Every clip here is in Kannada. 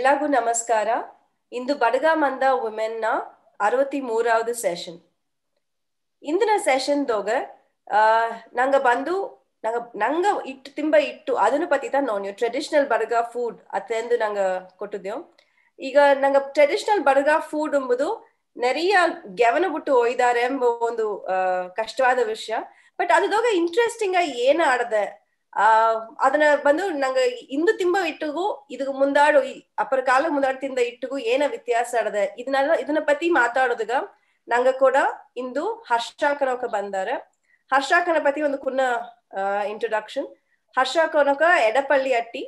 ಎಲ್ಲಾಗೂ ನಮಸ್ಕಾರ. ಇಂದು ಬಡಗ ಮಂದ ವುಮೆನ್ ನ 63வது ಸೆಷನ್. ಇಂದಿನ ಸೆಷನ್ ದೋಗ ನಂಗ ಇಟ್ಟು ತಿಂಬ ಇಟ್ಟು ಅದನ್ನು ಪತಿತ ನೋಡ್ಯೋ ಟ್ರೆಡಿಷನಲ್ ಬಡಗ ಫುಡ್ ಅತ್ತೆಂದು ನಂಗ ಕೊಟ್ಟಿದ್ದೇವು. ಈಗ ನಂಗ ಟ್ರೆಡಿಷನಲ್ ಬಡಗ ಫುಡ್ ಎಂಬುದು ನೆರೆಯ ಗೆವನ ಬಿಟ್ಟು ಒಯ್ದಾರೆ ಎಂಬ ಒಂದು ಕಷ್ಟವಾದ ವಿಷಯ. ಬಟ್ ಅದೋಗ ಇಂಟ್ರೆಸ್ಟಿಂಗ್ ಆಗಿ ಏನ ಆಡದೆ ಅದನ್ನ ಬಂದು ನಂಗ ಇಂದು ತಿಂಬ ಇಟ್ಟಿಗೂ ಇದಕ್ಕೆ ಮುಂದಾಡು ಅಪರ ಕಾಲ ಮುಂದಾಡು ತಿಂದ ಇಟ್ಟಿಗೂ ಏನ ವ್ಯತ್ಯಾಸ ಆಡದೆ ಇದನ್ನ ಪತಿ ಮಾತಾಡೋದಗ ನಂಗ ಕೂಡ ಇಂದು ಹರ್ಷಾಕನಕ ಬಂದಾರೆ. ಹರ್ಷಾಕನ ಪತಿ ಒಂದು ಕುನ್ನ ಇಂಟ್ರೊಡಕ್ಷನ್. ಹರ್ಷಾಕನಕ ಎಡಪಳ್ಳಿ ಅಟ್ಟಿ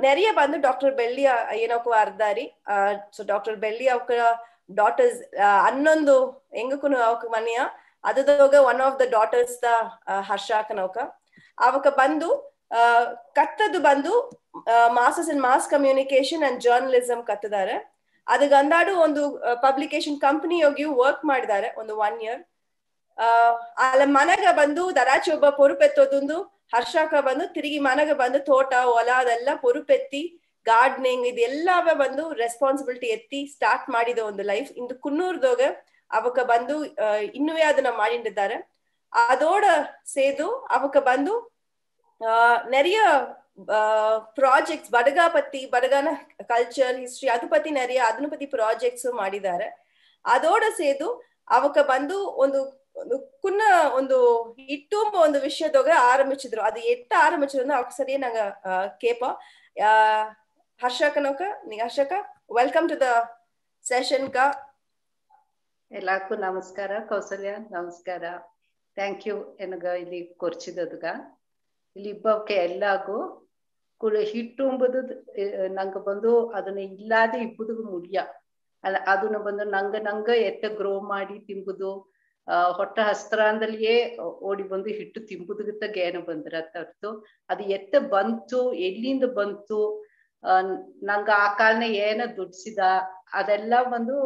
ನೆರೆಯ ಬಂದು ಡಾಕ್ಟರ್ ಬೆಳ್ಳಿ ಏನೋಕ ಅರ್ದಾರಿ. ಸೊ ಡಾಕ್ಟರ್ ಬೆಳ್ಳಿ ಅವಕ ಡಾಟರ್ಸ್ 11 ಹೆಂಗಕ್ಕೂ ಅವಕ ಮನೆಯ ಅದದೋಗ one of the daughters the ಹರ್ಷಾಕನಕ ಅವಕ ಬಂದು ಕತ್ತದು ಬಂದು masters in mass communication and journalism ಕತ್ತಿದ್ದಾರೆ. ಅದಕ್ಕೆ ಅಂದಾಡು ಒಂದು ಪಬ್ಲಿಕೇಶನ್ ಕಂಪನಿ ಹೋಗಿ ವರ್ಕ್ ಮಾಡಿದ್ದಾರೆ ಒಂದು 1 year. ಅಲ್ಲ ಮನೆಗ ಬಂದು ದರಾಚಿ ಒಬ್ಬ ಪೊರುಪೆತ್ತೋದೊಂದು ಹರ್ಷಾಕ ಬಂದು ತಿರುಗಿ ಮನೆಗ ಬಂದು ತೋಟ ಹೊಲ ಅದೆಲ್ಲ ಪೊರುಪೆತ್ತಿ ಗಾರ್ಡನಿಂಗ್ ಇದೆಲ್ಲವೇ ಬಂದು ರೆಸ್ಪಾನ್ಸಿಬಿಲಿಟಿ ಎತ್ತಿ ಸ್ಟಾರ್ಟ್ ಮಾಡಿದ ಒಂದು ಲೈಫ್. ಇಂದು ಕುನ್ನೂರ್ದೋಗ ಅವಕ ಬಂದು ಇನ್ನುವೇ ಅದನ್ನ ಮಾಡಿದ್ದಾರೆ. ಅದೋಡ ಸೇದು ಅವಕ ಬಂದು ನೆರೆಯ ಪ್ರಾಜೆಕ್ಟ್ಸ್ ಬಡಗ ಪತಿ ಬಡಗನ ಕಲ್ಚರ್ ಹಿಸ್ಟ್ರಿ ಅದು ಪತಿ ನೆರೆಯ ಅದನ್ನ ಪತಿ ಪ್ರಾಜೆಕ್ಟ್ಸ್ ಮಾಡಿದ್ದಾರೆ. ಅದೋಡ ಸೇದು ಅವಕ ಬಂದು ಒಂದು ಕುನ್ನ ಒಂದು ಇಟ್ಟುಂಬ ಒಂದು ವಿಷಯದೋಗ ಆರಂಭಿಸಿದ್ರು. ಅದು ಎಟ್ಟ ಆರಂಭಿಸಿದ್ರು ಅವಕ್ ಸರಿಯೇ ನಂಗ ಕೇಪ ಹರ್ಷಕನಕ ಹರ್ಷಕ ವೆಲ್ಕಮ್ ಟು ದ ಸೆಷನ್ ಕಾ. ಎಲ್ಲಾರ್ಗೂ ನಮಸ್ಕಾರ. ಕೌಸಲ್ಯ ನಮಸ್ಕಾರ. ಥ್ಯಾಂಕ್ ಯು ಎನಗ ಇಲ್ಲಿ ಕೊರ್ಚಿದದ್ಗ ಇಲ್ಲಿ ಇಬ್ಬಕ್ಕೆ ಎಲ್ಲಾಗೂ ಹಿಟ್ಟು ಎಂಬುದು ನಂಗೆ ಬಂದು ಅದನ್ನ ಇಲ್ಲಾದೆ ಇಬ್ಬುದು ಮುಡಿಯ ಅಲ್ಲ ಅದನ್ನ ಬಂದು ನಂಗ ಎತ್ತ ಗ್ರೋ ಮಾಡಿ ತಿಂಬುದು ಹೊಟ್ಟ ಹಸ್ತ್ರಾಂದಲ್ಲಿಯೇ ಓಡಿ ಬಂದು ಹಿಟ್ಟು ತಿಂಬುದಗಿತ್ತ ಗೇನ ಬಂದ್ರ ತರ್ತು ಅದು ಎತ್ತ ಬಂತು ಎಲ್ಲಿಂದ ಬಂತು ನಂಗ ಆ ಕಾಲನ ಏನ ದುಡ್ಸಿದ ಅದೆಲ್ಲ ಬಂದು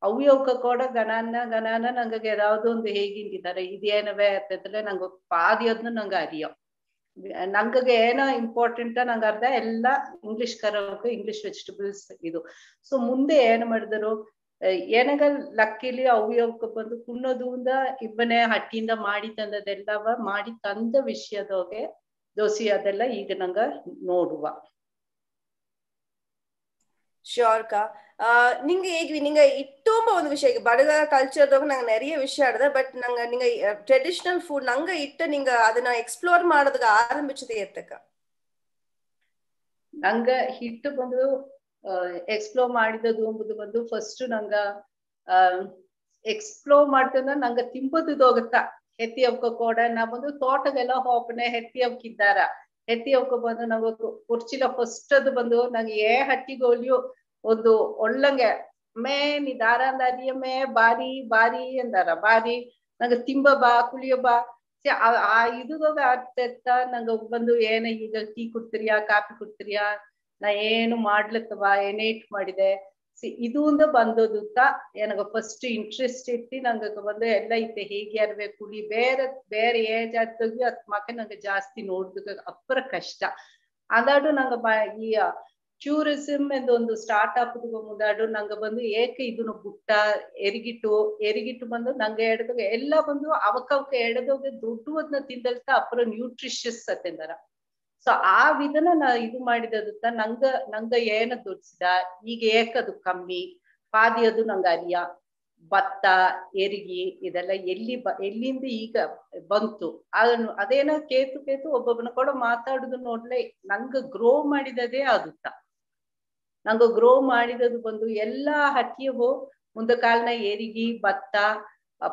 ಅವ್ಯವಕ ಕೂಡ ಗಣಾನ ನಂಗೆ ಯಾವ್ದೋ ಒಂದು ಹೇಗಿಂದಿದ್ದಾರೆ ಇದೇನವೇ ಅಂತಂದ್ರೆ ನಂಗೆ ಪಾದಿಯೋದ್ನು ನಂಗೆ ಅರಿಯೋ ನಂಗೆ ಏನೋ ಇಂಪಾರ್ಟೆಂಟ್ ನಂಗೆ ಅರ್ಧ ಎಲ್ಲ ಇಂಗ್ಲಿಷ್ ಕರೋಕೆ ಇಂಗ್ಲಿಷ್ ವೆಜಿಟೇಬಲ್ಸ್ ಇದು. ಸೊ ಮುಂದೆ ಏನ್ ಮಾಡಿದರು ಏನಗ ಲಕ್ಕಿಲಿ ಅವ್ಯವಕ ಬಂದು ಕುನ್ನೋದಿಂದ ಇಬ್ಬನೇ ಹಟ್ಟಿಯಿಂದ ಮಾಡಿ ತಂದದೆಲ್ಲವ ಮಾಡಿ ತಂದ ವಿಷಯದೋಗೆ ದೋಸೆ ಅದೆಲ್ಲ ಈಗ ನಂಗ ನೋಡುವ. ಶ್ಯೂರ್ ಕಾ. ನಿಂಗೆ ಹೇಗ್ವಿ ನಿಂಗೆ ಇಟ್ಟುಂಬ ಒಂದು ವಿಷಯ ಬಡಗ ಕಲ್ಚರ್ದಾಗ ನಂಗೆ ನೆರೆಯ ವಿಷಯ ಆಡದ. ಬಟ್ ನಂಗೆ ನಿಂಗೆ ಟ್ರೆಡಿಷನಲ್ ಫುಡ್ ನಂಗೆ ಇಟ್ಟ ನಿಂಗ ಅದನ್ನ ಎಕ್ಸ್ಪ್ಲೋರ್ ಮಾಡೋದಕ್ಕ ಆರಂಭಿಸಿದೆ ಎತ್ತಕ್ಕ ನಂಗ ಹಿಟ್ಟು ಬಂದು ಎಕ್ಸ್ಪ್ಲೋರ್ ಮಾಡಿದದು ಎಂಬುದು ಬಂದು ಫಸ್ಟ್ ನಂಗ ಎಕ್ಸ್ಪ್ಲೋರ್ ಮಾಡ್ತಂದ್ರ ನಂಗ ತಿಂಬುದು ಹೋಗುತ್ತಾ ಹೆತ್ತಿ ಅವಕ ಕೂಡ ನಾ ಬಂದು ತೋಟಗೆಲ್ಲ ಹೋಪನೆ ಹೆತ್ತಿ ಅವಕ್ಕಿದ್ದಾರ ಹೆತ್ತಿ ಅವಕ ಬಂದು ನಾವು ಕುರ್ಚಿಲ ಫಸ್ಟ್ ಅದು ಬಂದು ನಂಗೆ ಹಟ್ಟಿಗೋಲಿಯು ಒಂದು ಒಳ್ಳಂಗೆ ಮೇ ನೀ ದಾರ ಅಂದಾರಿಯ ಮೇ ಬಾರಿ ಬಾರಿ ಅಂದಾರ ಬಾರಿ ನಂಗೆ ತಿಂಬ ಬಾ ಕುಳಿಯ ಬಾ ಆ ಇದುದಾಗ ಆಗ್ತಾ ನಂಗ ಬಂದು ಏನ ಈಗ ಟೀ ಕುಡ್ತಿರಿಯಾ ಕಾಫಿ ಕುಡ್ತಿರಿಯಾ ನಾ ಏನು ಮಾಡ್ಲತ್ತವ ಏನೇಟ್ ಮಾಡಿದೆ ಇದು ಅಂದ ಬಂದೋದುತ್ತ ನನಗ ಫಸ್ಟ್ ಇಂಟ್ರೆಸ್ಟ್ ಇತ್ತು. ನಂಗೆ ಬಂದು ಎಲ್ಲ ಐತೆ ಹೇಗೆ ಅರ್ಬೇಕು ಕುಳಿ ಬೇರೆ ಏಜ್ ಆಗಿ ಅತ್ ಮಕ್ಕ ನಂಗೆ ಜಾಸ್ತಿ ನೋಡ್ದಕ್ಕೆ ಅಪ್ಪರ ಕಷ್ಟ ಅದಾಡು ನಂಗೆ ಈ ಟೂರಿಸಂ ಎಂದು ಒಂದು ಸ್ಟಾರ್ಟ್ ಆಪದ ಮುಂದಾಡು ನಂಗೆ ಬಂದು ಏಕೆ ಇದನ್ನು ಗುಟ್ಟ ಎರಿಗಿಟ್ಟು ಬಂದು ನಂಗೆ ಎಡದಾಗ ಎಲ್ಲ ಬಂದು ಅವಕ್ಕ ಎಡದೋಗ ದೊಡ್ಡದನ್ನ ತಿಂದಲ್ತ ಅಪ್ಪರ ನ್ಯೂಟ್ರಿಷಿಯಸ್ ಅತ್ತೆಂದಾರ. ಸೊ ಆ ವಿಧನ ನಾ ಇದು ಮಾಡಿದತ್ತ ನಂಗ ಏನ ದುಡ್ಸಿದ ಈಗ ಏಕದು ಕಮ್ಮಿ ಪಾದಿಯದು ನಂಗೆ ಅರಿಯ ಭತ್ತ ಎರಿಗಿ ಇದೆಲ್ಲ ಎಲ್ಲಿಂದ ಈಗ ಬಂತು ಅದನ್ನು ಅದೇನ ಕೇತು ಒಬ್ಬೊಬ್ಬನ ಕೂಡ ಮಾತಾಡುದು ನೋಡ್ಲೆ ನಂಗ ಗ್ರೋ ಮಾಡಿದದೇ ಆದುತ್ತ. ನಂಗ ಗ್ರೋ ಮಾಡಿದದು ಬಂದು ಎಲ್ಲಾ ಹಟ್ಟಿಯವು ಮುಂದ ಕಾಲನ ಎರಿಗಿ ಭತ್ತ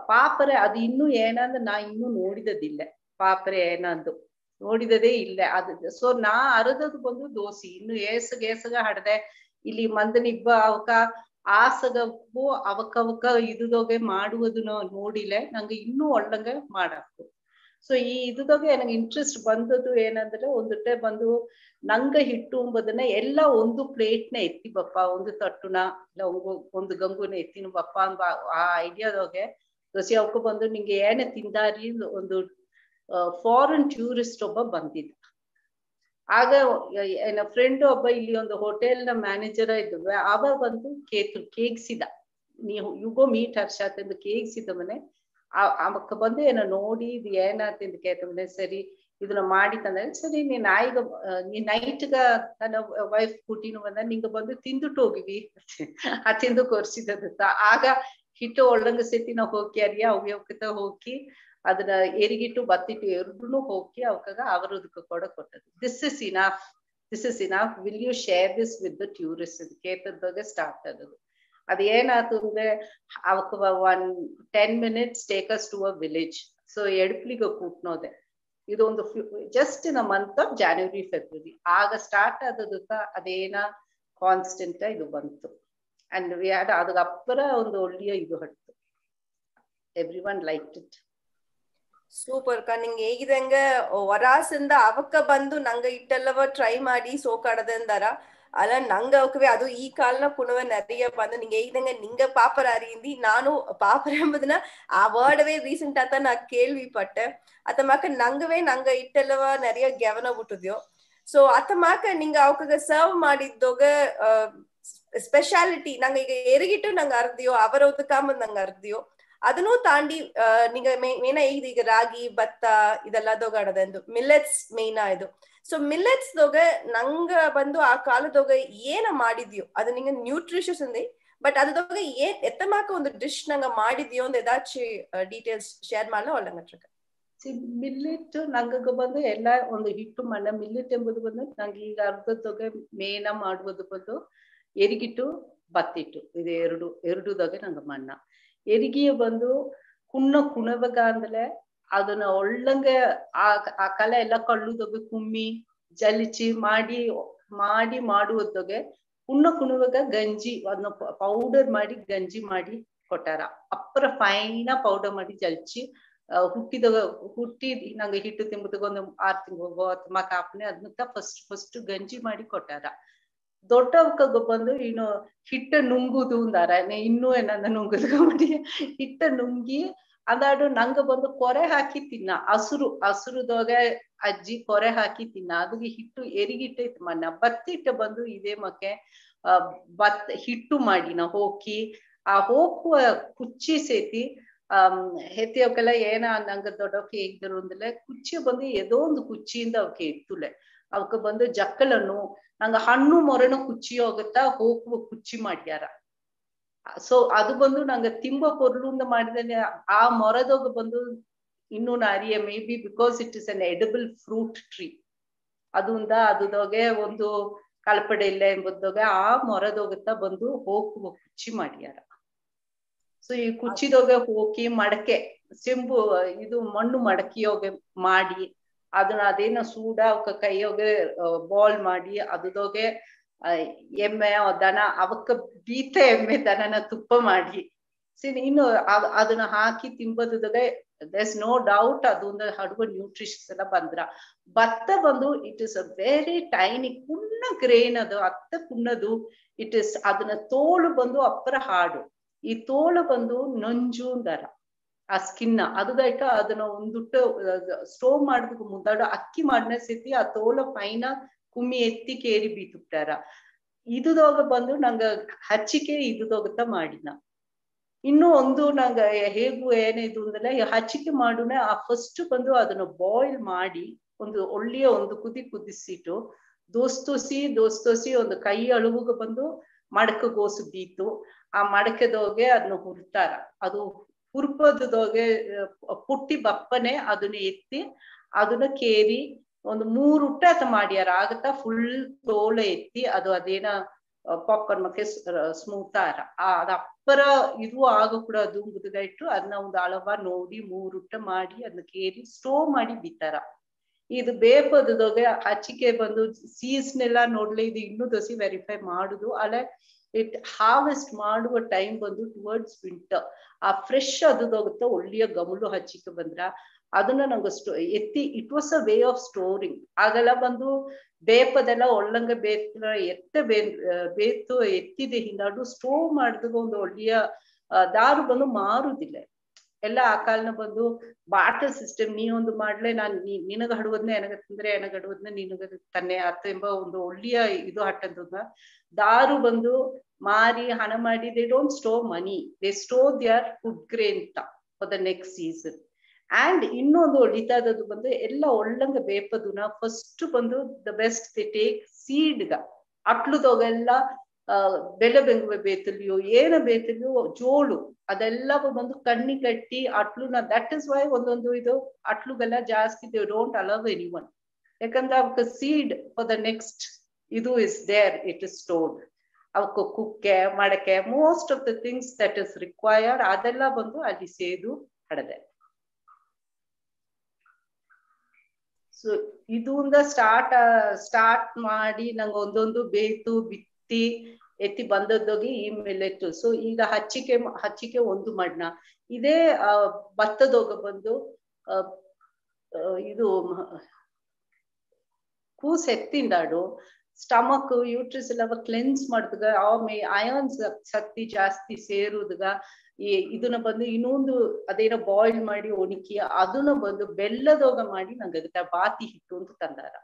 ಪಾಪರೆ ಅದು ಇನ್ನೂ ಏನಂದ್ರೆ ನಾ ಇನ್ನೂ ನೋಡಿದದಿಲ್ಲ. ಪಾಪರೆ ಏನಂದು ನೋಡಿದದೇ ಇಲ್ಲ ಅದು. ಸೊ ನಾ ಅರದದು ಬಂದು ದೋಸೆ ಇನ್ನು ಏಸಗ ಹಡ್ದೆ ಇಲ್ಲಿ ಮಂದನಿಬ್ಬ ಅವಕ ಆಸಗಕ್ಕೂ ಅವಕ್ಕ ಇದುದೋಗೆ ಮಾಡುವುದು ನೋಡಿಲೆ ನಂಗೆ ಇನ್ನೂ ಒಳ್ಳಂಗೆ ಮಾಡಾಕು. ಸೊ ಈ ಇದುದೋಗೆ ನಂಗೆ ಇಂಟ್ರೆಸ್ಟ್ ಬಂದದ್ದು ಏನಂದ್ರೆ ಒಂದುಟೆ ಬಂದು ನಂಗ ಹಿಟ್ಟು ಎಂಬುದನ್ನ ಎಲ್ಲ ಒಂದು ಪ್ಲೇಟ್ನ ಎತ್ತಿ ಬಪ್ಪ ಒಂದು ತಟ್ಟುನ ಇಲ್ಲ ಒಂದು ಗಂಗುನ ಎತ್ತಿನ ಬಪ್ಪ ಅಂಬ ಆ ಐಡಿಯಾದೋಗೆ ದೋಸೆ ಅವಕ್ಕ ಬಂದು ನಿಂಗೆ ಏನೇ ತಿಂದಾರಿ ಒಂದು ಫಾರಿನ್ ಟೂರಿಸ್ಟ್ ಒಬ್ಬ ಬಂದಿದ್ದ. ಆಗ ಏನ ಫ್ರೆಂಡ್ ಒಬ್ಬ ಇಲ್ಲಿ ಒಂದು ಹೋಟೆಲ್ನ ಮ್ಯಾನೇಜರ್ ಇದ್ವಿ, ಅವ ಬಂದು ಕೇಕ್ಸಿದ, ನೀವು ಯು ಗೋ ಮೀಟ್ ಹರ್ಷಾತ್ ಎಂದು ಕೇಕ್ಸಿದ ಮನೆ. ಅವಕ್ಕ ಬಂದು ಏನೋ ನೋಡಿ ಇದು ಏನಾತಿಂದ ಕೇಳ್ತಮನೆ, ಸರಿ ಇದನ್ನ ಮಾಡಿ ತಂದ್ರೆ, ಸರಿ ನೀನ್ ಆಯ್ಗ ನೀ ನೈಟ್ಗ ನನ್ನ ವೈಫ್ ಕೂಟಿನ ಬಂದ ನಿಂಗ ಬಂದು ತಿಂದುಟ್ಟು ಹೋಗಿವಿ ಆ ತಿಂದು ಕೊರ್ಸಿದತ್ತ. ಆಗ ಹಿಟ್ಟು ಒಳ್ಳಂಗ ಸೆತಿ ನಾವು ಹೋಗಿ ಅರಿಯ ಅವ್ಯವಕತ ಹೋಗಿ ಅದನ್ನ ಎರಿಗಿಟ್ಟು ಬತ್ತಿಟ್ಟು ಎರಡೂ ಹೋಗಿ ಅವಕಾಗ ಅವರದಕ್ಕೆ ಕೊಟ್ಟದ್ದು. This is enough will you share this with the tourist ಕೇತದಾಗ ಸ್ಟಾರ್ಟ್ ಆದದು. ಅದೇನಾಯ್ತು ಅಂದ್ರೆ ಅವಕ್ಕ 10 minutes take us to a village. So ಎಡ್ಪ್ಲಿಗೆ ಕೂಟ್ನೋದೆ. ಇದು ಒಂದು just in a month of January February ಆಗ ಸ್ಟಾರ್ಟ್ ಆದದಕ್ಕ ಅದೇನ ಕಾನ್ಸ್ಟೆಂಟ್ ಇದು ಬಂತು. ಅಂಡ್ ವಿ ಹ್ಯಾಡ್ ಅದಕ್ಕೆ ಅಪ್ಪರ ಒಂದು ಒಳ್ಳೆಯ ಇದು ಹಟ್ಟು. Everyone like it. Super ಕಾ. ನಿಂಗೆ ಹೇಗಿದಂಗ ಹೊರಾಸಿಂದ ಅವಕ್ಕ ಬಂದು ನಂಗ ಇಟ್ಟೆಲ್ಲವ ಟ್ರೈ ಮಾಡಿ ಸೋಕಾಡದಂದಾರ ಅಲ್ಲ ನಂಗ ಅವಕವೇ ಅದು ಈ ಕಾಲನ ಕುಣವ நிறைய ಬಂದು ನಿಂಗೆ ಹೇಗಿದಂಗ ನಿಂಗ ಪಾಪರ அறிந்தி ನಾನು ಪಾಪರ ಎಂಬುದನ್ನ ಆ ವರ್ಡ್ವೇ ರೀಸೆಂಟ್ ಆತ ನಾ ಕೇಳ್ವಿಪಟ್ಟೆ. ಅತಮಾಕ ನಂಗ ಇಟ್ಟೆಲ್ಲವ நிறைய ಗೆವನ ಬಿಟ್ಟದ್ಯೋ. ಸೊ ಅತಮಾಕ ನಿಂಗ ಅವಕಾಗ ಸರ್ವ್ ಮಾಡಿದ್ದೋಗ ಸ್ಪೆಷಾಲಿಟಿ ನಂಗ ಈಗ ಎರಿಗಿಟ್ಟು ನಂಗೆ ಅರ್ದಿಯೋ ಅವರೊಂದು ಕಾಮದ್ ನಂಗೆ ಅರ್ದಿಯೋ ಅದನ್ನೂ ತಾಂಡಿ ನಿಂಗ ಮೇನ ಈಗ ರಾಗಿ ಭತ್ತ ಇದೆಲ್ಲ ದೊಗಾಡದೆಂದು ಮಿಲ್ಲೆಟ್ಸ್ ಮೇಯ್ನ ಇದು. ಸೊ ಮಿಲ್ಲೆಟ್ಸ್ ದೊಗ ನಂಗ ಬಂದು ಆ ಕಾಲದೊಗ ಏನ ಮಾಡಿದ್ಯೋ ಅದು ನಿಂಗ ನ್ಯೂಟ್ರಿಷಸ್ ಅಂದಿ, ಬಟ್ ಅದೊಗ ಏನ್ ಎತ್ತಮಾಕ ಒಂದು ಡಿಶ್ ನಂಗ ಮಾಡಿದ್ಯೋ ಒಂದು ಎದಾಚಿ ಡೀಟೇಲ್ಸ್ ಶೇರ್ ಮಾಡಲ ಒಳ್ಳಂಗಟ್ರಕ. ಮಿಲ್ಲೆಟ್ ನಂಗ ಬಂದು ಎಲ್ಲ ಒಂದು ಹಿಟ್ಟು ಮಣ್ಣ ಮಿಲ್ಲೆಟ್ ಎಂಬುದು ಬಂದು ನಂಗೆ ಈಗ ಅರ್ಧದೊಗೆ ಮೇನ ಮಾಡುವುದು ಬಂದು ಎರಿಗಿಟ್ಟು ಬತ್ತಿಟ್ಟು ಇದು ಎರಡುದಾಗ ನಂಗೆ ಮಣ್ಣ. ಎರಿಗಿಯ ಬಂದು ಕುಣವಗ ಅಂದಲೆ ಅದನ್ನ ಒಳ್ಳಂಗೆ ಆ ಕಲೆ ಎಲ್ಲ ಕಳ್ಳುದೊಗೆ ಕುಮ್ಮಿ ಜಲಿಚಿ ಮಾಡಿ ಮಾಡುವುದೊಗೆ ಕುಣುವಾಗ ಗಂಜಿ ಅದನ್ನ ಪೌಡರ್ ಮಾಡಿ ಗಂಜಿ ಮಾಡಿ ಕೊಟ್ಟಾರ. ಅಪ್ಪರ ಫೈನ ಪೌಡರ್ ಮಾಡಿ ಜಲ್ಚಿ ಹುಟ್ಟಿ ನಂಗೆ ಹಿಟ್ಟು ತಿಂಬುದಕ್ಕೆ ಒಂದು 6 ತಿಂಗಳು ಅಥವಾ ಕಾಪನೆ ಅದನ್ನ ಫಸ್ಟ್ ಗಂಜಿ ಮಾಡಿ ಕೊಟ್ಟಾರ. ದೊಡ್ಡವಕ್ಕ ಬಂದು ಇನ್ನು ಹಿಟ್ಟ ನುಂಗುದು ಅಂದಾರ, ಇನ್ನೂ ಏನಂದ ನುಂಗುದು ಮಾಡಿ ಹಿಟ್ಟ ನುಂಗಿ ಅದಾಡು ನಂಗ ಬಂದು ಕೊರೆ ಹಾಕಿ ತಿನ್ನ ಹಸುರುದಾಗ ಅಜ್ಜಿ ಕೊರೆ ಹಾಕಿ ತಿನ್ನ ಅದಕ್ಕೆ ಹಿಟ್ಟು ಎರಿಗಿಟ್ಟೈತ್ ಮಣ್ಣ. ಬತ್ತಿಟ್ಟ ಬಂದು ಇದೇ ಮಕ್ಕೆ ಹಿಟ್ಟು ಮಾಡಿ ನಾ ಹೋಗಿ ಆ ಹೋಗುವ ಕುಚ್ಚಿ ಸೇತಿ ಹೆತ್ತಿ ಅವಕ್ಕೆಲ್ಲ ಏನ ನಂಗ ದೊಡ್ಡವಕ್ಕೆ ಹೇಗಿದ್ರು ಅಂದಲೆ ಕುಚ್ಚಿ ಬಂದು ಏದೋ ಒಂದು ಕುಚ್ಚಿಯಿಂದ ಅವಕ್ಕೆ ಎತ್ತುಲೆ ಅವಕ್ಕೆ ಬಂದು ಜಕ್ಕಲನ್ನು ನಂಗ ಹಣ್ಣು ಮೊರನು ಕುಚ್ಚಿ ಹೋಗುತ್ತಾ ಹೋಗುವ ಕುಚ್ಚಿ ಮಾಡ್ಯಾರ. ಸೊ ಅದು ಬಂದು ನಂಗೆ ತಿಂಬ ಪೊರ್ಲುಂದ ಮಾಡಿದ್ರೆ ಆ ಮೊರದೋಗ ಬಂದು ಇನ್ನೂ ನಾರಿಯ maybe because it is an edible fruit tree ಅದುಂದ ಅದುದೋಗೆ ಒಂದು ಕಲ್ಪಡೆ ಇಲ್ಲ ಎಂಬುದೋಗೆ ಆ ಮೊರದೋಗುತ್ತಾ ಬಂದು ಹೋಗುವ ಕುಚ್ಚಿ ಮಾಡ್ಯಾರ. ಸೊ ಈ ಕುಚ್ಚಿದೋಗೆ ಹೋಗಿ ಮಡಕೆ ಚೆಂಬು ಇದು ಮಣ್ಣು ಮಡಕಿಯೋಗೆ ಮಾಡಿ ಅದನ್ನ ಅದೇನೋ ಸೂಡ ಅವಕ್ಕ ಕೈಯೋಗೆ ಬಾಲ್ ಮಾಡಿ ಅದುದೋಗೆ ಎಮ್ಮೆ ದನ ಅವಕ್ಕ ಬೀತ ಎಮ್ಮೆ ದನನ ತುಪ್ಪ ಮಾಡಿ ಇನ್ನು ಅದನ್ನ ಹಾಕಿ ತಿಂಬದುದಗೆ ದೇರ್ಸ್ ನೋ ಡೌಟ್ ಅದೊಂದು ಹಡುವ ನ್ಯೂಟ್ರಿಷನ್ಸ್ ಎಲ್ಲ ಬಂದ್ರ. ಭತ್ತ ಬಂದು it is a very tiny ಕುಣ್ಣ ಗ್ರೇನ್ ಅದು ಅತ್ತ ಕುಣ್ಣದು. ಇಟ್ ಇಸ್ ಅದನ್ನ ತೋಳು ಬಂದು ಅಪ್ಪರ ಹಾಡು, ಈ ತೋಳು ಬಂದು ನಂಜು ಅಂದಾರ. ಆ ಸ್ಕಿನ್ನ ಅದುದೈಕ ಅದನ್ನ ಒಂದುಟ್ಟು ಸ್ಟೋವ್ ಮಾಡೋದಕ್ಕೆ ಮುಂದಾಡು ಅಕ್ಕಿ ಮಾಡಿನ ಸ್ಥಿತಿ ಆ ತೋಲ ಪೈನ ಕುಮ್ಮಿ ಎತ್ತಿ ಕೇರಿ ಬೀತುಟ್ಟಾರ. ಇದುದೋಗ ಬಂದು ನಂಗ ಹಚ್ಚಿಕೆ ಇದುದೋಗತ್ತ ಮಾಡಿನ. ಇನ್ನು ಒಂದು ನಂಗ ಹೇಗೂ ಏನಿದು ಅಂದ್ರೆ ಹಚ್ಚಿಕೆ ಮಾಡುನ ಆ ಫಸ್ಟ್ ಬಂದು ಅದನ್ನ ಬಾಯ್ಲ್ ಮಾಡಿ ಒಂದು ಒಳ್ಳೆಯ ಒಂದು ಕುದಿಸಿಟ್ಟು ದೋಸ್ತೋಸಿ ಒಂದು ಕೈ ಅಳುವುಗ ಬಂದು ಮಡಕಗೋಸು ಬೀತು ಆ ಮಡಕೆದೋಗೆ ಅದನ್ನ ಹುರ್ತಾರ. ಅದು ಹುರ್ಪದದೋಗೆ ಪುಟ್ಟಿ ಬಪ್ಪನೆ ಅದನ್ನ ಎತ್ತಿ ಅದನ್ನ ಕೇರಿ ಒಂದು 3 ಊಟ ಅದ ಮಾಡ್ಯಾರ. ಆಗತ್ತ ಫುಲ್ ತೋಳ ಎತ್ತಿ ಅದು ಅದೇನ ಪಾಪ್ಕಾರ್ನ್ ಮಕ್ಕೆ ಸ್ಮೂತಾರ ಅದ ಅಪ್ಪರ ಇದು ಆಗ ಕೂಡ ಅದು ಮುದುಗ ಇಟ್ಟು ಅದನ್ನ ಒಂದು ಅಳವ ನೋಡಿ 3 ಊಟ ಮಾಡಿ ಅದನ್ನ ಕೇರಿ ಸ್ಟೋವ್ ಮಾಡಿ ಬಿತ್ತಾರ. ಇದು ಬೇಪದದೋಗೆ ಹಚ್ಚಿಕೆ ಬಂದು ಸೀಸ್ನೆಲ್ಲ ನೋಡ್ಲೆ ಇದು ಇನ್ನೂ ದೋಸಿ ವೆರಿಫೈ ಮಾಡುದು ಅಲ್ಲ. ಇಟ್ ಹಾರ್ವೆಸ್ಟ್ ಮಾಡುವ ಟೈಮ್ ಬಂದು ಟುವರ್ಡ್ಸ್ ವಿಂಟರ್. ಆ ಫ್ರೆಶ್ ಅದೋಗುತ್ತೆ ಒಳ್ಳೆಯ ಗಮಲು ಹಚ್ಚಿಕೆ ಬಂದ್ರ ಅದನ್ನ ನಂಗೆ ಎತ್ತಿ it was a way of storing. ಆಗೆಲ್ಲ ಬಂದು ಬೇಪದೆಲ್ಲ ಒಳ್ಳಂಗ ಬೇತು ಎತ್ತಿದೆ ಹಿಂದಾಡು ಸ್ಟೋವ್ ಮಾಡಿದಾಗ ಒಂದು ಒಳ್ಳೆಯ ದಾರು ಬಂದು ಮಾರುದಿಲ್ಲ. ಎಲ್ಲ ಆ ಕಾಲನ ಬಂದು ಬಾಟಲ್ ಸಿಸ್ಟಮ್ ನೀ ಒಂದು ಮಾಡ್ಲೆ ನಾನು ನಿನಗ ಹಡುವುದ್ನ ಎನಗ ತಿಂದ್ರೆ ಎನಗ ಹಡುವುದ್ನ ನಿನಗ ತನ್ನೆ ಅತ್ತ ಎಂಬ ಒಂದು ಒಳ್ಳೆಯ ಇದು ಹಟ್ಟದ ದಾರು ಬಂದು ಮಾರಿ ಹಣ ಮಾಡಿ they don't store money, they store their food grain for the next season. And ಇನ್ನೊಂದು ಒಳಿತಾದದ್ದು ಬಂದು ಎಲ್ಲ ಒಳ್ಳಂಗ ಬೇಪದುನ ಫಸ್ಟ್ ಬಂದು ದ ಬೆಸ್ಟ್ ದೇ ಟೇಕ್ ಸೀಡ್ಗ ಅಟ್ಲುದೋಗೆಲ್ಲ ಬೆಲೆ ಬೆಂಗುವೆ ಬೇತಲಿಯೋ ಏನ ಬೇತಲಿಯೋ ಜೋಳು ಅದೆಲ್ಲ ಬಂದು ಕಣ್ಣಿ ಕಟ್ಟಿ ಅಟ್ಲುನ ದಟ್ ಇಸ್ ವೈ ಒಂದೊಂದು ಇದು ಅಟ್ಲುಗೆಲ್ಲ ಜಾಸ್ತಿ they don't allow anyone, ಯಾಕಂದ್ರೆ ಅವಕ್ಕೆ ಸೀಡ್ ಫಾರ್ ದ ನೆಕ್ಸ್ಟ್ ಇದು is there, it is stored. ಅವಕ್ಕೆ ಕುಕ್ಕೆ ಮಡಕೆ most of the things that is required ಅದೆಲ್ಲ ಬಂದು ಅಲ್ಲಿ ಸೇದು ಹಡದೆ. ಸೊ ಇದರಿಂದ ಸ್ಟಾರ್ಟ್ ಮಾಡಿ ನಂಗೆ ಒಂದೊಂದು ಬೇತು ಬಿತ್ತಿ ಎತ್ತಿ ಬಂದದ್ದೋಗಿ ಈ ಮಿಲೆಟ್. ಸೊ ಈಗ ಹಚ್ಚಿಕೆ ಒಂದು ಮಣ್ಣ ಇದೇ ಭತ್ತದೋಗ ಬಂದು ಇದು ಕೂಸ್ ಎತ್ತಿಂದಾಡು ಸ್ಟಮಕ್ ಯೂಟ್ರಿಸ್ ಎಲ್ಲ ಕ್ಲೆನ್ಸ್ ಮಾಡಿದಾಗ ಅಯಾನ್ ಶಕ್ತಿ ಜಾಸ್ತಿ ಸೇರುದಾಗ ಇದನ್ನ ಬಂದು ಇನ್ನೊಂದು ಅದೇನೋ ಬಾಯ್ಲ್ ಮಾಡಿ ಒಣಕಿ ಅದನ್ನ ಬಂದು ಬೆಲ್ಲದೋಗ ಮಾಡಿ ನಂಗೆ ಬಾತಿ ಹಿಟ್ಟು ಅಂತ ತಂದಾರ.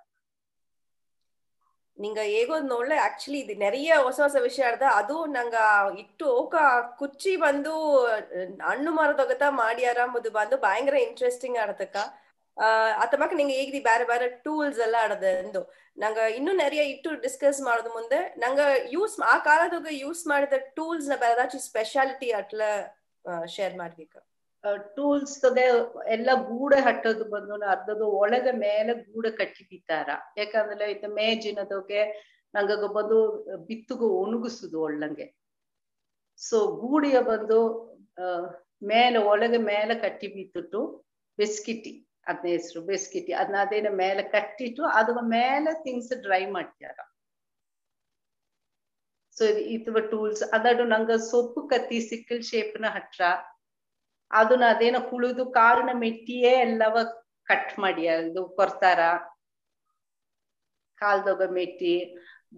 நீங்க ஏகோ நோல்ல ஆக்சுவலி இது நிறைய ಹೊಸ ವಿಷಯ ಅರ್ಧ ಅದು ನಂಗ ಇಟ್ಟು ಓಕ ಕುಚ್ಚಿ ಬಂದು ಹಣ್ಣು ಮರದೊಗತ ಮಾಡ್ಯಾರ ಅಂಬುದು ಬಂದು ಭಯಂಕರ ಇಂಟ್ರೆಸ್ಟಿಂಗ್ ಆಡತಕ್ಕ. ಅತಮಕ್ಕ ನಿಂಗೆ ಹೇಗಿದೆ ಬೇರೆ ಬೇರೆ ಟೂಲ್ಸ್ ಎಲ್ಲ ಆಡದು ನಂಗ ಇನ್ನೂ நிறைய ಇಟ್ಟು ಡಿಸ್ಕಸ್ ಮಾಡೋದು ಮುಂದೆ ನಂಗ ಆ ಕಾಲದಾಗ ಯೂಸ್ ಮಾಡಿದ ಟೂಲ್ಸ್ ನ ಬೇರೆ ಸ್ಪೆಷಾಲಿಟಿ ಅಟ್ಲ ಶೇರ್ ಮಾಡ್ಬೇಕ. ಟೂಲ್ಸ್ ಎಲ್ಲ ಗೂಡೆ ಹಟ್ಟೋದು ಬಂದು ಅರ್ಧದು ಒಳಗೆ ಮೇಲೆ ಗೂಡೆ ಕಟ್ಟಿ ಬಿತ್ತಾರ, ಯಾಕಂದ್ರೆ ಇದು ಮೇಜಿನದೋಗೆ ನಂಗ ಬಂದು ಬಿತ್ತುಗು ಒಣಗಿಸುದು ಒಳ್ಳಂಗೆ. ಸೊ ಗೂಡಿಯ ಬಂದು ಮೇಲೆ ಒಳಗೆ ಮೇಲೆ ಕಟ್ಟಿ ಬಿತ್ತಿಟ್ಟು ಬೆಸ್ಕಿಟಿ ಅದನ್ನ ಹೆಸರು ಬೆಸ್ಕಿಟಿ ಅದನ್ನ ಅದೇನ ಮೇಲೆ ಕಟ್ಟಿಟ್ಟು ಅದ್ರ ಮೇಲೆ ಥಿಂಗ್ಸ್ ಡ್ರೈ ಮಾಡ್ತಾರ. ಸೊ ಇದು ಟೂಲ್ಸ್ ಅದನ್ನು ನಂಗ ಸೊಪ್ಪು ಕತ್ತಿ ಸಿಕ್ಕಲ್ ಶೇಪ್ನ ಹಟ್ರ ಅದನ್ನ ಅದೇನೋ ಕುಳಿದು ಕಾಳಿನ ಮೆಟ್ಟಿಯೇ ಎಲ್ಲವ ಕಟ್ ಮಾಡಿ ಅದು ಕೊಡ್ತಾರ ಕಾಲ್ದೊಗ ಮೆಟ್ಟಿ.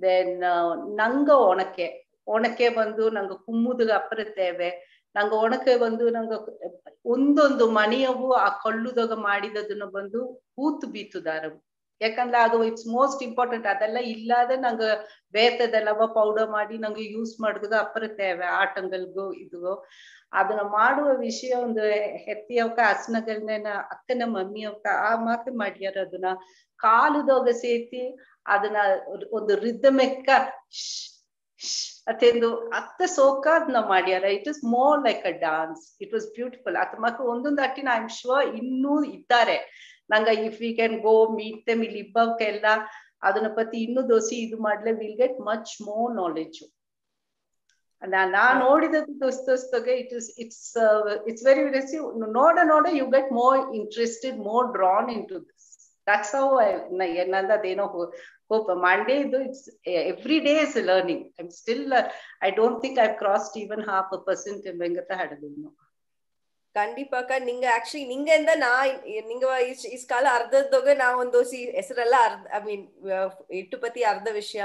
ದೆನ್ ನಂಗ ಒಣಕೆ ಬಂದು ನಂಗೆ ಕುಮ್ಮುದ ಅಪ್ಪರತ್ತೇವೆ ನಂಗೆ ಒಣಕೆ ಬಂದು ನಂಗೆ ಒಂದೊಂದು ಮನೆಯವು ಆ ಕಳ್ಳುದಾಗ ಮಾಡಿದದನ್ನ ಬಂದು ಕೂತು ಬೀತುದಾರವು, ಯಾಕಂದ್ರೆ ಅದು ಇಟ್ಸ್ ಮೋಸ್ಟ್ ಇಂಪಾರ್ಟೆಂಟ್. ಅದೆಲ್ಲ ಇಲ್ಲದೆ ನಂಗೆ ಬೇತದೆಲ್ಲವ ಪೌಡರ್ ಮಾಡಿ ನಂಗೆ ಯೂಸ್ ಮಾಡಿದಾಗ ಅಪ್ಪರತ್ತೇವೆ ಆಟಂಗಲ್ಗೂ ಇದು ಅದನ್ನ ಮಾಡುವ ವಿಷಯ ಒಂದು ಹೆತ್ತಿಯವಕ ಹಸನಗಲ್ನ ಅಕ್ಕನ ಮಮ್ಮಿಯವಕ ಆ ಮಾತು ಮಾಡ್ಯಾರ. ಅದನ್ನ ಕಾಲುದೋಗ ಸೇತಿ ಅದನ್ನ ಒಂದು ರಿದಮೆಕ್ಕ ಅತೆಂದು ಅತ್ತ ಸೋಕ ಅದನ್ನ ಮಾಡ್ಯಾರ. It is more like a dance, it was beautiful. ಅತ್ತ ಮಕ್ಕಳು ಒಂದೊಂದು ಅಟ್ಟಿನ ಐ ಆಮ್ ಶೂರ್ ಇನ್ನೂ ಇದ್ದಾರೆ ನಂಗ. If we can go meet them ಇಲ್ಲಿ ಇಬ್ಬವಕ್ಕೆಲ್ಲ ಅದನ್ನ ಪತಿ ಇನ್ನೂ ದೋಸಿ ಇದು ಮಾಡ್ಲೆ will get much more knowledge. ನಾ ನೋಡಿದದ್ದು ದೋಸ್ತೋಸ್ತಾಗೆ ಇಟ್ಸ್ ವೆರಿ ನೋಡ you get more interested, more drawn into this. That's how ಏನಂದೇನೋ ಹೋಪ್ ಮಂಡೇ ಇದು it's every day is learning. I am still I don't think I crossed even 0.5% ಎಂಬಂಗತ ಹಡದಿನ್ನು. கண்டிப்பாக்கா நீங்க ஆக்சுவலி நீங்க இருந்தா நான் நீங்க இஸ்கால ಅರ್ಧದೊಗೆ ನಾ ಒಂದು ಹೆಸರೆಲ್ಲ ಐ ಮೀನ್ ಇಟ್ಟು ಪತಿ ಅರ್ಧ ವಿಷಯ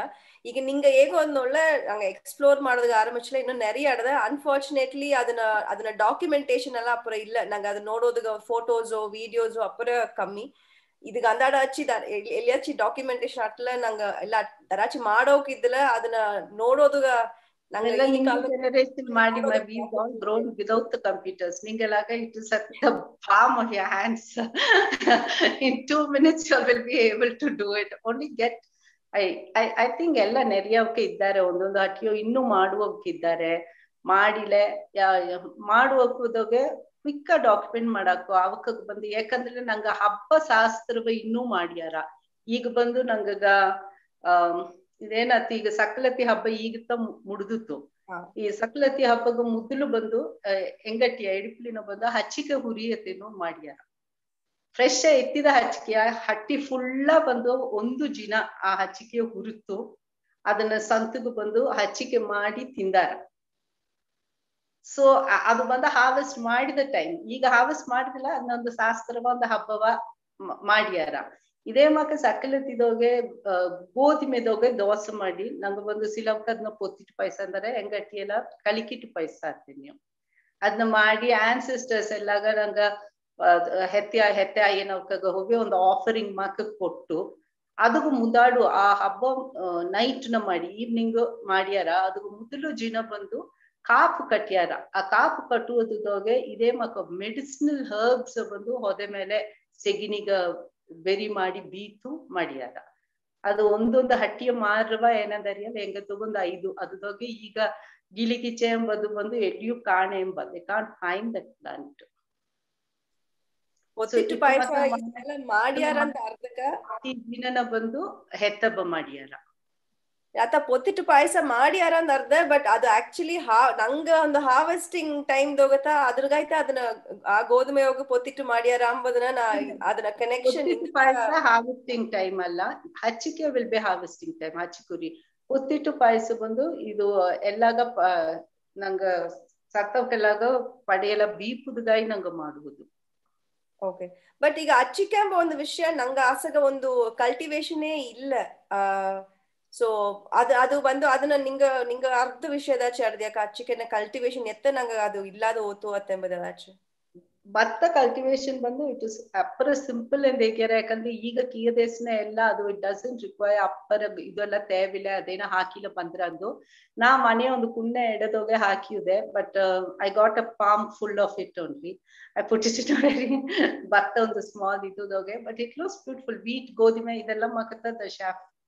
ಈಗ ನಿಂಗ ಹೇಗೋ ಒಂದೊಳ್ಳೆ ನಂಗೆ ಎಕ್ಸ್ಪ್ಲೋರ್ ಮಾಡೋದಕ್ಕೆ ಆರಂಭಿಸಲ ಇನ್ನೂ நிறைய ಆಡದ. ಅನ್ಫಾರ್ಚುನೇಟ್ಲಿ ಅದನ್ನ ಡಾಕ್ಯುಮೆಂಟೇಶನ್ ಎಲ್ಲ ಅಪ್ಪರ ಇಲ್ಲ ನಂಗೆ ಅದನ್ನ ನೋಡೋದಕ್ಕೆ ಫೋಟೋಸೋ ವಿಡಿಯೋಸೋ ಅಪ್ಪರ ಕಮ್ಮಿ. ಇದಕ್ಕೆ ಅಂದಾಡ ಹಚ್ಚಿ ಎಲ್ಲಿ ಹಚ್ಚಿ ಡಾಕ್ಯುಮೆಂಟೇಶನ್ ಅಟ್ಲ ನಂಗೆ ಎಲ್ಲ ದರಾಚಿ ಮಾಡೋಕ್ ಇದ್ದಲ್ಲ ಅದನ್ನ ನೋಡೋದಗ generation ಮಾಡಿ we've all grown without the computers. ningellaga it is at the palm of your hands. In 2 minutes you will be able to do it. Only get I think ಎಲ್ಲ ನೆರೆಯವಕ್ಕೆ ಇದ್ದಾರೆ, ಒಂದೊಂದು ಅಟಿಯೋ ಇನ್ನೂ ಮಾಡುವಕ್ಕೆ ಇದ್ದಾರೆ. ಮಾಡಿಲೆ ಮಾಡುವಕ್ಕೆ ಕ್ವಿಕ್ ಡಾಕ್ಯುಮೆಂಟ್ ಮಾಡಾಕು ಅವಕ್ಕ ಬಂದು, ಯಾಕಂದ್ರೆ ನಂಗ ಹಬ್ಬ ಶಾಸ್ತ್ರವ ಇನ್ನೂ ಮಾಡ್ಯಾರ. ಈಗ ಬಂದು ನಂಗಗ ಇದೇನತಿ ಈಗ ಸಕಲತಿ ಹಬ್ಬ ಈಗಿತ್ತ ಮುಡ್ದಿತ್ತು. ಈ ಸಕಲತಿ ಹಬ್ಬಗ ಮೊದಲು ಬಂದು ಎಂಗಟ್ಟಿಯ ಇಡಿಪ್ಲಿನ ಬಂದು ಹಚ್ಚಿಕೆ ಹುರಿಯತೆನೂ ಮಾಡ್ಯಾರ. ಫ್ರೆಶ್ ಎತ್ತಿದ ಹಚ್ಚಿಕೆಯ ಹಟ್ಟಿ ಫುಲ್ಲ ಬಂದು ಒಂದು ದಿನ ಆ ಹಚ್ಚಿಕೆ ಹುರಿತು ಅದನ್ನ ಸಂತಗೂ ಬಂದು ಹಚ್ಚಿಕೆ ಮಾಡಿ ತಿಂದಾರ. ಸೊ ಅದು ಬಂದು ಹಾರ್ವೆಸ್ಟ್ ಮಾಡಿದ ಟೈಮ್. ಈಗ ಹಾರ್ವೆಸ್ಟ್ ಮಾಡಿದಿಲ್ಲ, ಅದನ್ನೊಂದು ಶಾಸ್ತ್ರವ ಒಂದು ಹಬ್ಬವ ಮಾಡ್ಯಾರ. ಇದೇ ಮಕ್ಕ ಸಕಲತಿದೋಗೆ ಗೋಧಿಮೆದೋಗೆ ದೋಸೆ ಮಾಡಿ ನಂಗೆ ಬಂದು ಸಿಲವಕ್ಕ ಅದನ್ನ ಪೊತ್ತಿಟ್ಟು ಪಾಯಸ ಅಂದರೆ ಎಂಗಟ್ಟಿ ಎಲ್ಲ ಕಲಿಕಿಟ್ಟು ಪಾಯಸ ಹಾಕ್ತೀನಿ ನೀವು. ಅದನ್ನ ಮಾಡಿ ಆನ್ಸಿಸ್ಟರ್ಸ್ ಎಲ್ಲಾಗ ನಂಗ ಹೆತ್ತೆ ಏನವಕಾಗ ಹೋಗಿ ಒಂದು ಆಫರಿಂಗ್ ಮಾಕ ಕೊಟ್ಟು ಅದಕ್ಕೂ ಮುಂದಾಡು ಆ ಹಬ್ಬ ನೈಟ್ ನ ಮಾಡಿ ಈವ್ನಿಂಗ್ ಮಾಡ್ಯಾರ ಅದಕ್ಕೂ ಮೊದಲು ಜಿನ ಬಂದು ಕಾಪು ಕಟ್ಟ್ಯಾರ. ಆ ಕಾಪು ಕಟ್ಟುವುದೋಗೆ ಇದೇ ಮಕ್ಕ ಮೆಡಿಸಿನಲ್ ಹರ್ಬ್ಸ್ ಬಂದು ಹೊದೆ ಮೇಲೆ ಸೆಗಿನಿಗ ಬೆರಿ ಮಾಡಿ ಬೀತು ಮಾಡ್ಯಾರ. ಅದು ಒಂದೊಂದು ಹಟ್ಟಿಯ ಮಾರುವ ಏನಂದರಿಯಲ್ಲ ಹೆಂಗ ತಗೊಂಡು 5 ಅದ್ರೊಗೆ ಈಗ ಗಿಲಿಗಿಚೆ ಎಂಬುದು ಬಂದು ಎಲ್ಲಿಯೂ ಕಾಣೆ ಎಂಬ they can't find that plant. ಒತ್ತಿಟ್ಟು ಪಾಯಸ ಮಾಡ್ಯಾರ ಅಂತ ಅರ್ಧಕ್ಕ ದಿನನ ಬಂದು ಹೆತ್ತಬ್ಬ ಮಾಡ್ಯಾರ. ಆತ ಪೊತ್ತಿಟ್ಟು ಪಾಯಸ ಮಾಡ್ಯಾರ ಅಂದ್ ಅರ್ಧ. ಬಟ್ ಅದು ಆಕ್ಚುಲಿ ನಂಗ ಒಂದು ಹಾರ್ವೆಸ್ಟಿಂಗ್ ಟೈಮ್ ದೋಗತ್ತ ಅದ್ರಗಾಯ್ತ ಅದನ್ನ ಆ ಗೋಧುಮೆ ಹೋಗಿ ಪೊತ್ತಿಟ್ಟು ಮಾಡ್ಯಾರ ಅಂಬುದನ್ನ ನಾ ಅದನ್ನ ಕನೆಕ್ಷನ್. ಪಾಯಸ ಹಾರ್ವೆಸ್ಟಿಂಗ್ ಟೈಮ್ ಅಲ್ಲ, ಹಚ್ಚಿಕೆ ವಿಲ್ ಬಿ ಹಾರ್ವೆಸ್ಟಿಂಗ್ ಟೈಮ್. ಹಚ್ಚಿಕುರಿ ಪೊತ್ತಿಟ್ಟು ಪಾಯಸ ಬಂದು ಇದು ಎಲ್ಲಾಗ ನಂಗ ಸತ್ತವಕ್ಕೆಲ್ಲಾಗ ಪಡೆಯಲ್ಲ ಬೀಪುದಾಯಿ ನಂಗ ಮಾಡುವುದು. ಓಕೆ. ಬಟ್ ಈಗ ಅಚ್ಚಿಕೆ ಎಂಬ ಒಂದು ವಿಷಯ ನಂಗ ಆಸಗ ಒಂದು ಕಲ್ಟಿವೇಶನೇ ಇಲ್ಲ. ಸೊ ಅದು ಬಂದು ಅದನ್ನ ನಿಂಗ ಅರ್ಧ ವಿಷಯದಾಚೆ ಅರ್ದ್ಯಾಕ ಅಚ್ಚಿಕೆನ ಕಲ್ಟಿವೇಶನ್ ಎತ್ತ ನಂಗ ಅದು ಇಲ್ಲಾದ ಓತು ಅತ್ತೆಂಬುದಾಚೆ ಭತ್ತ ಕಲ್ಟಿವೇಶನ್ ಬಂದು ಇಟ್ ಇಸ್ ಅಪ್ಪರ ಸಿಂಪಲ್ ಎಂದು ಹೇಗ್ಯಾರ. ಯಾಕಂದ್ರೆ ಈಗ ಕೀಯದೇಶನ ಎಲ್ಲ ಅದು ಇಟ್ ಡಸಂಟ್ ರಿಕ್ವೈರ್ ಅಪ್ಪರ ಇದೆಲ್ಲ ತೇವಿಲ್ಲ ಅದೇನ ಹಾಕಿಲ್ಲ ಬಂದ್ರ ಅಂದು ನಾ ಮನೆ ಒಂದು ಕುಣ್ಣೆ ಎಡದೋಗೆ ಹಾಕಿದೆ. But I got a palmful of it only. I put it ಭತ್ತ ಒಂದು ಸ್ಮಾಲ್ ಇದ್ದೋಗೆ. But it looks beautiful. Wheat ಗೋಧಿಮೆ ಇದೆಲ್ಲ ಮಕ್ಕದ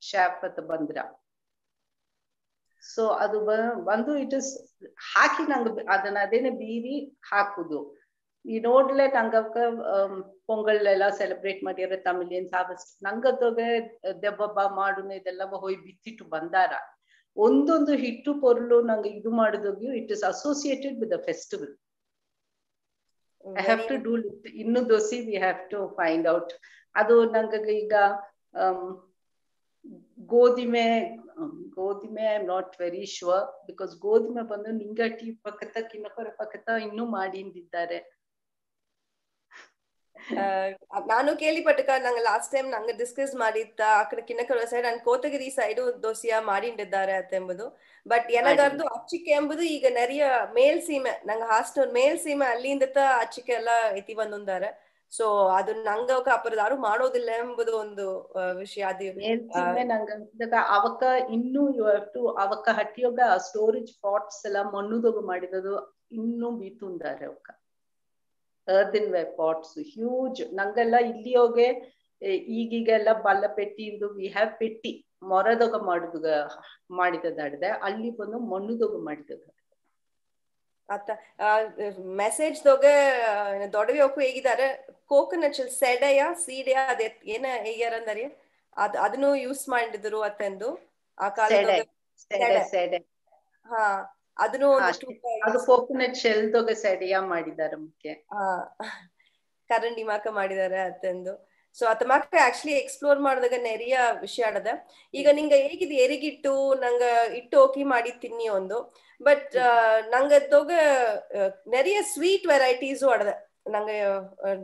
ಶಾಪ್ ಅಂತ ಬಂದ್ರ. ಸೊ ಅದು ಬಂದು ಇಟ್ ಇಸ್ ಹಾಕಿ ನಂಗೆ ಅದನ್ನ ಅದೇನೆ ಬೀರಿ ಹಾಕುದು. ಈ ನೋಡ್ಲೆ ನಂಗಕ್ಕ ಪೊಂಗಲ್ ಎಲ್ಲ ಸೆಲೆಬ್ರೇಟ್ ಮಾಡ್ಯಾರ ತಮಿಳಿಯನ್ಸ್ ಹಾರ್ವೆಸ್ಟ್. ನಂಗದೋಗೆ ದೆಬ್ಬಬ್ಬ ಮಾಡುನ ಇದೆಲ್ಲ ಹೋಯ್ ಬಿತ್ತಿಟ್ಟು ಬಂದಾರ. ಒಂದೊಂದು ಹಿಟ್ಟು ಪೊರ್ಲು ನಂಗೆ ಇದು ಮಾಡಿದೋಗ್ಯೂ it is associated with the festival. I have to do ಇನ್ನು ದೋಸಿ we have to find out. ಅದು ನಂಗೆ ಈಗ ಗೋಧಿಮೆ I am not very sure because ಗೋಧಿಮೆ ಬಂದು ನಿಂಗಟಿ ಪಕ್ಕದ ಕಿನ್ನಕೊರ ಪಕ್ಕದ ಇನ್ನೂ ಮಾಡಿದ್ದಾರೆ. ನಾನು ಕೇಳಿಪಟ್ಟಕ ನಂಗೆ ಲಾಸ್ಟ್ ಟೈಮ್ ನಂಗೆ discuss ಮಾಡಿತ್ತ ಅక్కడ ಕಿನ್ನಕರ side and Kotagiri side ದೋಸಿಯ ಮಾಡಿದ್ದಾರೆ ಅತ್ತೆಂಬುದು. ಬಟ್ ಎನಗರ್ದು ಅಚ್ಚಿಕೆ ಎಂಬುದು ಈಗ ನೆರಿಯ ಮೇಲ್ ಸೀಮೆ ನಂಗೆ ಹಾಸ್ಟೆಲ್ ಮೇಲ್ ಸೀಮೆ ಅಲ್ಲಿಂದ ಅಚ್ಚಿಕೆ ಎಲ್ಲ ಎತಿ ಬಂದಾರೆ. ಸೊ ಅದು ನಂಗ ಅಪರದಾರು ಮಾಡೋದಿಲ್ಲ ಎಂಬುದು ಒಂದು ವಿಷಯ. ಅದು ಅವಕ್ಕ ಇನ್ನೂ ಅವಕ್ಕ ಹಟ್ಟಿಯೊಗ ಸ್ಟೋರೇಜ್ ಪಾಟ್ಸ್ ಎಲ್ಲ ಮಣ್ಣುದೋಗ ಮಾಡಿದದು ಇನ್ನೂ ಬೀತುಂದಾರೆ ಅವಕ್ಕ earthenware pots huge. ನಂಗೆಲ್ಲ ಇಲ್ಲಿಯೋಗೆ ಈಗೀಗೆಲ್ಲ ಬಲ್ಲ ಪೆಟ್ಟಿ ಇಂದು ವಿ ಹ್ಯಾವ್ ಪೆಟ್ಟಿ ಮೊರದೋಗ ಮಾಡಿದದಾಡ್ದೆ ಅಲ್ಲಿ ಬಂದು ಮಣ್ಣುದೋಗ ಮಾಡಿದದ ಆತ ಮೆಸೇಜ್ ದೋಗೆ ದೊಡವಿ ಹೋಗು ಹೇಗಿದ್ದಾರೆ. ಕೋಕೋನಟ್ ಸೆಡೆಯ ಸೀಡೆಯ ಅದೇ ಏನ ಹೇಗ್ಯಾರಂದಾರಿ ಅದನ್ನು ಯೂಸ್ ಮಾಡಿದ್ರು ಅತ್ತೆಂದು ಆ ಕಾಲದ. ಹಾ ಅದನ್ನು ಅದು ಕೋಕೋನಟ್ ಶೆಲ್ ದೋಗೆ ಸೆಡೆಯ ಮಾಡಿದ್ದಾರೆ ಮುಖ್ಯ. ಕರಂಡಿ ಮಾಕ ಮಾಡಿದ್ದಾರೆ ಅತ್ತೆಂದು. ಸೊ ಅತ ಮಾಕ ಆಕ್ಚುಲಿ ಎಕ್ಸ್ಪ್ಲೋರ್ ಮಾಡಿದಾಗ ನೆರಿಯ ವಿಷಯ ಆಡದ. ಈಗ ನಿಂಗ ಹೇಗಿದೆ ಎರಿಗಿಟ್ಟು ನಂಗ ಇಟ್ಟು ಓಕಿ ಮಾಡಿ ತಿನ್ನಿ ಒಂದು. ಬಟ್ ನಂಗದೋಗ ನೆರಿಯ ಸ್ವೀಟ್ ವೆರೈಟೀಸು ಆಡದ ನಂಗೆ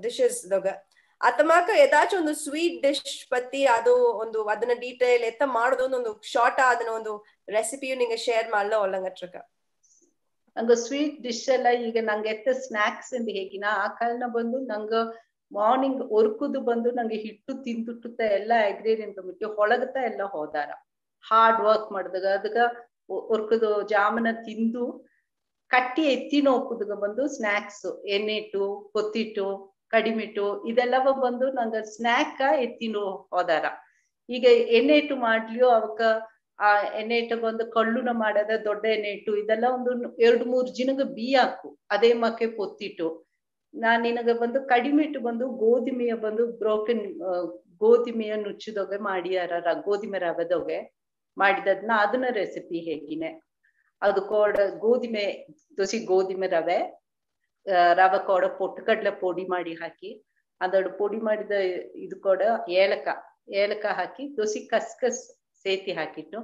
ಡಿಶಸ್ ದೋಗ. ಅತ ಮಾಕ ಏದಾಚು ಒಂದು ಸ್ವೀಟ್ ಡಿಶ್ ಪತ್ತಿ ಅದು ಒಂದು ಅದನ್ನ ಡೀಟೇಲ್ ಎತ್ತ ಮಾಡೋದು ಒಂದು ಶಾರ್ಟ್ ಅದನ್ನ ಒಂದು ರೆಸಿಪಿಯು ನಿಂಗೆ ಶೇರ್ ಮಾಡಲ ಒಳ್ಳಂಗಟ್ರಕ. ನಂಗ ಸ್ವೀಟ್ ಡಿಶ್ ಎಲ್ಲ ಈಗ ನಂಗೆ ಎತ್ತ ಸ್ನಾಕ್ಸ್ ಎಂದು ಹೇಗಿನ ಆ ಕಾಲನ ಬಂದು ನಂಗ ಮಾರ್ನಿಂಗ್ ಒರ್ಕುದು ಬಂದು ನಂಗೆ ಹಿಟ್ಟು ತಿಂದುಟ್ಟುತ್ತ ಎಲ್ಲ ಅಗ್ರೇರಿಯನ್ ಕಮಿಟಿ ಹೊಳಗತ ಎಲ್ಲ ಹೋದಾರ. ಹಾರ್ಡ್ ವರ್ಕ್ ಮಾಡಿದಾಗ ಅದಕ್ಕ ಒರ್ಕುದು ಜಾಮನ ತಿಂದು ಕಟ್ಟಿ ಎತ್ತಿನ ಒಪ್ಪುದಾಗ ಬಂದು ಸ್ನಾಕ್ಸ್ ಎಣ್ಣೆಟ್ಟು ಕೊತ್ತಿಟ್ಟು ಕಡಿಮಿಟ್ಟು ಇದೆಲ್ಲವ ಬಂದು ನಂಗ ಸ್ನಾಕ್ ಎತ್ತಿನ ಹೋದಾರ. ಈಗ ಎಣ್ಣೆ ಇಟ್ಟು ಮಾಡ್ಲಿಯೋ ಅವಕ್ಕ ಆ ಎಣ್ಣೆ ಇಟ್ಟು ಬಂದು ಕಳ್ಳುನ ಮಾಡದ ದೊಡ್ಡ ಎಣ್ಣೆ ಇಟ್ಟು ಇದೆಲ್ಲ ಒಂದು 2-3 ಜಿನಗ ಬೀ ಹಾಕು ಅದೇ ಮಕ್ಕೆ ಪೊತ್ತಿಟ್ಟು ನಾನ್ ನಿನಗ ಬಂದು ಕಡಿಮೆ ಇಟ್ಟು ಬಂದು ಗೋಧಿಮೆಯ ಬಂದು ಬ್ರೋಕನ್ ಗೋಧಿಮೆಯ ನುಚ್ಚಿದೊಗೆ ಮಾಡಿಯಾರ ಗೋಧಿಮೆ ರವೆದೊಗೆ ಮಾಡಿದದ್ನ ಅದನ್ನ ರೆಸಿಪಿ ಹೇಗಿನೆ. ಅದು ಕೋಡ ಗೋಧಿಮೆ ದೋಸಿ ಗೋಧಿಮೆ ರವೆ ಕೋಡ ಪೊಟ್ಟುಕಡ್ಲೆ ಪೊಡಿ ಮಾಡಿ ಹಾಕಿ ಅದರ ಪೊಡಿ ಮಾಡಿದ ಇದು ಕೂಡ ಏಲಕ ಹಾಕಿ ದೋಸಿ ಕಸ್ಕಸ್ ಸೇತಿ ಹಾಕಿಟ್ಟು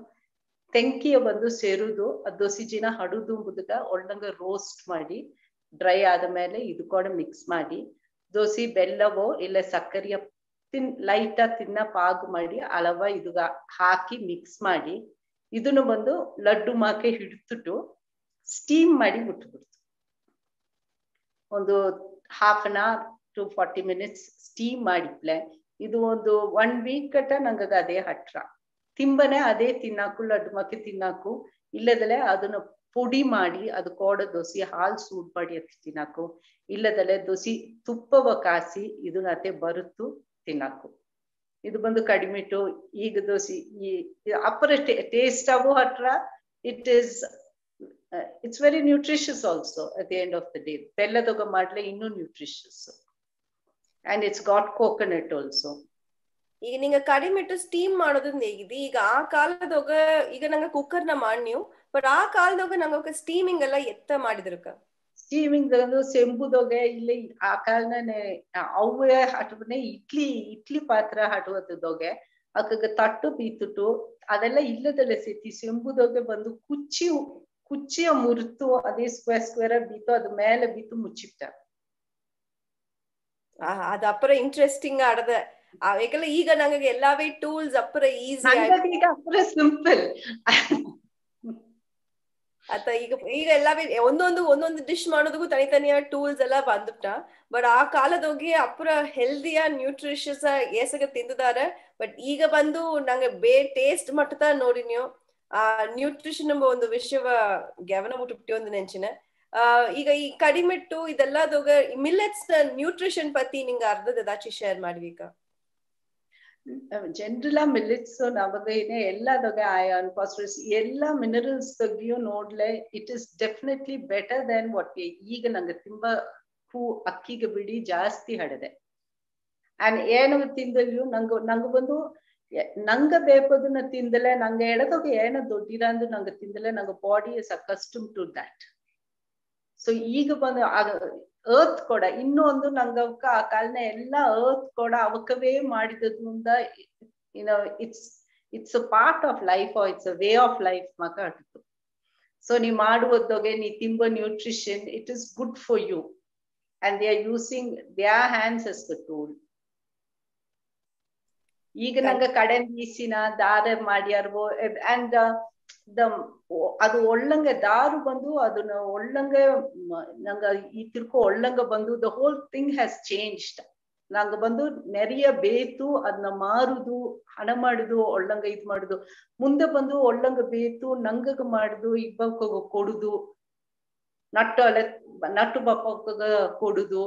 ತೆಂಕಿಯ ಬಂದು ಸೇರುದು ದೋಸಿ ಜಿನ ಹಡುದು ಎಂಬುದಕ್ಕ ಒಳ್ಳಂಗ ರೋಸ್ಟ್ ಮಾಡಿ ಡ್ರೈ ಆದ ಮೇಲೆ ಇದು ಕೂಡ ಮಿಕ್ಸ್ ಮಾಡಿ ದೋಸಿ ಬೆಲ್ಲವೋ ಇಲ್ಲ ಸಕ್ಕರೆಯ ಲೈಟ್ ತಿನ್ನ ಪಾಗು ಮಾಡಿ ಅಳವ ಇದು ಹಾಕಿ ಮಿಕ್ಸ್ ಮಾಡಿ ಇದನ್ನು ಬಂದು ಲಡ್ಡು ಮಾಕೆ ಹಿಡಿದುಟ್ಟು ಸ್ಟೀಮ್ ಮಾಡಿ ಬಿಟ್ಬಿಡ್ತು. ಒಂದು 1/2 to 40 minutes ಸ್ಟೀಮ್ ಮಾಡಿಪ್ಲೆ ಇದು ಒಂದು 1 week ಗಟ್ಟ ನಂಗದ ಅದೇ ಹಟ್ರ ತಿಂಬನೆ ಅದೇ ತಿನ್ನಾಕು ಲಡ್ಡು ಮಕ್ಕೆ ತಿನ್ನಾಕು ಇಲ್ಲದಲೆ ಅದನ್ನ ಪುಡಿ ಮಾಡಿ ಅದು ಕೋಡ ದೋಸಿ ಹಾಲು ಸೂಡ್ ಮಾಡಿ ಅತಿ ತಿನ್ನಾಕು ಇಲ್ಲದಲೆ ದೋಸಿ ತುಪ್ಪವ ಕಾಸಿ ಇದನ್ನ ಅತೆ ಬರುತ್ತು ತಿನ್ನಾಕು ಇದು ಬಂದು ಕಡಿಮೆಟ್ಟು ಈಗ ದೋಸಿ ಈ ಅಪ್ಪರ ಟೇಸ್ಟ್ ಆಗೋ ಹಟ್ರ it's very nutritious also at the end of the day ಬೆಲ್ಲದೊಗ ಮಾಡ್ಲೆ ಇನ್ನೂ nutritious and it's got coconut also ಈಗ ನಿಂಗ ಕಡಿಮೆಟ್ಟು ಸ್ಟೀಮ್ ಮಾಡೋದ್ರಿಂದ ಹೇಗಿದೆ ಈಗ ಆ ಕಾಲದೊಗ ಈಗ ನಂಗೆ ಕುಕ್ಕರ್ ನ ಮಾಡಿ ನೀವು ಬಟ್ ಆ ಕಾಲದೊಗ ನಂಗೆ ಸ್ಟೀಮಿಂಗ್ ಎಲ್ಲ ಎತ್ತ ಮಾಡಿದ್ರಕ ಸ್ಟೀಮಿಂಗ್ ಸೆಂಬುದೊಗೆ ಇಲ್ಲಿ ಆ ಕಾಲನೇ ಅವೇ ಹಟುವನೆ ಇಡ್ಲಿ ಪಾತ್ರ ಹಟುವತ್ತದೊಗೆ ಅಕ್ಕಗ ತಟ್ಟು ಬೀತುಟು ಅದೆಲ್ಲ ಇಲ್ಲದಲ್ಲೇ ಸೇತಿ ಸೆಂಬುದೊಗೆ ಬಂದು ಕುಚ್ಚಿಯ ಮುರಿತು ಅದೇ ಸ್ಕ್ವೇರ್ ಬೀತು ಅದ ಮೇಲೆ ಬೀತು ಮುಚ್ಚಿಟ್ಟ ಅದು ಅಪ್ಪರ ಇಂಟ್ರೆಸ್ಟಿಂಗ್ ಆಡದ ಯಾಕಂದ್ರೆ ಈಗ ನಂಗೆ ಎಲ್ಲಾವೇ ಟೂಲ್ಸ್ ಅಪ್ಪರ ಈಸಿ ಈಗ ಅಪ್ಪರ ಸಿಂಪಲ್ ಅತ್ತ ಈಗ ಎಲ್ಲಾವೇ ಒಂದೊಂದು ಡಿಶ್ ಮಾಡೋದಕ್ಕೂ ತನಿಯ ಟೂಲ್ಸ್ ಎಲ್ಲ ಬಂದ್ಬಿಟ್ಟ ಬಟ್ ಆ ಕಾಲದೋಗಿ ಅಪ್ಪರ ಹೆಲ್ದಿಯ ನ್ಯೂಟ್ರಿಷಿಯಸ್ ಏಸಗ ತಿಂದಿದಾರೆ ಬಟ್ ಈಗ ಬಂದು ನಂಗೆ ಟೇಸ್ಟ್ ಮಟ್ಟದ ನೋಡಿ ನೀವು ಆ ನ್ಯೂಟ್ರಿಷನ್ ಎಂಬ ಒಂದು ವಿಷಯವ ಗಮನ ಬಿಟ್ಟು ಒಂದು ನೆಂಚಿನ ಈಗ ಈ ಕಡಿಮೆಟ್ಟು ಇದೆಲ್ಲದೋಗ ಮಿಲ್ಲೆಟ್ಸ್ ನ್ಯೂಟ್ರಿಷನ್ ಪತಿ ನಿಂಗೆ ಅರ್ಧದಾಚಿ ಶೇರ್ ಮಾಡ್ಬೇಕ ಜನರಲ್ ಮಿಲ್ಲೆಟ್ಸ್ ನಮಗೆ ಎಲ್ಲದೊಗೆ ಐರನ್ ಫಾಸ್ಫರಸ್ ಎಲ್ಲ ಮಿನರಲ್ಸ್ ತೆಗಿಯೋ ನೋಡ್ಲೆ it is definitely better than what ಈಗ ನಂಗೆ ತುಂಬಾ ಅಕ್ಕಿಗೆ ಬಿಡಿ ಜಾಸ್ತಿ ಹಡದೆ ಅಂಡ್ ಏನು ತಿಂದಲ್ಯೂ ನಂಗೆ ಬಂದು ನಂಗೆ ಬೇಕದನ್ನ ತಿಂದಲೆ ನಂಗೆ ಎಡದೊಗೆ ಏನ ದೊಡ್ಡಿರ ಅಂದು ನಂಗೆ ತಿಂದಲೆ ನಂಗೆ body is accustomed to that so ಈಗ ಬಂದು ಅರ್ತ್ ಕೂಡ ಇನ್ನೂ ಒಂದು ನಂಗವಕ್ಕ ಆ ಕಾಲನ ಎಲ್ಲ ಅರ್ತ್ ಕೂಡ ಅವಕವೇ ಮಾಡಿದ್ರಿಂದ it's a part of life it's a way of life ಮಕ ಹಟ್ಟಿತು ಸೊ ನೀ ಮಾಡುವುದೊಗೆ ನೀ ತಿಂಬ nutrition it is good for you and they are using their hands as the tool ಈಗ ನಂಗೆ ಕಡೆ ಬೀಸಿನ ದಾರ ಮಾಡ್ಯಾರ್ವೋ ಅಂಡ್ ಅದು ಒಳ್ಳಂಗೆ ದಾರು ಬಂದು ಅದನ್ನ ಒಳ್ಳಂಗೆ ನಂಗ ಈ ತಿರ್ಕೊ ಒಳ್ಳಂಗ ಬಂದು the whole thing has changed ನಂಗೆ ಬಂದು ನೆರೆಯ ಬೇತು ಅದನ್ನ ಮಾರುದು ಹಣ ಮಾಡುದು ಒಳ್ಳಂಗ ಇದ್ ಮಾಡುದು ಮುಂದೆ ಬಂದು ಒಳ್ಳಂಗ ಬೇತು ನಂಗಗ ಮಾಡುದು ಇಬ್ಬಕ್ಕ ಕೊಡುದು ನಟ್ಟು ಬಪ್ಪಗ ಕೊಡುದು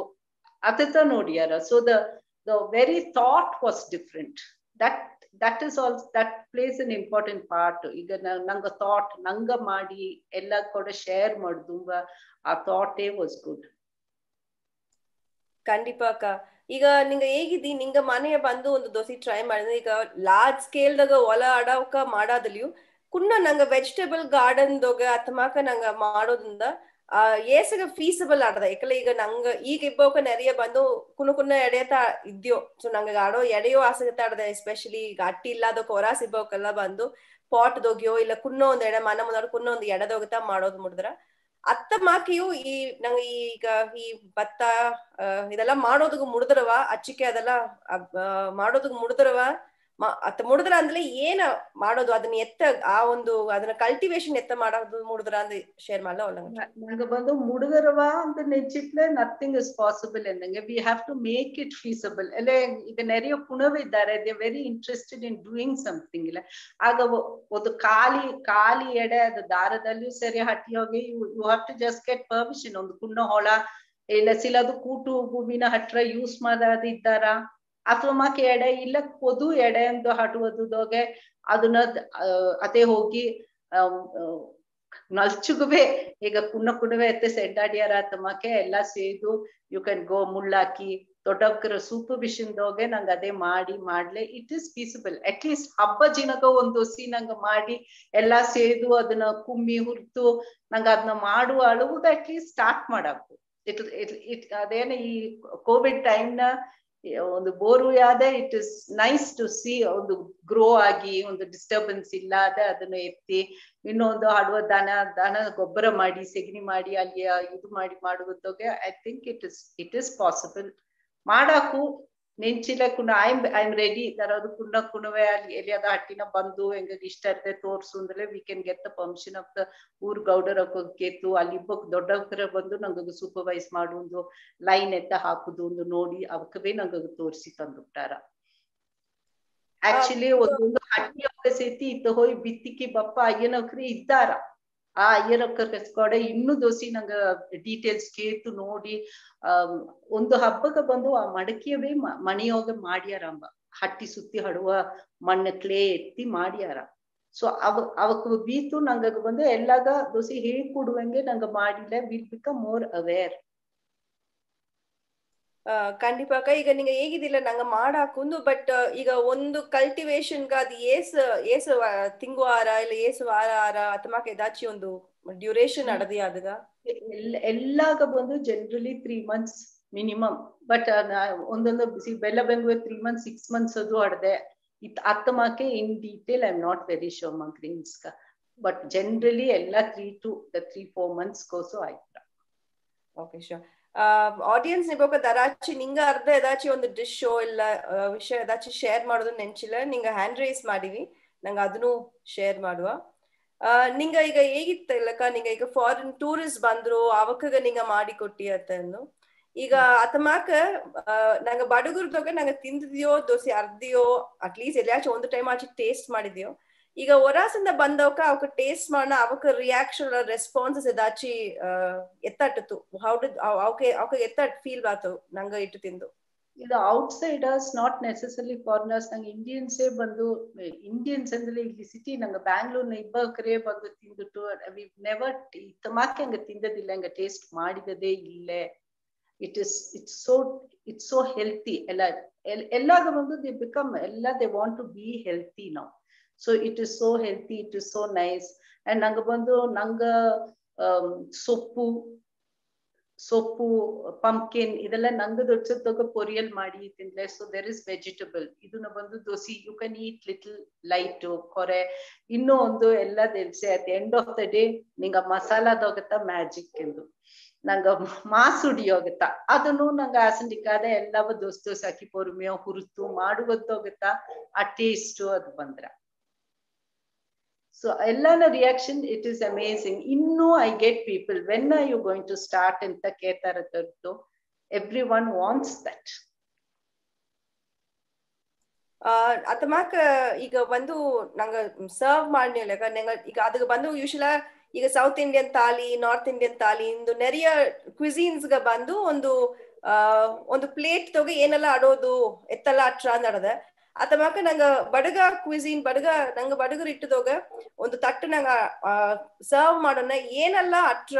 ಅತ ನೋಡ್ಯಾರ so the very thought was different that is also that plays an important part ಈಗ ನಂಗ ಥಾಟ್ ನಂಗ ಮಾಡಿ ಎಲ್ಲ ಕೂಡ ಶೇರ್ ಮಾಡುದು ಆ ಥಾಟೇ ವಾಸ್ ಗುಡ್ ಖಂಡಿತ ಅಕ್ಕ ಈಗ ನಿಂಗ ಹೇಗಿದ್ದಿ ನಿಂಗ ಮನೆಯ ಬಂದು ಒಂದು ದೋಸೆ ಟ್ರೈ ಮಾಡಿದ್ರೆ ಈಗ ಲಾರ್ಜ್ ಸ್ಕೇಲ್ದಾಗ ಒಲ ಅಡವಕ ಮಾಡಾದಲ್ಲಿಯೂ ಕುನ್ನ ನಂಗ ವೆಜಿಟೇಬಲ್ ಗಾರ್ಡನ್ದೋಗ ಅಥಮಾಕ ನಂಗ ಮಾಡೋದ್ರಿಂದ ಏಸಗ ಫೀಸಬಲ್ ಆಡದ ಯಾಕಂದ್ರೆ ಈಗ ನಂಗ ಈಗ ಇಬ್ಬಕ ನೆರೆಯ ಬಂದು ಕುನ್ನ ಎಡೆಯತ ಇದ್ಯೋ ಸೊ ನಂಗೆ ಆಡೋ ಎಡೆಯೋ ಆಸಗತ್ತ ಆಡದ ಎಸ್ಪೆಷಲಿ ಈಗ ಅಟ್ಟಿ ಇಲ್ಲದ ಕೊರಾಸ್ ಇಬ್ಬಕೆಲ್ಲ ಬಂದು ಪಾಟ್ ದೋಗ್ಯೋ ಇಲ್ಲ ಕುನ್ನ ಒಂದ್ ಎಡೆ ಮನ ಮುಂದ ಕುನ್ನ ಒಂದು ಎಡೆದೋಗತ ಮಾಡೋದ್ ಮುಡಿದ್ರ ಅತ್ತ ಮಾಕಿಯು ಈ ನಂಗೆ ಈಗ ಈ ಭತ್ತ ಇದೆಲ್ಲ ಮಾಡೋದಕ್ಕೆ ಮುಡಿದ್ರವ ಅಚ್ಚಿಕೆ ಅದೆಲ್ಲ ಮಾಡೋದಕ್ಕೆ ಮುಡಿದ್ರವ ಅತ್ತ ಮುಡಿದ್ರ ಅಂದ್ರೆ ಏನ ಮಾಡೋದು ಅದನ್ನ ಎತ್ತ ಆ ಒಂದು ಅದನ್ನ ಕಲ್ಟಿವೇಶನ್ ಎತ್ತ ಮಾಡೋದು ಮುಡಿದ್ರ ಅಂದ್ರೆ ಶೇರ್ ಮಾಡಲ್ಲ ನಂಗೆ ಬಂದು ಮುಡಿದರವ ಅಂತ ನೆಚ್ಚಿಟ್ಲೆ ನಥಿಂಗ್ ಇಸ್ ಪಾಸಿಬಲ್ ಎಂದಂಗೆ we have to make it feasible ಅಲ್ಲೇ ಈಗ ನೆರೆಯ ಪುಣವಿದ್ದಾರೆ they very interested in doing something ಇಲ್ಲ ಆಗ ಒಂದು ಖಾಲಿ ಎಡೆ ಅದು ದಾರದಲ್ಲಿಯೂ ಸರಿ ಹಟ್ಟಿ ಹೋಗಿ you have to just get permission ಒಂದು ಕುಣ್ಣ ಹೊಳ ಇಲ್ಲ ಸಿಲದು ಕೂಟು ಭೂಮಿನ ಹತ್ರ ಯೂಸ್ ಮಾಡೋದಿದ್ದಾರ ಅಥವಾ ಮಾಕೆ ಎಡೆ ಇಲ್ಲ ಪೊದು ಎಡೆ ಅಂತ ಹಟುವುದೋಗೆ ಅದನ್ನ ಅದೇ ಹೋಗಿ ನಲ್ಚುಗುವೆ ಈಗ ಕುಣವೆ ಎತ್ತೆ ಸೆಡ್ಡಾಡಿಯಾರ ತಮ್ಮಕ್ಕೆ ಎಲ್ಲ ಸೇದು ಯು ಕ್ಯಾನ್ ಗೋ ಮುಳ್ಳಾಕಿ ದೊಡ್ಡಕ್ಕರ ಸೂಪು ಬಿಸಿಂದೋಗೆ ನಂಗೆ ಅದೇ ಮಾಡ್ಲೆ it is feasible at least ಹಬ್ಬ ಜಿನಗ ಒಂದು ದೋಸಿ ನಂಗೆ ಮಾಡಿ ಎಲ್ಲಾ ಸೇದು ಅದನ್ನ ಕುಮ್ಮಿ ಹುರ್ತು ನಂಗೆ ಅದನ್ನ ಮಾಡುವ ಅಳುವುದು ಅಟ್ ಲೀಸ್ಟ್ ಸ್ಟಾರ್ಟ್ ಮಾಡಾಕು ಅದೇನ ಈ ಕೋವಿಡ್ ಟೈಮ್ನ ಒಂದು ಬೋರು ಯಾದೆ it is nice to see ಒಂದು ಗ್ರೋ ಆಗಿ ಒಂದು ಡಿಸ್ಟರ್ಬೆನ್ಸ್ ಇಲ್ಲದೆ ಅದನ್ನ ಎತ್ತಿ ಇನ್ನೊಂದು ಆಡುವ ದನ ಗೊಬ್ಬರ ಮಾಡಿ ಸೆಗಣಿ ಮಾಡಿ ಅಲ್ಲಿ ಇದು ಮಾಡುವುದಕ್ಕೆ I think it is possible ಮಾಡಾಕು ನೆಂಚಿಲ ಕುಣ ಐ ಆಮ್ ರೆಡಿ ದರದು ಕುಣ್ಣ ಕುಣವೆ ಅಲ್ಲಿ ಎಲ್ಲಿಯಾದ ಹಟ್ಟಿನ ಬಂದು ಹೆಂಗ ಇಷ್ಟ ಇರ್ತದೆ ತೋರ್ಸು ಅಂದ್ರೆ we can get the permission of the ಊರ್ ಗೌಡರ್ ಕೇತು ಅಲ್ಲಿ ದೊಡ್ಡವರ ಬಂದು ನಂಗೆ ಸೂಪರ್ವೈಸ್ ಮಾಡುವುದು ಲೈನ್ ಎತ್ತ ಹಾಕುದು ಒಂದು ನೋಡಿ ಅವಕ್ಕವೇ ನಂಗೆ ತೋರಿಸಿ ತಂದುಬಿಟ್ಟಾರ. ಆಕ್ಚುಲಿ ಒಂದೊಂದು ಹಟ್ಟಿ ಸೇತಿ ಇತ್ತ ಹೋಗಿ ಬಿತ್ತಿಕ್ಕಿ ಬಪ್ಪ ಅಯ್ಯನಕ್ರಿ ಇದ್ದಾರ. ಆ ಅಯ್ಯನಕ್ಕರ್ ಕಸ್ಕೊಡೆ ಇನ್ನೂ ದೋಸಿ ನಂಗ ಡೀಟೇಲ್ಸ್ ಕೇತು ನೋಡಿ ಒಂದು ಹಬ್ಬಕ್ಕೆ ಬಂದು ಆ ಮಡಕಿಯವೇ ಮನೆಯೋಗ ಮಾಡ್ಯಾರಂಬ ಹಟ್ಟಿ ಸುತ್ತಿ ಹಡುವ ಮಣ್ಣ ಕ್ಲೇ ಎತ್ತಿ ಮಾಡ್ಯಾರ. ಸೊ ಅವಕ್ ಬೀತು ನಂಗ ಬಂದು ಎಲ್ಲಾಗ ದೋಸಿ ಹೇಗ್ ಕೊಡುವಂಗೆ ನಂಗ ಮಾಡಿಲ್ಲ. Will become more aware. கண்டிப்பாக்கா. ಈಗ நீங்க ಹೇಗಿದಿಲ್ಲ ನಂಗ ಮಾಡಾಕುಂದು ಬಟ್ ಈಗ ಒಂದು ಕಲ್ಟಿವೇಶನ್ ಅದು ಏಸ್ ತಿಂಗುವಾರ ಇಲ್ಲ ಏಸ್ ವಾರ ಆರ ಅಥವಾ ಏದಾಚಿ ಒಂದು ಡ್ಯೂರೇಷನ್ ಅಡದಿ ಆದಗ ಎಲ್ಲಾಗ ಬಂದು ಜನರಲಿ 3 months ಮಿನಿಮಮ್. ಬಟ್ ಒಂದೊಂದು ಬೆಲ್ಲ ಬೆಂಗುವೆ 3 months 6 months ಅದು ಅಡದೆ ಅತ್ತಮಾಕೆ in detail I am not very sure ಮಾ ಗ್ರೀನ್ಸ್ ಬಟ್ ಜನರಲಿ ಎಲ್ಲ 3-4 months ಕೋಸು ಆಯ್ತು. Okay sure. ಆಡಿಯನ್ಸ್ ನಿಗೋಕ ದರಾಚಿ ನಿಂಗ ಅರ್ಧ ಏದಾಚಿ ಒಂದು ಡಿಶ್ ಇಲ್ಲ ವಿಷಯ ಏದಾಚಿ ಶೇರ್ ಮಾಡೋದು ನೆಂಚಿಲ್ಲ ನಿಂಗ ಹ್ಯಾಂಡ್ ರೈಸ್ ಮಾಡಿವಿ ನಂಗೆ ಅದನ್ನು ಶೇರ್ ಮಾಡುವ. ನಿಂಗ ಈಗ ಹೇಗಿತ್ತ ಇಲ್ಲಕ್ಕ ನಿಂಗ ಈಗ ಫಾರಿನ್ ಟೂರಿಸ್ಟ್ ಬಂದ್ರು ಅವಕ್ಕಗ ನಿಂಗ ಮಾಡಿ ಕೊಟ್ಟಿ ಅತ್ತನ್ನು ಈಗ ಅತಮಾಕ ನಂಗ ಬಡಗುರ್ದಾಗ ನಂಗ ತಿಂದಿದ್ಯೋ ದೋಸೆ ಅರ್ದಿಯೋ ಅಟ್ಲೀಸ್ಟ್ ಎಲ್ಲಾಚು ಒಂದು ಟೈಮ್ ಆಚೆ ಟೇಸ್ಟ್ ಮಾಡಿದ್ಯೋ. ಈಗ ಹೊರಾಸಿಂದ ಬಂದವಕ ಅವಕ್ಕೆ ಟೇಸ್ಟ್ ಮಾಡೋಣ ಅವಕ್ಕೆ ರಿಯಾಕ್ಷನ್ ರೆಸ್ಪಾನ್ಸಸ್ ಏದಾಚಿ ಎತ್ತಟ್ಟು ಹೌ ಡಿಡ್ ಅವಕ್ಕೆ ಎತ್ತಟ್ ಫೀಲ್ ಆತವು ನಂಗ ಇಟ್ಟು ತಿಂದು. ಇದು ಔಟ್ಸೈಡರ್ಸ್ ನಾಟ್ ನೆಸೆಸರಿ ಫಾರಿನರ್ಸ್ ನಂಗೆ ಇಂಡಿಯನ್ಸೇ ಬಂದು ಇಂಡಿಯನ್ಸ್ ಅಂದ್ರೆ ಇಲ್ಲಿ ಸಿಟಿ ನಂಗೆ ಬ್ಯಾಂಗ್ಳೂರ್ನ ಇಬ್ಬರೇ ಬಂದು ತಿಂದುಟ್ಟು ನೆವರ್ ಇತ್ತಮಾಕೆ ಹಂಗೆ ತಿಂದದಿಲ್ಲ ಹಂಗೆ ಟೇಸ್ಟ್ ಮಾಡಿದದೇ ಇಲ್ಲೇ. ಇಟ್ಸ್ ಸೋ ಹೆಲ್ತಿ ಎಲ್ಲಾಗ ಬಂದು ದೇ ಬಿಕಮ್ ಎಲ್ಲ they want to be healthy ನಾವು. So it is so healthy, it is so nice. And ನಂಗೆ ಬಂದು ನಂಗೆ ಸೊಪ್ಪು ಪಂಪ್ಕಿನ್ ಇದೆಲ್ಲ ನಂಗೆ ದೊಡ್ಡ ಪೊರಿಯಲ್ ಮಾಡಿ ತಿಂದ್ರೆ. ಸೊ ದೇರ್ ಇಸ್ ವೆಜಿಟಬಲ್ ಇದನ್ನ ಬಂದು ದೋಸಿ you can eat little light ಕೊರೆ ಇನ್ನೂ ಒಂದು ಎಲ್ಲ ದಿಲ್ಸೆ at end of the day ನಿಂಗ ಮಸಾಲಾದೋಗತ್ತ ಮ್ಯಾಜಿಕ್ ಎಂದು ನಂಗ ಮಾಸುಡಿ ಹೋಗುತ್ತಾ ಅದನ್ನು ನಂಗೆ ಆಸಂಡಿಕಾದ ಎಲ್ಲವ ದೋಸ್ತು ಹಾಕಿ ಪೊರ್ಮೆಯ ಹುರಿತು ಮಾಡುವುದೋಗುತ್ತಾ ಆ ಟೇಸ್ಟು ಅದು ಬಂದ್ರ. So ellana reaction it is amazing. Inno I get people when are you going to start anta ketaradu everyone wants that. ಅತಮಾಕ ಈಗ ಬಂದು ನಂಗ ಸರ್ವ್ ಮಾಡ್ನಿಲ್ಲ ನಂಗ ಈಗ ಅದಕ್ಕೆ ಬಂದು ಯೂಶಲ ಈಗ ಸೌತ್ ಇಂಡಿಯನ್ ತಾಲಿ ನಾರ್ತ್ ಇಂಡಿಯನ್ ತಾಲಿ ಇಂದು ನೆರಿಯ ಕ್ವಿಸೀನ್ಸ್ ಗ ಬಂದು ಒಂದು ಪ್ಲೇಟ್ ತೊಗ ಏನೆಲ್ಲ ಆಡೋದು ಎತ್ತಲ್ಲ ಅಟ್ರ ನಡದ ಅತಮಾಕ ನಂಗ ಬಡಗ ಕ್ವಿಸೀನ್ ನಂಗ ಬಡಗರು ಇಟ್ಟದೋಗ ಒಂದು ತಟ್ಟು ನಂಗ ಸರ್ವ್ ಮಾಡೋಣ ಏನೆಲ್ಲ ಅಟ್ರ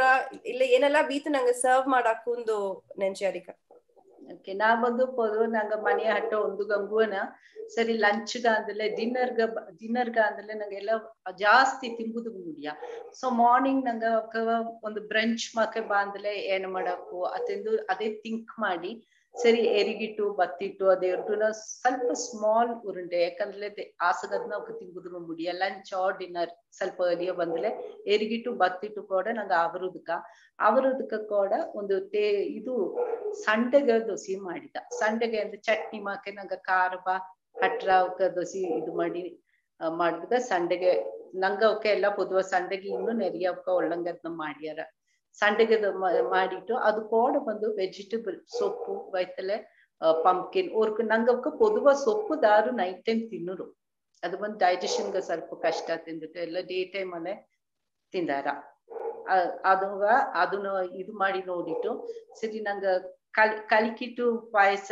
ಇಲ್ಲ ಏನೆಲ್ಲ ಬೀತು ನಂಗ ಸರ್ವ್ ಮಾಡಾಕುಂದು ನೆಂಚಾರಿಕ. ಓಕೆ ನಾ ಬಂದು ಪೊದು ನಂಗ ಮನೆ ಹಟ್ಟ ಒಂದು ಗಂಗುವನ ಸರಿ ಲಂಚ್ಗ ಅಂದಲೆ ಡಿನ್ನರ್ಗ ಅಂದಲೆ ನಂಗೆಲ್ಲ ಜಾಸ್ತಿ ತಿಂಬುದು ಮುಡಿಯ. ಸೊ ಮಾರ್ನಿಂಗ್ ನಂಗ ಒಂದು ಬ್ರಂಚ್ ಮಾಕೆ ಬಾಂದಲೆ ಏನು ಮಾಡಕು ಅತೆಂದು ಅದೇ ಥಿಂಕ್ ಮಾಡಿ ಸರಿ ಎರಿಗಿಟ್ಟು ಬತ್ತಿಟ್ಟು ಅದೇರ್ದು ಸ್ವಲ್ಪ ಸ್ಮಾಲ್ ಉರುಂಡೆ ಯಾಕಂದ್ರೆ ಆಸಗದ್ನ ಅವಕ್ಕೆ ತಿಂಬುದು ಮುಡಿಯ. ಲಂಚ್ ಆರ್ ಡಿನ್ನರ್ ಸ್ವಲ್ಪ ಅರಿಯ ಬಂದಲೆ ಎರಿಗಿಟ್ಟು ಬತ್ತಿಟ್ಟು ಕೂಡ ನಂಗೆ ಅವರದಕ್ಕ ಕೂಡ ಒಂದು ಇದು ಸಂಡೆಗೆ ದೋಸೆ ಮಾಡಿದ. ಸಂಡೆಗೆ ಅಂದ್ರೆ ಚಟ್ನಿ ಮಾಕೆ ನಂಗೆ ಖಾರಬ ಹಟ್ರ ಅವಕ್ಕ ದೋಸೆ ಇದು ಮಾಡಿದ ಸಂಡೆಗೆ ನಂಗ ಅವಕ್ಕೆ ಎಲ್ಲ ಪೊದುವ ಸಂಡೆಗೆ ಇನ್ನೂ ನೆರಿಯ ಅವಕ್ಕ ಒಳ್ಳಂಗದ್ನ ಮಾಡ್ಯಾರ. ಸಂಡೆಗೆ ಮಾಡಿಟ್ಟು ಅದು ಕೂಡ ಬಂದು ವೆಜಿಟೇಬಲ್ ಸೊಪ್ಪು ವೈತಲೆ ಪಂಪ್ಕಿನ್ ಅವ್ರಿಗೆ ನಂಗೆ ಅವಕ್ಕೆ ಪೊದುವ ಸೊಪ್ಪು ದಾರು ನೈಟ್ ಟೈಮ್ ತಿನ್ನೋರು ಅದು ಬಂದು ಡೈಜೆಷನ್ಗೆ ಸ್ವಲ್ಪ ಕಷ್ಟ ತಿಂದಿಟ್ಟು ಎಲ್ಲ ಡೇ ಟೈಮ್ ಅಲ್ಲೇ ತಿಂದಾರ. ಅದನ್ನ ಇದು ಮಾಡಿ ನೋಡಿಟ್ಟು ಸರಿ ನಂಗೆ ಕಲಿಕಿಟ್ಟು ಪಾಯಸ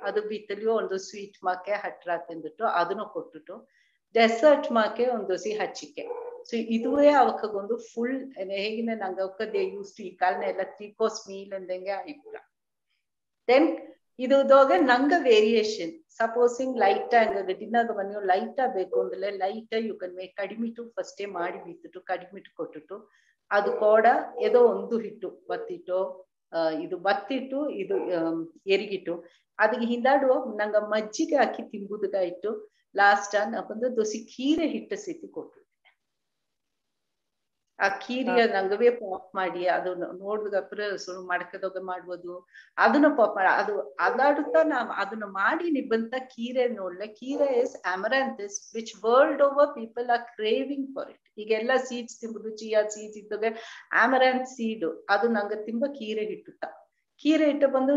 ಅದು ಬಿತ್ತಲಿಯೋ ಒಂದು ಸ್ವೀಟ್ ಮಾಕೆ ಹಟ್ರ ತಿಂದಿಟ್ಟು ಅದನ್ನು ಕೊಟ್ಟಿಟ್ಟು ಡೆಸರ್ಟ್ ಮಾಕೆ ಒಂದು ದೋಸೆ ಹಚ್ಚಿಕೆ. ಸೊ ಇದುವೇ ಅವಕ್ಕೊಂದು ಫುಲ್ ಹೇಗಿನ ನಂಗೆ ಅವಕ್ಕದೇ ಯೂಸ್ ಟು ಈ ಕಾಲನ ಎಲ್ಲ 3 course ಮೀಲ್ ಅಂದಂಗೆ ಆಯ್ತು. ದೆನ್ ಇದುದಾಗ ನಂಗೆ ವೇರಿಯೇಷನ್ ಸಪೋಸಿಂಗ್ ಲೈಟ್ ಹಂಗ ಡಿನ್ನರ್ ಬನ್ನಿ ಲೈಟ್ ಬೇಕು ಅಂದ್ರೆ ಲೈಟ್ ಯು ಕನ್ ಮೇಕ್ ಕಡಿಮಿಟ್ಟು ಫಸ್ಟೇ ಮಾಡಿ ಬಿತ್ತಿಟ್ಟು ಕಡಿಮಿಟ್ಟು ಕೊಟ್ಟಿಟ್ಟು ಅದು ಕೂಡ ಏದೋ ಒಂದು ಹಿಟ್ಟು ಬತ್ತಿಟ್ಟು ಇದು ಬತ್ತಿಟ್ಟು ಇದು ಎರಿಗಿಟ್ಟು ಅದಕ್ಕೆ ಹಿಂದಾಡುವ ನಂಗೆ ಮಜ್ಜಿಗೆ ಹಾಕಿ ತಿಂಬುದಾಯ್ತು. ಲಾಸ್ಟ್ ಬಂದು ದೋಸೆ ಕೀರೆ ಹಿಟ್ಟು ಸೇತಿ ಕೊಟ್ಟು ಆ ಕೀರಿಯ ನಂಗವೇ ಪಾಪ್ ಮಾಡಿ ಅದು ನೋಡಿದಪ್ಪ ಸುಳ್ಳು ಮಡಕದಾಗ ಮಾಡ್ಬೋದು ಅದನ್ನ ಪಾಪ್ ಮಾಡಿ ಅದು ಅದಾಡುತ್ತಾ ನಾವ್ ಅದನ್ನ ಮಾಡಿ ನಿಬ್ಬಂತ ಕೀರೆ ನೋಡ್ಲೆ ಕೀರೆ is amaranthus which world over people are craving for it. ಈಗೆಲ್ಲ ಸೀಡ್ಸ್ ತಿಂಬುದು ಚಿಯಾ ಸೀಡ್ಸ್ ಇದ್ದಾಗ ಅಮರಂತ್ ಸೀಡ್ ಅದು ನಂಗೆ ತಿಂಬ ಕೀರೆ ಹಿಟ್ಟುತ್ತ ಕೀರೆ ಹಿಟ್ಟು ಬಂದು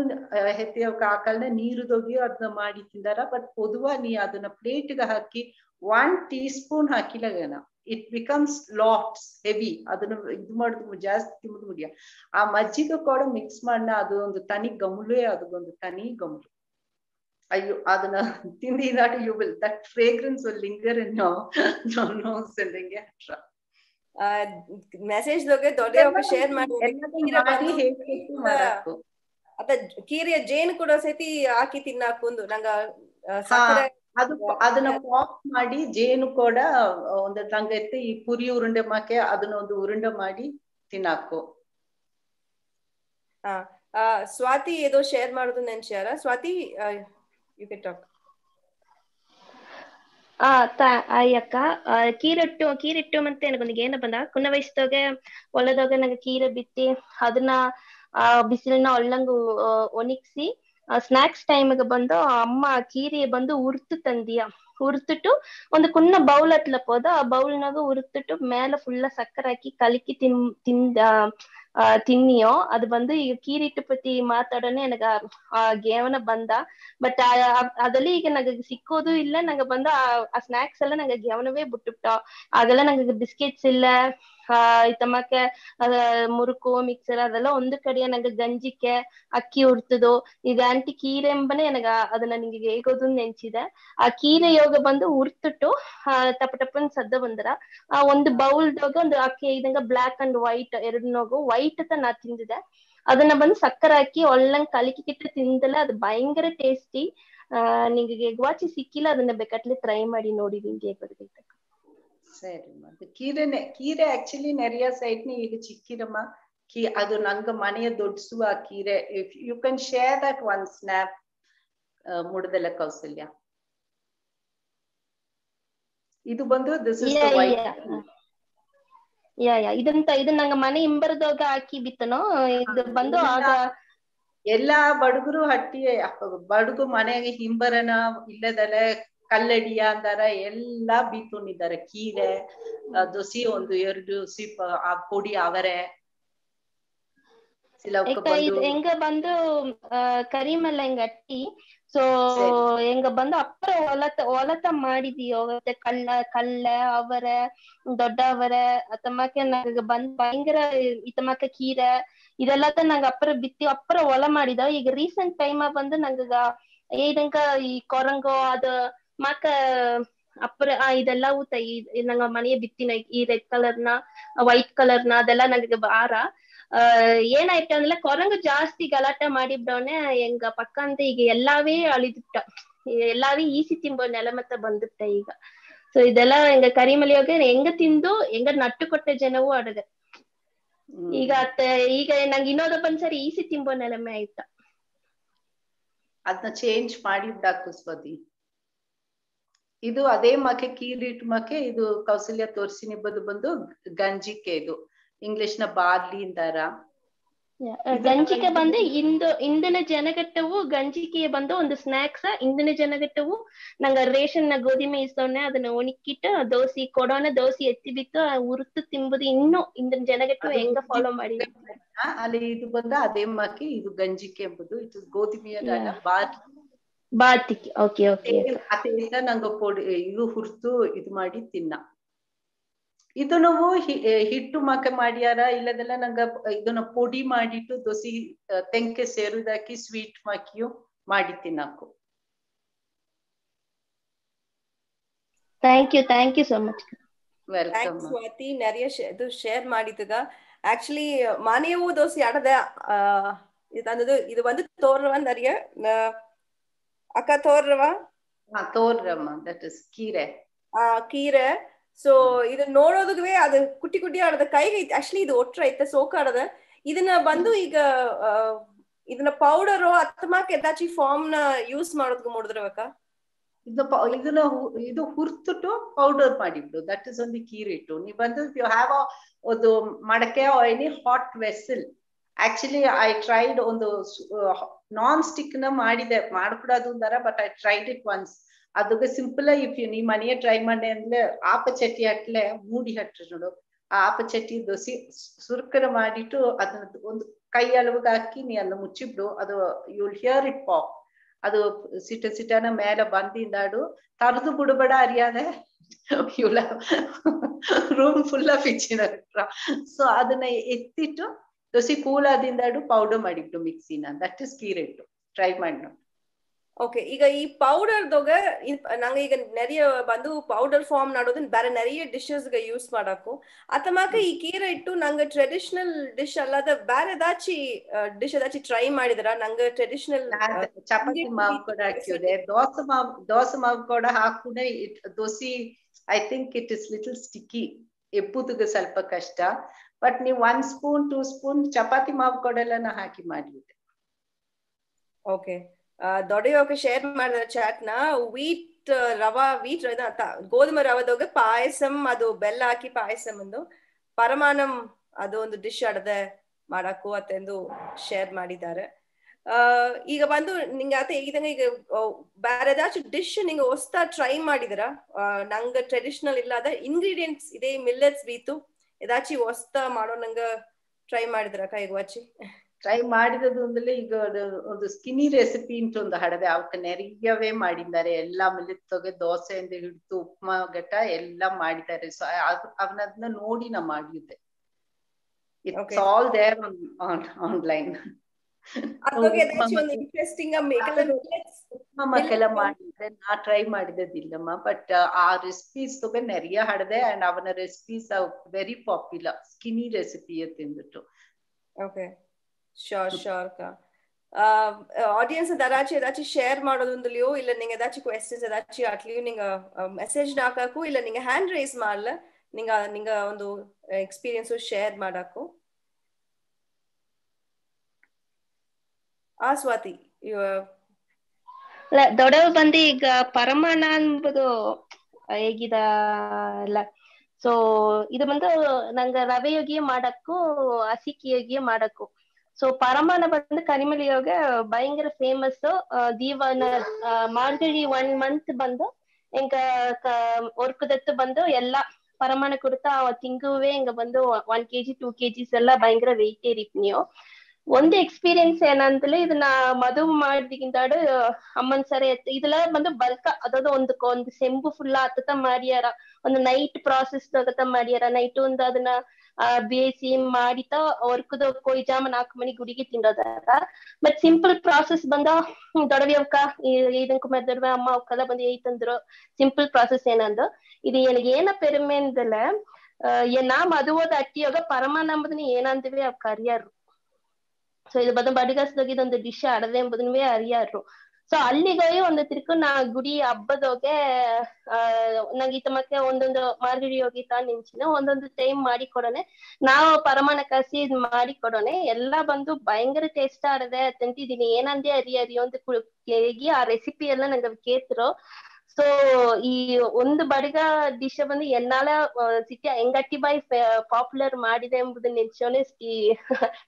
ಹೆತ್ತಿ ಕಾಕಲ್ನ ನೀರುದೋಗಿ ಅದನ್ನ ಮಾಡಿ ತಿಂದಾರ. ಬಟ್ ಪೊದುವ ನೀ ಅದನ್ನ ಪ್ಲೇಟ್ಗೆ ಹಾಕಿ 1 ಟೀಸ್ಪೂನ್ ಹಾಕಿಲಾಗನ ಇಟ್ ಬಿಕಮ್ಸ್ ಲಾಟ್ಸ್ ಹೆವಿ. ಅದನ್ನ ಇದು ಮಾಡುದು ಜಾಸ್ತಿ ತಿಂಬುದು ಮುಡಿಯ. ಆ ಮಜ್ಜಿಗೆ ಕೂಡ ಮಿಕ್ಸ್ ಮಾಡನ ಅದು ಒಂದು ತನಿ ಗಮುಲೇ ಅದೊಂದು ತನಿ ಗಮಲು. ಅಯ್ಯೋ ಅದನ್ನ ತಿಂದಿ that you will that fragrance will linger in your nose and then get message ದೊಗೆ ದೊಡ್ಡ ಶೇರ್ ಮಾಡಿ ಅದ ಕೀರಿಯ ಜೇನು ಕೂಡ ಸತಿ ಹಾಕಿ ತಿನ್ನಾಕುಂದು ನಂಗ ಸಕ್ಕರೆ ಅದನ್ನ ಪಾಪ್ ಮಾಡಿ ಜೇನು ಕೂಡ ಒಂದು ನಂಗ ಎತ್ತಿ ಈ ಪುರಿ ಉರುಂಡೆ ಮಾಕೆ ಅದನ್ನ ಒಂದು ಉರುಂಡೆ ಮಾಡಿ ತಿನ್ನಾಕು. ಸ್ವಾತಿ ಏದೋ ಶೇರ್ ಮಾಡುದು ನೆನ್ಸ್ಯಾರ. Swati you can talk. ಅಯ್ಯಕ್ಕ ಕೀರಿಟ್ಟು ಮತ್ತೆ ನನಗೊಂದು ಏನ ಬಂದ ಕುನ್ನ ವಯಸ್ಸದಾಗ ಹೊಲದಾಗ ನಂಗೆ ಕೀರೆ ಬಿತ್ತಿ ಅದನ್ನ ಬಿಸಿಲನ್ನ ಒಳ್ಳಂಗ ಒಣಗಿಸಿ ಸ್ನಾಕ್ಸ್ ಟೈಮ್ಗೆ ಬಂದು ಅಮ್ಮ ಕೀರೆ ಬಂದು ಉರ್ತು ತಂದಿಯ ಉರ್ತಿಟ್ಟು ಒಂದು ಕುನ್ನ ಬೌಲ್ ಹತ್ಲಪ್ಪೋದ ಆ ಬೌಲ್ನಾಗ ಉರ್ತಿಟ್ಟು ಮೇಲೆ ಫುಲ್ಲ ಸಕ್ಕರೆ ಹಾಕಿ ಕಲಕಿ ತಿನ್ನಿಯೋ ಅದು ಬಂದು ಈಗ ಕೀರಿಟ್ಟು ಪತಿ ಮಾತಾಡೋನೆ ನನಗ ಆ ಗೇವನ ಬಂದ. ಬಟ್ ಅದಲ್ಲಿ ಈಗ ನಂಗೆ ಸಿಕ್ಕೋದು ಇಲ್ಲ. ನಂಗೆ ಬಂದು ಆ ಸ್ನಾಕ್ಸ್ ಎಲ್ಲ ನಂಗೆ ಗೇವನವೇ ಬಿಟ್ಟುಬಿಟ್ಟ. ಆಗೆಲ್ಲ ನಂಗೆ ಬಿಸ್ಕೆಟ್ಸ್ ಇಲ್ಲ ತಮ್ಮಕ್ಕೆ ಮುರುಕು ಮಿಕ್ಸರ್ ಅದೆಲ್ಲ ಒಂದು ಕಡೆಯ ನಂಗೆ ಗಂಜಿಕೆ ಅಕ್ಕಿ ಉಡ್ತದು. ಈಗ ಆಂಟಿ ಕೀರೆ ಎಂಬನೇ ನನಗ ಅದನ್ನ ನಿಂಗೆ ಹೇಗೋದು ನೆನ್ಸಿದೆ. ಆ ಕೀರೆ ಯೋಗ ಬಂದು ಉರ್ತಿಟ್ಟು ಟಪ ಟಪ್ಪನ್ ಸದ್ದ ಬಂದ್ರ ಆ ಒಂದು ಬೌಲ್ದಾಗ ಒಂದು ಅಕ್ಕಿ ಇದಂಗ ಬ್ಲಾಕ್ ಅಂಡ್ ವೈಟ್ ಎರಡು ನೋಗು ವೈಟ್ ನಾ ತಿಂದಿದೆ. ಅದನ್ನ ಬಂದು ಸಕ್ಕರೆ ಹಾಕಿ ಒಳ್ಳಂಗ್ ಕಲಕಿಟ್ಟು ತಿಂದಲ್ಲ ಅದು ಭಯಂಕರ ಟೇಸ್ಟಿ. ನಿಂಗೆ ಎಗ್ವಾಚಿ ಸಿಕ್ಕಿಲ್ಲ ಅದನ್ನ ಬೇಕಾಟ್ಲೆ ಟ್ರೈ ಮಾಡಿ ನೋಡಿ ನಿಂಗೆ ಬರ್ಬೇಕು. ಸರಿ ಮತ್ತೆ ಕೀರೆ ಆಕ್ಚುಲಿ ನೆರೆಯ ಸೈಡ್ನಿ ಈಗ ಚಿಕ್ಕಿರಮ್ಮ ಅದು ನಂಗ ಮನೆಯ ದೊಡ್ಡಸುವ ಕೀರೆ. If you can share that one snap ಮುಡದೆಲ್ಲ ಕೌಸಲ್ಯ. ಇದು ಬಂದು ದಿಸ್ ಇಸ್ ದ ವೈಟ್. ಇದನ್ನ ನಂಗ ಮನೆ ಹಿಂಬರದಾಗ ಹಾಕಿ ಬಿತ್ತನೋ ಇದು ಬಂದು ಆಗ ಎಲ್ಲಾ ಬಡುಗರು ಹಟ್ಟಿ ಬಡುಗು ಮನೆಗೆ ಹಿಂಬರನ ಇಲ್ಲದಲೆ ಕಲ್ಲಡಿಯ ಅಂದಾರ ಎಲ್ಲಾ ಬೀತುಂಡಿದ್ದಾರೆ. ಕೀರೆ ದೋಸಿ ಒಂದು 2 ಸಿಪ್ ಆ ಪೊಡಿ ಅವರೆ ಹೆಂಗ ಬಂದು ಕರಿಮಲ್ಲ ಹೆಂಗ ಅಟ್ಟಿ. ಸೊ ಹೆಂಗ ಬಂದು ಅಪ್ಪರ ಹೊಲತ ಮಾಡಿದೀಯೋ ಕಲ್ಲ ಅವರ ದೊಡ್ಡ ಅವರ ತಮ್ಮಕ್ಕೆ ನಂಗ ಬಂದ್ ಭಯಂಕರ ತಮ್ಮಕ್ಕ ಕೀರೆ ಇದೆಲ್ಲತ ನಂಗ ಅಪ್ಪರ ಬಿತ್ತಿ ಅಪ್ಪರ ಹೊಲ ಮಾಡಿದ. ಈಗ ರೀಸೆಂಟ್ ಟೈಮ್ ಬಂದು ನಂಗ ಏದಂಗ ಈ ಕೊರಂಗೋ ಅದ ಮಕ್ಕ ಅಪ್ಪರ ಇದೆಲ್ಲ ಊತ ನಂಗ ಮನೆಯ ಬಿತ್ತಿನ ಈ ರೆಡ್ ಕಲರ್ನ ವೈಟ್ ಕಲರ್ನ ಅದೆಲ್ಲ ನಂಗೆ ಆರ ಏನಾಯ್ತು ಅಂದ್ರೆ ಕೊರಂಗು ಜಾಸ್ತಿ ಗಲಾಟೆ ಮಾಡಿಬಿಡವನೆ ಹೆಂಗ ಪಕ್ಕ ಅಂತ ಈಗ ಎಲ್ಲಾವೇ ಅಳಿದ್ಬಿಟ್ಟ. ಎಲ್ಲಾವೇ ಈಸಿ ತಿಂಬೋ ನೆಲ ಮತ್ತ ಬಂದ್ಬಿಟ್ಟ ಈಗ. ಸೊ ಇದೆಲ್ಲ ಹೆಂಗ ಕರಿಮಲಿಯೋಗ ಹೆಂಗ ತಿಂದು ಹೆಂಗ ನಟ್ಟು ಕೊಟ್ಟೆ ಜನವೂ ಅಡಗ ಈಗ ಈಗ ನಂಗೆ ಇನ್ನೋದ ಬಂದ್ಸರಿ ಈಸಿ ತಿಂಬೋ ನೆಲಮೆ ಆಯ್ತ. ಅದನ್ನ ಚೇಂಜ್ ಮಾಡಿ ಬಿಡಾಕು ಸ್ವಾತಿ. ಇದು ಅದೇ ಮಕೆ ಕೀರಿಟ್ ಮಕೆ ಇದು ಕೌಸಲ್ಯ ತೋರ್ಸಿ ನಿಬ್ಬದು ಬಂದು ಗಂಜಿಕೆ. ಇದು ಇಂಗ್ಲಿಷ್ ನ ಬಾರ್ಲಿ ಅಂತಾರ. ಗಂಜಿಕೆ ಬಂದು ಇಂದಿನ ಜನಗಟ್ಟವು ಗಂಜಿಕೆ ಬಂದು ಒಂದು ಸ್ನಾಕ್ಸ್. ಇಂದಿನ ಜನಗಟ್ಟವು ನಂಗ ರೇಷನ್ ಗೋಧಿಮೆ ಇಸ್ತವನೆ ಅದನ್ನ ಒಣಕಿಟ್ಟು ದೋಸೆ ಕೊಡೋನ ದೋಸೆ ಎತ್ತಿ ಬಿತ್ತು ಉರುತು ತಿಂಬುದು ಇನ್ನು ಇಂದಿನ ಜನಗಟ್ಟವು ಹೆಂಗ ಫಾಲೋ ಮಾಡಿ ಅಲ್ಲಿ ಇದು ಬಂದ ಅದೇ ಮಾಕಿ ಇದು ಗಂಜಿಕೆ ಎಂಬುದು ಇದು ಗೋಧಿಮೆಯ ಬಾತಿಗೆ. ಓಕೆ ಓಕೆ ಅದರಿಂದ ನಂಗ ಪೊಡಿ ಇದು ಹುರ್ತು ಇದು ಮಾಡಿ ತಿನ್ನ. ಇದು ನಾವು ಹಿಟ್ಟು ಮಾಕೆ ಮಾಡ್ಯಾರ ಇಲ್ಲದೆಲ್ಲ ನಂಗ ಇದನ್ನ ಪೊಡಿ ಮಾಡಿಟ್ಟು ದೋಸಿ ತೆಂಕೆ ಸೇರುದಾಕಿ ಸ್ವೀಟ್ ಮಾಕಿಯು ಮಾಡಿ ತಿನ್ನಾಕು. Thank you so much. Welcome Swati. நிறைய ಇದು ಶೇರ್ ಮಾಡಿದಾಗ ஆக்சுவலி மனையவு தோசை ஆடத இது வந்து தோர்றவா நிறைய ಅಕ್ಕ ತೋರ್ರಮ್ಮ ದಟ್ ಇಸ್ ಕೀರೆ. ಕೀರೆ. ಸೊ ಇದು ನೋಡೋದಕ್ಕೆ ಅದು ಕುಟ್ಟಿ ಕುಟ್ಟಿ ಆಡದ ಕೈಗೆ ಆಕ್ಚುಲಿ ಇದು ಒಟ್ರ ಐತೆ ಸೋಕ ಆಡದ. ಇದನ್ನ ಬಂದು ಈಗ ಇದನ್ನ ಪೌಡರು ಅತ್ತಮಾಕ ಎದಾಚಿ ಫಾರ್ಮ್ ನ ಯೂಸ್ ಮಾಡೋದಕ್ಕೆ ಮಾಡಿದ್ರವಕ್ಕ ಇದನ್ನ ಇದು ಹುರ್ತಿಟ್ಟು ಪೌಡರ್ ಮಾಡಿಬಿಡು. ದಟ್ ಇಸ್ ಒಂದು ಕೀರಿಟ್ಟು. ನೀ ಬಂದು ಯು ಹ್ಯಾವ್ ಒಂದು ಮಡಕೆ or any hot vessel. Actually I tried ಒಂದು ನಾನ್ ಸ್ಟಿಕ್ ನ ಮಾಡಿದೆ ಮಾಡ್ಕೊಡೋದು ಅಂದಾರ, but I tried it once. ಅದಕ್ಕೆ ಸಿಂಪಲ್ ಇಫ್ ನೀ ಮನೆಯ ಟ್ರೈ ಮಾಡಿ ಅಂದ್ರೆ ಆಪ ಚಟ್ಟಿ ಹಾಕ್ಲೆ ಮೂಡಿ ಹಟ್ರಿ ನೋಡು. ಆ ಆಪ ಚಟ್ಟಿ ದೋಸಿ ಸುರ್ಕರ ಮಾಡಿಟ್ಟು ಅದನ್ನ ಒಂದು ಕೈ ಅಳವಗ್ ಹಾಕಿ ನೀ ಅದನ್ನ ಮುಚ್ಚಿಬಿಡು. ಅದು you will hear it pop. ಅದು ಸಿಟನ ಮೇಲೆ ಬಂದಿಂದಾಡು ತರದು ಬಿಡಬೇಡ ಅರಿಯಾದೆ. ಇವಳ ರೂಮ್ ಫುಲ್ ಆಫ್ ಇಚ್ಚಿನ. ಸೊ ಅದನ್ನ ಎತ್ತಿಟ್ಟು ದೋಸಿ ಕೂಲಾದಿಂದಾಡು ಪೌಡರ್ ಮಾಡಿಬಿಟ್ಟು ಮಿಕ್ಸಿನ. ದಟ್ ಇಸ್ ಕೀರೆಟ್ಟು. ಟ್ರೈ ಮಾಡಿ ನೋಡಿ. ஓகே, ಈಗ ಈ பவுடர்தோக நாங்க ಈಗ நிறைய ಬಂದು பவுடர் ஃபார்ம் ಮಾಡೋದನ್ನ ಬೇರೆ நிறைய ಡಿಶಸ್ಗೆ ಯೂಸ್ ಮಾಡಾಕು. ಅತಮಾಕ ಈ ಕೀರೆ ಇಟ್ಟು ನಂಗೆ ಟ್ರೆಡಿಷನಲ್ ಡಿಶ್ ಅಲ್ಲದ ಬೇರೆ ಏದಾಚಿ ಡಿಶ್ ಏದಾಚಿ ಟ್ರೈ ಮಾಡಿದ್ರ? ನಂಗೆ ಟ್ರೆಡಿಷನಲ್ ಚಪಾತಿ ಮಾವು ಕೂಡ ಹಾಕಿದೆ, ದೋಸೆ ಮಾವು ಕೂಡ ಹಾಕುಡೆ. ದೋಸಿ I think it is little sticky, ಎಪ್ಪುದಿಗೆ ಸ್ವಲ್ಪ ಕಷ್ಟ. ಬಟ್ ನೀವು 1 ಸ್ಪೂನ್ 2 ಸ್ಪೂನ್ ಚಪಾತಿ ಮಾವು ಕೊಡೆಲ್ಲ ನಾ ಹಾಕಿ ಮಾಡಿದ್ದೆ. ಓಕೆ, ದೊಡ್ಡಯೋಕೆ ಶೇರ್ ಮಾಡಿದ ಚಾಟ್ ನ ವೀಟ್ ಗೋಧುಮ ರವದೋಗ ಪಾಯಸಂ, ಅದು ಬೆಲ್ಲ ಹಾಕಿ ಪಾಯಸಂ ಒಂದು ಪರಮಾನಂ, ಅದು ಒಂದು ಡಿಶ್ ಅಡದೆ ಮಾಡಾಕು ಅತ್ತೆಂದು ಶೇರ್ ಮಾಡಿದ್ದಾರೆ. ಈಗ ಬಂದು ನಿಂಗೆ ಆತ ಹೇಗಿದಂಗೆ ಈಗ ಬೇರೆ ಏದಾச்சும் ಡಿಶ್ ನಿಂಗೆ ಹೊಸ್ತಾ ಟ್ರೈ ಮಾಡಿದ್ರ? ನಂಗೆ ಟ್ರೆಡಿಷನಲ್ ಇಲ್ಲದ ಇಂಗ್ರೀಡಿಯೆಂಟ್ಸ್ ಇದೆ ಮಿಲ್ಲೆಟ್ಸ್ ಬೀತು ಏದಾಚಿ ಹೊಸ್ತಾ ಮಾಡೋ ನಂಗೆ ಟ್ರೈ ಮಾಡಿದ್ರ ಕೈಗೆ ವಾಚಿ? ಟ್ರೈ ಮಾಡಿದದು ಅಂದ್ರೆ ಈಗ ಒಂದು ಸ್ಕಿನಿ ರೆಸಿಪಿ ಅಂತ ಒಂದು ಹಡದೆ, ಅವಕ್ಕೆ ನೆರಿಯವೇ ಮಾಡಿದ್ದಾರೆ. ಎಲ್ಲ ಮಿಲ್ಲೆಟ್ಸ್ ದೋಸೆಯಿಂದ ಹಿಡಿದು ಉಪ್ಮಾ ಗಟ್ಟ ಎಲ್ಲ ಮಾಡಿದ್ದಾರೆ. ಸೊ ಅವನದನ್ನ ನೋಡಿ ನಾ ಮಾಡಿದ್ದೆ. It's all there online. ಮಕ್ಕೆಲ್ಲ ಮಾಡಿದ್ರೆ ನಾ ಟ್ರೈ ಮಾಡಿದ್ದದಿಲ್ಲಮ್ಮ, ಬಟ್ ಆ ರೆಸಿಪೀಸ್ ತೊಗೆ ನೆರಿಯ ಹಡದೆ. ಅಂಡ್ ಅವನ recipes very popular, skinny recipe ತಿಂದ್ಬಿಟ್ಟು. ಓಕೆ, ಶೋರ್ ಅಕ್ಕ. ಆಡಿಯನ್ಸ್ ಏದಾಚಿ ಶೇರ್ ಮಾಡೋದೊಂದಲಿಯೋ ಇಲ್ಲ ನಿಂಗೆ ಏದಾಚಿ ಕ್ವೆಶ್ಚನ್ಸ್ ಏದಾಚಿ ಅಟ್ಲಿಯೂ ನಿಂಗೆ ಮೆಸೇಜ್ ಹಾಕಾಕು, ಇಲ್ಲ ನಿಂಗೆ ಹ್ಯಾಂಡ್ ರೈಸ್ ಮಾಡಲ ನಿಂಗೆ ಒಂದು ಎಕ್ಸ್ಪೀರಿಯನ್ಸ್ ಶೇರ್ ಮಾಡಾಕು. ಸ್ವಾತಿ ದೊಡ್ಡವ ಬಂದು ಈಗ ಪರಮಾಣ ಅನ್ಬೋದು ಹೇಗಿದ ಅಲ್ಲ. ಸೊ ಇದು ಬಂದು ನಂಗೆ ರವೆ ಯೋಗಿಯೇ ಮಾಡಕ್ಕೂ ಹಸಿಕಿ ಯೋಗಿಯೇ ಮಾಡಕ್ಕೂ. ಸೊ ಪರಮಾಣ ಬಂದು ಕರಿಮಲಿಯೋಗ ಭಯಂಕರ ಫೇಮಸ್. ದೀವನ ಮಾರ್ಗಳಿ 1 ಮಂತ್ ಬಂದು ಎಂಕ ಒರ್ಕದತ್ತು ಬಂದು ಎಲ್ಲ ಪರಮಾಣ ಕೊಡ್ತಾ ತಿಂಗುವೇ ಹಿಂಗ ಬಂದು 1 kg 2 kgs ಎಲ್ಲ ಭಯಂಕರ ವೆಯ್ಟ್ ಏರಿಪ್ ನೀವು. ಒಂದು ಎಕ್ಸ್ಪೀರಿಯನ್ಸ್ ಏನಂತಲೇ ಇದನ್ನ ಮದುವೆ ಮಾಡಿದಿಂದಾಡು ಅಮ್ಮನ್ ಸರಿ ಇದೆಲ್ಲ ಬಂದು ಬಲ್ಕ ಅದಾவது ಒಂದು ಸೆಂಬು ಫುಲ್ ಆತತ ಮಾಡಿಯಾರ. ಒಂದು ನೈಟ್ ಪ್ರಾಸೆಸ್ ತಗತ ಮಾಡಿಯಾರ. ನೈಟ್ ಒಂದು ಅದನ್ನ ಬೇಯಿಸಿ ಮಾಡಿತ ವರ್ಕದ ಕೊಯ್ ಜಾಮ 4 ಮಣಿ ಗುಡಿಗೆ ತಿನ್ನೋದಾರ. ಬಟ್ ಸಿಂಪಲ್ ಪ್ರಾಸೆಸ್ ಬಂದ ದೊಡವಿ ಅವಕ್ಕ ಇದಕ್ಕೆ ಮದ್ದಡ್ವೆ ಅಮ್ಮ ಅವಕ್ಕೆಲ್ಲ ಬಂದು ಏತಂದ್ರು ಸಿಂಪಲ್ ಪ್ರಾಸೆಸ್ ಏನಂದು ಇದು ನನಗೆ ಏನ ಪೆರುಮೆ ಅಂದಲ್ಲ ನಾ ಮದುವದ ಅಟ್ಟಿಯಾಗ ಪರಮಾನ ಅಂಬುದನ್ನ ಏನಂದಿವೆ ಅವ್ ಕರಿಯಾರು. ಸೊ ಇದು ಬಂದು ಬಡಿಗಾಸದಾಗ ಇದೊಂದು ಡಿಶ್ ಅಡದೆ ಎಂಬುದನ್ವೇ ಅರಿಯಾರು. ಸೊ ಅಲ್ಲಿಗೋಗಿ ಒಂದು ತಿರ್ಕು ನಾ ಗುಡಿ ಹಬ್ಬದೋಗೆ ನಂಗೆ ಈತ ಮತ್ತೆ ಒಂದೊಂದು ಮಾರ್ಗಡಿ ಹೋಗಿ ನಿಂಚಿನ ಒಂದೊಂದು ಟೈಮ್ ಮಾಡಿ ಕೊಡೋನೆ. ನಾವು ಪರಮಾಣ ಕಸಿ ಇದ್ ಮಾಡಿ ಕೊಡೋನೆ. ಎಲ್ಲ ಬಂದು ಭಯಂಕರ ಟೇಸ್ಟ್ ಆಡದೆ ತಿಂತಿದೀನಿ. ಏನಂದೆ ಅರಿ ಒಂದು ಕೇಗಿ ಆ ರೆಸಿಪಿ ಎಲ್ಲ ನಂಗೆ ಕೇತ್ರು. ಸೊ ಈ ಒಂದು ಬಡಿಗ ಡಿಶ್ ಬಂದು ಎನ್ನಾಲ ಸಿಟಿ ಎಂಗಟ್ಟಿ ಬಾಯಿ ಪಾಪ್ಯುಲರ್ ಮಾಡಿದೆ ಎಂಬುದನ್ನ ನೆನ್ಸೋನೆ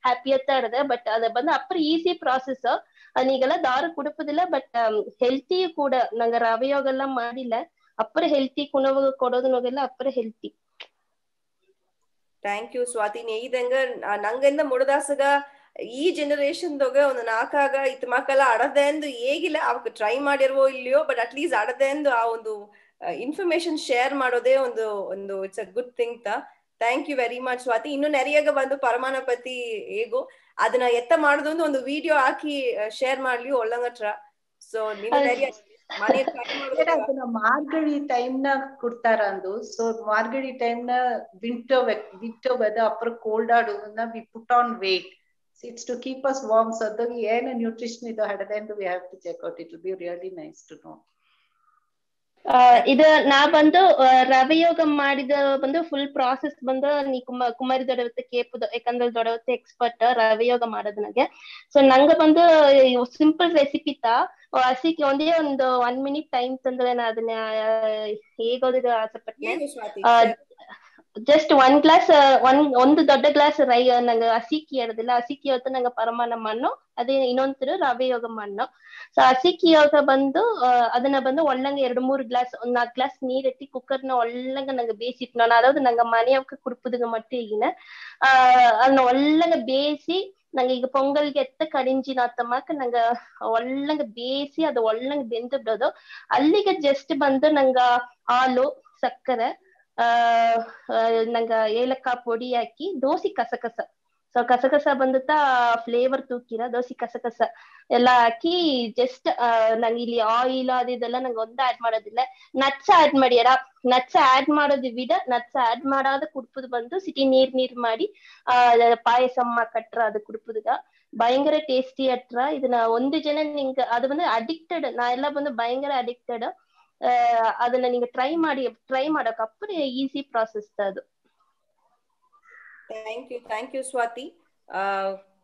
ಹ್ಯಾಪಿ ಅಂತ ಆಡದೆ. ಬಟ್ ಅದ ಬಂದು ಅಪ್ರ ಈಸಿ ಪ್ರಾಸೆಸ್. ನೀಗೆಲ್ಲ ದಾರು ಕುಡುಪುದಿಲ್ಲ, ಬಟ್ ಹೆಲ್ತಿ ಕೂಡ. ನಂಗೆ ರವೆಯೋಗೆಲ್ಲ ಮಾಡಿಲ್ಲ, ಅಪ್ಪರ ಹೆಲ್ತಿ ಕುಣವ ಕೊಡೋದನ್ನೋಗೆಲ್ಲ ಅಪ್ಪರ ಹೆಲ್ತಿ. Thank you Swati. ಇದಂಗ ನಂಗೆಂದ ಮುಡದಾಸಗ ಈ ಜನರೇಷನ್ ದೊಗ ಒಂದು ನಾಕಾಗ ಇತ್ ಮಕ್ಕಳ ಅಡದೆ ಎಂದು ಹೇಗಿಲ್ಲ ಅವಕ್ಕೆ ಟ್ರೈ ಮಾಡಿರ್ವೋ ಇಲ್ಲಿಯೋ, ಬಟ್ ಅಟ್ಲೀಸ್ಟ್ ಅಡದೆ ಎಂದು ಆ ಒಂದು ಇನ್ಫಾರ್ಮೇಶನ್ ಶೇರ್ ಮಾಡೋದೇ ಒಂದು it's a good thing. Thank you very much Swati. ಇನ್ನು ನೆರೆಯಾಗ ಬಂದು ಪರಮಾನ ಪತಿ ಹೇಗೋ ಅದನ್ನ ಎತ್ತ ಮಾಡೋದು ಒಂದು ವಿಡಿಯೋ ಹಾಕಿ ಶೇರ್ ಮಾಡ್ಲಿ ಒಳ್ಳಂಗಟ್ರ. ಸೊ ನೀವು ಮಾರ್ಗಳಿ ಟೈಮ್ ನ ಕೊಡ್ತಾರ ಅಂದು. ಸೊ ಮಾರ್ಗಳಿ ಟೈಮ್ ನ ವಿಂಟರ್ ವೆದರ್ ಅಪ್ರ ಕೋಲ್ಡ್ ಆಡೋದನ್ನ we put on weight. It's to keep us warm. So the ಏನು ನ್ಯೂಟ್ರಿಷನ್ ಇದು ಹಡದೆ ಅಂತ we have to check out. It will be really nice to know. ಇದು ನಾ ಬಂದು ರವೆ ಯೋಗ ಮಾಡಿದ ಬಂದು ಫುಲ್ ಪ್ರಾಸೆಸ್ ಬಂದು ನೀ ಕುಮಾರಿ ದೊಡವತ್ತೆ ಕೇಪುದು, ಯಾಕಂದ್ರೆ ದೊಡವತ್ತೆ ಎಕ್ಸ್ಪರ್ಟ್ ರವೆ ಯೋಗ ಮಾಡೋದು ನಂಗೆ. ಸೊ ನಂಗೆ ಬಂದು ಸಿಂಪಲ್ ರೆಸಿಪಿ ಹಸಿಕ್ಕೆ ಒಂದೇ ಒಂದು 1 minute ಟೈಮ್ ತಂದ್ರೆ ನಾ ಅದನ್ನ ಹೇಗೋದಿದ ಆಸೆ ಪಟ್ಟೆ. ಜಸ್ಟ್ 1 ಗ್ಲಾಸ್ ಒಂದು ದೊಡ್ಡ ಗ್ಲಾಸ್ ನಂಗೆ ಅಸಿಕ್ಕಿ ಇರೋದಿಲ್ಲ, ಅಸಿಕ್ಕಿ ಹೊತ್ತು ನಂಗೆ ಪರಮಾನ ಮಣ್ಣು, ಅದೇ ಇನ್ನೊಂದು ರವೆ ಯೋಗ ಮಣ್ಣು. ಸೊ ಅಸಿಕ್ಕಿ ಯೋಗ ಬಂದು ಅದನ್ನ ಬಂದು ಒಳ್ಳಂಗೆ 2-3 ಗ್ಲಾಸ್ 4 ಗ್ಲಾಸ್ ನೀರ್ ಎತ್ತಿ ಕುಕ್ಕರ್ನ ಒಳ್ಳಂಗೆ ನಂಗೆ ಬೇಯಿಸಿಟ್ಟು ನಾನು, ಅದಾவது ನಂಗೆ ಮನೆಯವಕ್ಕೆ ಕುಡ್ಪುದುಗ ಮಟ್ಟಿ ಈಗಿನ ಅದನ್ನ ಒಳ್ಳಂಗೆ ಬೇಯಿಸಿ ನಂಗೆ ಈಗ ಪೊಂಗಲ್ಗೆ ಎತ್ತ ಕಡಿಂಜಿ ನಾತಮ್ಮಕ ನಂಗೆ ಒಳ್ಳಂಗೆ ಬೇಯಿಸಿ ಅದು ಒಳ್ಳಂಗೆ ಬೆಂದು ಬಿಡೋದು. ಅಲ್ಲಿಗೆ ಜಸ್ಟ್ ಬಂದು ನಂಗೆ ಹಾಲು, ಸಕ್ಕರೆ, ನಂಗ ಏಲಕ್ಕಿ ಪೊಡಿ ಹಾಕಿ ದೋಸೆ ಕಸಕಸ, ಸೊ ಕಸಕಸ ಬಂದುತ್ತಾ ಫ್ಲೇವರ್ ತೂಕಿರ ದೋಸೆ ಕಸಕಸ ಎಲ್ಲ ಹಾಕಿ ಜಸ್ಟ್ ನಂಗೆ ಇಲ್ಲಿ ಆಯಿಲ್ ಅದೆಲ್ಲ ನಂಗೆ ಒಂದ ಆಡ್ ಮಾಡೋದಿಲ್ಲ. ನಟ್ಸ್ ಆಡ್ ಮಾಡ್ಯಾರ, ನಟ್ಸ್ ಆಡ್ ಮಾಡೋದು ಬಿಡ, ನಟ್ಸ್ ಆಡ್ ಮಾಡಾದ ಕುಡ್ಪುದು ಬಂದು ಸಿಟಿ ನೀರ್ ಮಾಡಿ ಪಾಯಸಮ್ಮ ಕಟ್ರ ಅದು ಕುಡ್ಪುದುಗ ಭಯಂಕರ ಟೇಸ್ಟಿ ಹತ್ರ. ಇದನ್ನ ಒಂದು ಜನ ನಿಂಗೆ ಅದು ಬಂದು ಅಡಿಕ್ಟೆಡ್, ನಾ ಎಲ್ಲ ಬಂದು ಭಯಂಕರ ಅಡಿಕ್ಟೆಡ್. ಅದನ್ನ நீங்க ட்ரை ಮಾಡಕ ಅಪ್ಪನೇ ಈಸಿ ಪ್ರಾಸೆಸ್ ಅದು. Thank you Swati.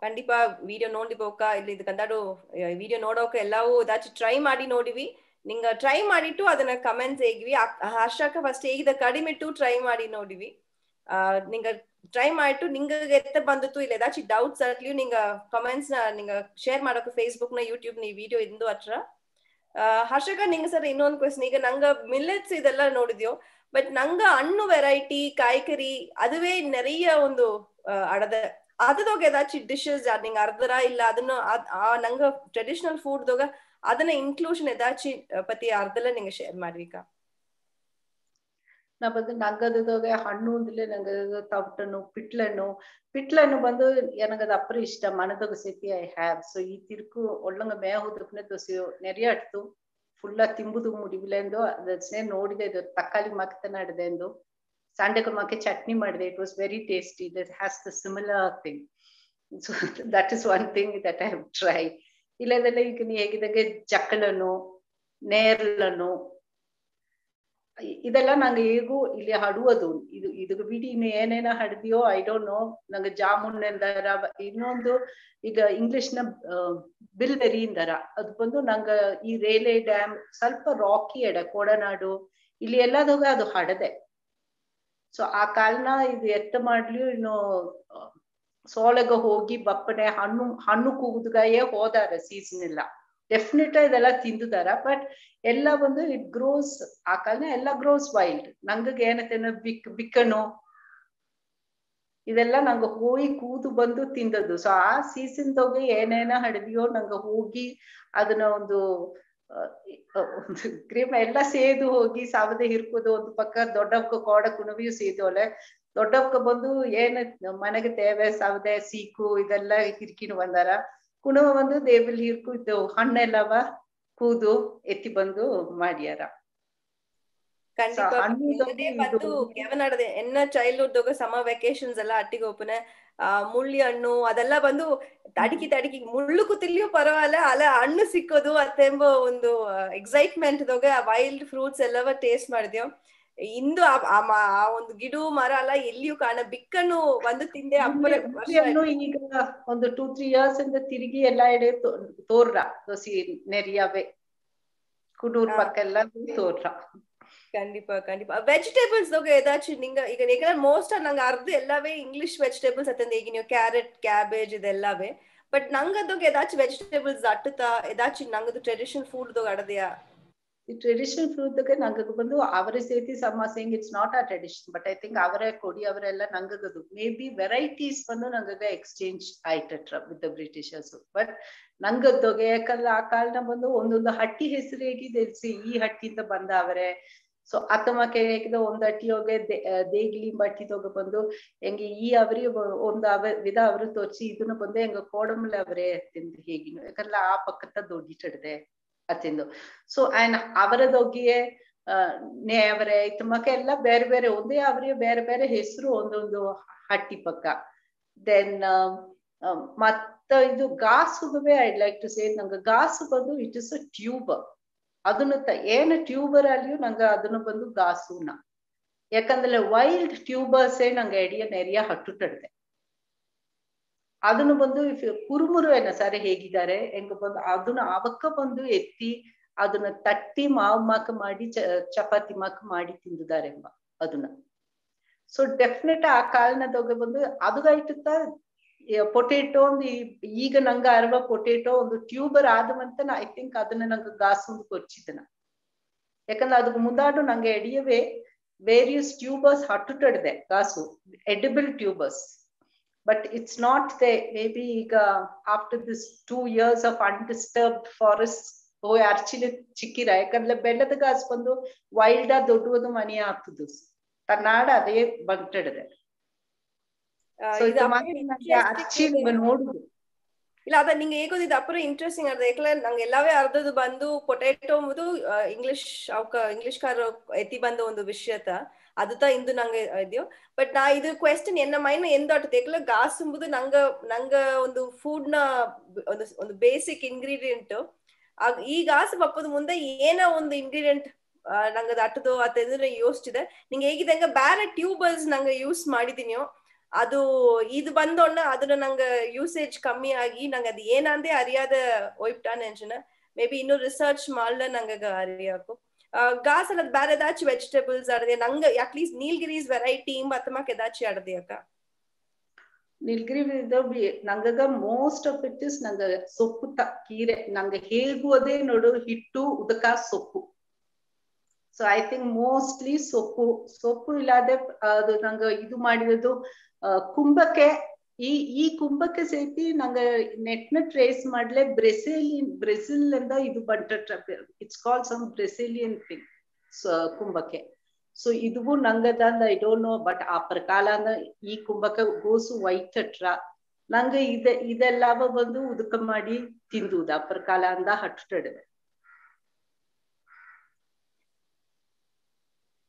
ಖಂಡಿಪಾ ವಿಡಿಯೋ ನೋಡಿಬೋಕ ಇಲ್ಲಿ ಇದು ಕಂದಾಡು ವಿಡಿಯೋ ನೋಡೋಕ ಎಲ್ಲವೂ ಇದಾಚಿ ಟ್ರೈ ಮಾಡಿ ನೋಡಿವಿ. ನಿಂಗ ಟ್ರೈ ಮಾಡಿಟ್ಟು ಅದನ್ನ ಕಮೆಂಟ್ಸ್ ಹೇಗಿವಿ ಹರ್ಷಕ ಫಸ್ಟ್ ಹೇಗಿದ ಕಡಿಮೆಟ್ಟು ಟ್ರೈ ಮಾಡಿ ನೋಡಿವಿ. ನಿಂಗ ಟ್ರೈ ಮಾಡಿಟ್ಟು ನಿಂಗ ಎತ್ತ ಬಂದಿತ್ತು ಇಲ್ಲ ಏದಾಚಿ ಡೌಟ್ಸ್ ಆಗ್ಲಿ ನಿಂಗ ಕಮೆಂಟ್ಸ್ ನ ನಿಂಗ ಶೇರ್ ಮಾಡೋಕೆ ಫೇಸ್ಬುಕ್ ನ ಯೂಟ್ಯೂಬ್ ನ ವಿಡಿಯೋ ಇಂದು ಹತ್ರ. ಹರ್ಷಕ ನಿಂಗ ಸರ್ ಇನ್ನೊಂದು ಕ್ವೆಶ್ಚನ್, ಈಗ ನಂಗ ಮಿಲ್ಲೆಟ್ಸ್ ಇದೆಲ್ಲ ನೋಡಿದ್ಯೋ, ಬಟ್ ನಂಗ ಹಣ್ಣು ವೆರೈಟಿ ಕಾಯ್ಕರಿ ಅದುವೇ ನೆರೆಯ ಒಂದು ಅಡದ ಅದದಾಗ ಏದಾಚಿ ಡಿಶಸ್ ನಿಂಗ ಅರ್ಧರ ಇಲ್ಲ ಅದನ್ನ ನಂಗ ಟ್ರೆಡಿಷನಲ್ ಫುಡ್ ದೋಗ ಅದನ್ನ ಇನ್ಕ್ಲೂಷನ್ ಏದಾಚಿ ಪತಿ ಅರ್ಧಲ್ಲ ನಿಂಗ ಶೇರ್ ಮಾಡ್ವಿಕಾ? ನಾ ಬಂದು ನಂಗದೋಗೆ ಹಣ್ಣು ಅಂದ್ಲೆ ನಂಗೆ ತವಟನ್ನು ಪಿಟ್ಲನ್ನು ಬಂದು எனக்கது அப்புறம் இஷ்டம் மனதோக சேர்த்தி ஐ ஹேவ். ஸோ ಈ ತಿರ್ಕು ಒಳ್ಳಂಗ ಮೇಹುದಪ್ಪನೆ ದೋಸೆ ನೆರೆಯ ಅಡ್ತು ಫುಲ್ಲ ತಿಂಬುದು ಮುಡಿಬಿಲೆಂದು ಅದನ್ನೇ ನೋಡಿದೆ. ಇದು ತಕ್ಕಾಲಿ ಮಕ್ತ ನಡೆದೆಂದು ಸಂಡೆಗೆ ಮಕ್ಕೆ ಚಟ್ನಿ ಮಾಡಿದೆ. It was very tasty. That has the similar thing. So that is one thing that I have try. ಇಲ್ಲದೆಲ್ಲ ಈಗ ನೀ ಹೇಗಿದಂಗೆ ಜಕ್ಕಲನ್ನು ನೇರ್ಲನ್ನು ಇದೆಲ್ಲ ನಂಗೆ ಹೇಗೂ ಇಲ್ಲಿ ಹಡುವುದು ಇದು ಬಿಡಿ ಇನ್ನು ಏನೇನ ಹಡ್ದಿಯೋ ಐ ಡೋಂಟ್ ನೋ. ನಂಗೆ ಜಾಮೂನ್ ಎಂದರ ಇನ್ನೊಂದು ಈಗ ಇಂಗ್ಲಿಷ್ ನ ಬಿಲ್ಬೆರಿ ಇಂದರ ಅದು ಬಂದು ನಂಗ ಈ ರೇಲೆ ಡ್ಯಾಮ್ ಸ್ವಲ್ಪ ರಾಕಿ ಎಡ ಕೋಡನಾಡು ಇಲ್ಲಿ ಎಲ್ಲದಾಗ ಅದು ಹಡದೆ. ಸೊ ಆ ಕಾಲನ ಇದು ಎತ್ತ ಮಾಡ್ಲಿ ಇನ್ನು ಸೋಳೆಗ ಹೋಗಿ ಬಪ್ಪನೆ ಹಣ್ಣು ಕೂಗುದ್ಗಾಯೇ ಹೋದಾರ ಸೀಸನ್ ಇಲ್ಲ. ಡೆಫಿನೆಟ್ ಇದೆಲ್ಲ ತಿಂದಿದಾರ. ಬಟ್ ಎಲ್ಲ ಬಂದು ಇಟ್ ಗ್ರೋಸ್ ಆ ಕಾಲನ ಎಲ್ಲ ಗ್ರೋಸ್ ವೈಲ್ಡ್. ನಂಗೆ ಏನತ್ತೇನ ಬಿಕ್ಕನು ಇದೆಲ್ಲ ನಂಗೆ ಹೋಗಿ ಕೂದು ಬಂದು ತಿಂದದ್ದು. ಸೊ ಆ ಸೀಸನ್ದೋಗಿ ಏನೇನ ಹಡದಿಯೋ ನಂಗೆ ಹೋಗಿ ಅದನ್ನ ಒಂದು ಕ್ರೀಮ್ ಎಲ್ಲ ಸೇದು ಹೋಗಿ ಸಾವದೆ ಹಿರ್ಕೋದು ಒಂದು ಪಕ್ಕ ದೊಡ್ಡವಕ್ಕ ಕೋಡ ಕುಣವಿಯು ಸೇದೋಲೆ ದೊಡ್ಡವಕ್ಕ ಬಂದು ಏನ ಮನೆಗೆ ತೇವೆ ಸಾವದೆ ಸೀಕು ಇದೆಲ್ಲ ಹಿರ್ಕಿನ ಬಂದಾರ. ಕುಣವ ಬಂದು ದೇವಿಲ್ ಹಿರ್ಕು ಇದು ಹಣ್ಣೆಲ್ಲವ ಕೂದು ಎತ್ತಿ ಬಂದು ಮಾಡ್ಯಾರ. ಎನ್ನ ಚೈಲ್ಡ್ಹುಡ್ ಸಮ್ಮರ್ ವೆಕೇಶನ್ಸ್ ಎಲ್ಲ ಅಟ್ಟಿಗೆ ಓಪನೆ ಮುಳ್ಳಿ ಹಣ್ಣು ಅದೆಲ್ಲ ಬಂದು ತಡಿಕಿ ಮುಳ್ಳು ಕೂತಿಲಿಯೂ ಪರವಾಗಿಲ್ಲ ಅಲ್ಲ ಹಣ್ಣು ಸಿಕ್ಕೋದು ಅತ್ತೆಂಬ ಒಂದು ಎಕ್ಸೈಟ್ಮೆಂಟ್ ವೈಲ್ಡ್ ಫ್ರೂಟ್ಸ್ ಎಲ್ಲವ ಟೇಸ್ಟ್ ಮಾಡಿದ್ಯೋ. ಇಂದು ಆ ಒಂದು ಗಿಡ ಮರ ಅಲ್ಲ ಎಲ್ಲಿಯೂ ಕಾಣ ಬಿಕ್ಕನ್ನು ಒಂದು ತಿಂದೆ ಈಗ ಒಂದು 2-3 years ಇಂದ ತಿರುಗಿ ಎಲ್ಲಾ ಎಡೆ ತೋರ್ರ ದೋಸಿ ನೆರಿಯಾವೆ ಕುಡೂರ್ ಪಕ್ಕ ಎಲ್ಲ ತೋರ್ರ. ಖಂಡಿಪಾ ವೆಜಿಟೇಬಲ್ಸ್ ಏದಾಚಿ ನಿಂಗ ಈಗ ಮೋಸ್ಟ್ ನಂಗೆ ಅರ್ಧ ಎಲ್ಲವೇ ಇಂಗ್ಲಿಷ್ ವೆಜಿಟೇಬಲ್ಸ್ ಅತ್ತಂದ ಈಗ ನೀವು ಕ್ಯಾರೆಟ್ ಕ್ಯಾಬೇಜ್ ಇದೆಲ್ಲವೇ. ಬಟ್ ನಂಗದೋಗ ಏದಾಚಿ ವೆಜಿಟೇಬಲ್ಸ್ ಅಟ್ಟುತ್ತಾ ಏದಾಚಿ ನಂಗದು ಟ್ರೆಡಿಷನಲ್ ಫುಡ್ ಅಡದೆಯಾ? ಈ ಟ್ರೆಡಿಷನಲ್ ಫುಡ್ ನಂಗೆ ಬಂದು ಅವರೇ ಸೇತಿ ಸಮ ಸೇಂಗ್ it's not a tradition. But I think ಅವರೇ ಕೊಡಿ ಅವರೆಲ್ಲ ನಂಗದು ಮೇ ಬಿ ವೆರೈಟೀಸ್ ಬಂದು ನಂಗೆ ಎಕ್ಸ್ಚೇಂಜ್ ಆಯ್ತಟ್ರ ವಿತ್ ದ ಬ್ರಿಟಿಷರ್ಸ್. ಬಟ್ ನಂಗದ್ದೋಗೆ ಯಾಕಂದ್ರೆ ಆ ಕಾಲನ ಬಂದು ಒಂದೊಂದು ಹಟ್ಟಿ ಹೆಸರು ಹೇಗಿದೆ ಈ ಹಟ್ಟಿಂದ ಬಂದ ಅವರೇ. ಸೊ ಅತ್ತಮಕ್ಕೆ ಹೇಗಿದೆ ಒಂದು ಹಟ್ಟಿ ಹೋಗಿ ದೇಗಿಲಿ ಬಟ್ಟಿದೋಗ ಬಂದು ಹೆಂಗೆ ಈ ಅವರಿ ಒಂದು ವಿಧ ಅವರು ತೋರಿಸಿ ಇದನ್ನ ಬಂದು ಹೆಂಗ ಕೋಡಂಬಲೆ ಅವರೇ ತಿಂದು ಹೇಗಿನ ಯಾಕಂದ್ರೆ ಆ ಪಕ್ಕದ ದೊಡ್ಡಿಟ್ಟಡೆ ಅತ್ತಿಂದು. ಸೊ ಆ್ಯಂಡ್ ಅವರದೊಗ್ಗಿಯೇ ನೇವರೆ ಇತ್ತಮಕ್ಕೆ ಎಲ್ಲ ಬೇರೆ ಬೇರೆ ಒಂದೇ ಅವರಿಗೆ ಬೇರೆ ಬೇರೆ ಹೆಸರು ಒಂದೊಂದು ಹಟ್ಟಿ ಪಕ್ಕ. ದೆನ್ ಮತ್ತ ಇದು ಗಾಸುಗುವೆ ಐಡ್ ಲೈಕ್ ಟು ಸೇ ನಂಗೆ ಗಾಸು ಬಂದು ಇಟ್ ಇಸ್ ಅ ಟ್ಯೂಬರ್. ಅದನ್ನ ಏನು ಟ್ಯೂಬರ್ ಅಲ್ಲಿಯೂ ನಂಗೆ ಅದನ್ನ ಬಂದು ಗಾಸುನ ಯಾಕಂದ್ರೆ ವೈಲ್ಡ್ ಟ್ಯೂಬರ್ಸೇ ನಂಗೆ ಎಡಿಯ ನೆರಿಯ ಹಟ್ಟುಟ್ಟಡೆ. ಅದನ್ನು ಬಂದು ಕುರುಮುರು ಏನ ಸರಿ ಹೇಗಿದ್ದಾರೆ ಹೆಂಗ ಬಂದು ಅದನ್ನ ಅವಕ್ಕ ಬಂದು ಎತ್ತಿ ಅದನ್ನ ತಟ್ಟಿ ಮಾವು ಮಾಕ ಮಾಡಿ ಚಪಾತಿ ಮಾಕ ಮಾಡಿ ತಿಂದಿದ್ದಾರೆ ಎಂಬ ಅದನ್ನ. ಸೊ ಡೆಫಿನೆಟ್ ಆ ಕಾರಣದಾಗ ಬಂದು ಅದುಗಾಯ್ತ ಪೊಟೇಟೋ ಒಂದು ಈಗ ನಂಗೆ ಅರ್ವ ಪೊಟೇಟೋ ಒಂದು ಟ್ಯೂಬರ್ ಆದವಂತ ಐ ಥಿಂಕ್ ಅದನ್ನ ನಂಗೆ ಗಾಸೊಂದು ಕೊಚ್ಚಿದ್ದನ ಯಾಕಂದ್ರೆ ಅದಕ್ಕೆ ಮುಂದಾಡು ನಂಗೆ ಎಡಿಯವೇ ವೇರಿಯಸ್ ಟ್ಯೂಬರ್ಸ್ ಹಟ್ಟುಟಡ್ದೆ ಗಾಸು edible tubers but it's not there. Maybe after this 2 years of undisturbed forest actually ಚಿಕ್ಕಿರ ಯಾಕಂದ್ರೆ ಬೆಲ್ಲದ ಗಾಸ್ ಬಂದು ವೈಲ್ಡ್ ದೊಡ್ಡದು ಮನೆ ಆಗ್ತದೆ ತನ್ನಾಡ ಅದೇ ಬಂಟಡಿದೆ ನೋಡುದು ಇಲ್ಲ ಅದ ನಿಂಗೆ ಹೇಗೋದಿದ್ ಅಪರ ಇಂಟ್ರೆಸ್ಟಿಂಗ್ ಅದ ಯಾಕಂದ್ರೆ ನಂಗೆ ಎಲ್ಲವೇ ಅರ್ಧದು ಬಂದು ಪೊಟೇಟೋ ಮುದು ಇಂಗ್ಲಿಷ್ ಕಾರ್ ಎತ್ತಿ ಬಂದ ಒಂದು ವಿಷಯತ ಅದುತ ಇಂದು ನಂಗೆ ಇದೆಯೋ ಬಟ್ ನಾ ಇದು ಕ್ವೆಶ್ಚನ್ ಎನ್ನ ಮೈನ ಎಂದಾಟದ ಯಾಕಂದ್ರೆ ಗಾಸ್ ಎಂಬುದು ನಂಗ ಒಂದು ಫುಡ್ ನ ಒಂದು ಬೇಸಿಕ್ ಇಂಗ್ರೀಡಿಯೆಂಟ್ ಈ ಗಾಸ್ ಬಪ್ಪದ ಮುಂದೆ ಏನೋ ಒಂದು ಇಂಗ್ರೀಡಿಯೆಂಟ್ ನಂಗೆ ಅಟ್ಟದು ಅದ್ರ ಯೋಚಿಸಿದೆ ನಿಂಗೆ ಹೇಗಿದಂಗ ಬೇರೆ ಟ್ಯೂಬರ್ಸ್ ನಂಗೆ ಯೂಸ್ ಮಾಡಿದೀನಿಯೋ ಅದು ಇದು ಬಂದೋಣ ಅದನ್ನ ನಂಗೆ ಯೂಸೇಜ್ ಕಮ್ಮಿ ಆಗಿ ನಂಗೆ ಅದು ಏನಂದೇ ಅರಿಯಾದ ಹೋಯ್ಬಿಟ್ಟ ನೆನ್ಸನ ಮೇ ಬಿ ಇನ್ನೂ ರಿಸರ್ಚ್ ಮಾಡ್ಲ ನಂಗೆ ಅರಿಯಾಕು ಗಾಸ್ ಅಲ್ಲ ಬೇರೆ ಏದಾச்சும் ವೆಜಿಟೇಬಲ್ಸ್ ಆಡದೆ ನಂಗೆ ಅಟ್ಲೀಸ್ಟ್ ನೀಲ್ಗಿರೀಸ್ ವೆರೈಟಿ ಮತ್ತಮಕ್ಕೆ ಏದಾச்சும் ಆಡದೆ ಅಕ್ಕ ನೀಲ್ಗಿರಿ ನಂಗಗ ಮೋಸ್ಟ್ ಆಫ್ ಇಟ್ ಇಸ್ ನಂಗೆ ಸೊಪ್ಪು ಕೀರೆ ನಂಗೆ ಹೇಗೂ ಅದೇ ನೋಡು ಹಿಟ್ಟು ಉದಕ ಸೊಪ್ಪು ಸೊ ಐ ಥಿಂಕ್ ಮೋಸ್ಟ್ಲಿ ಸೊಪ್ಪು ಇಲ್ಲದೆ ಅದು ನಂಗೆ ಇದು ಮಾಡಿರೋದು ಕುಂಬಕ್ಕೆ ಈ ಕುಂಬಕ್ಕೆ ಸೇತಿ ನಂಗೆ ನೆಟ್ನ ಟ್ರೇಸ್ ಮಾಡ್ಲೆ ಬ್ರೆಜಿಲ್ ಇಂದ ಇದು ಬಂಟ it's call some Brazilian thing ಕುಂಬಕ್ಕೆ ಸೊ ಇದು ನಂಗದಂದ ಐ ಡೋಂಟ್ ನೋ ಬಟ್ ಆ ಪ್ರಕಾರ ಈ ಕುಂಬಕ್ಕೆ ಗೋಸು ವೈಟ್ ಅಟ್ರ ನಂಗೆ ಇದೆಲ್ಲ ಬಂದು ಉದಕ ಮಾಡಿ ತಿಂದುದ ಆ ಪ್ರಕಾರ ಅಂದ ಹಟ್ಟಡಿದೆ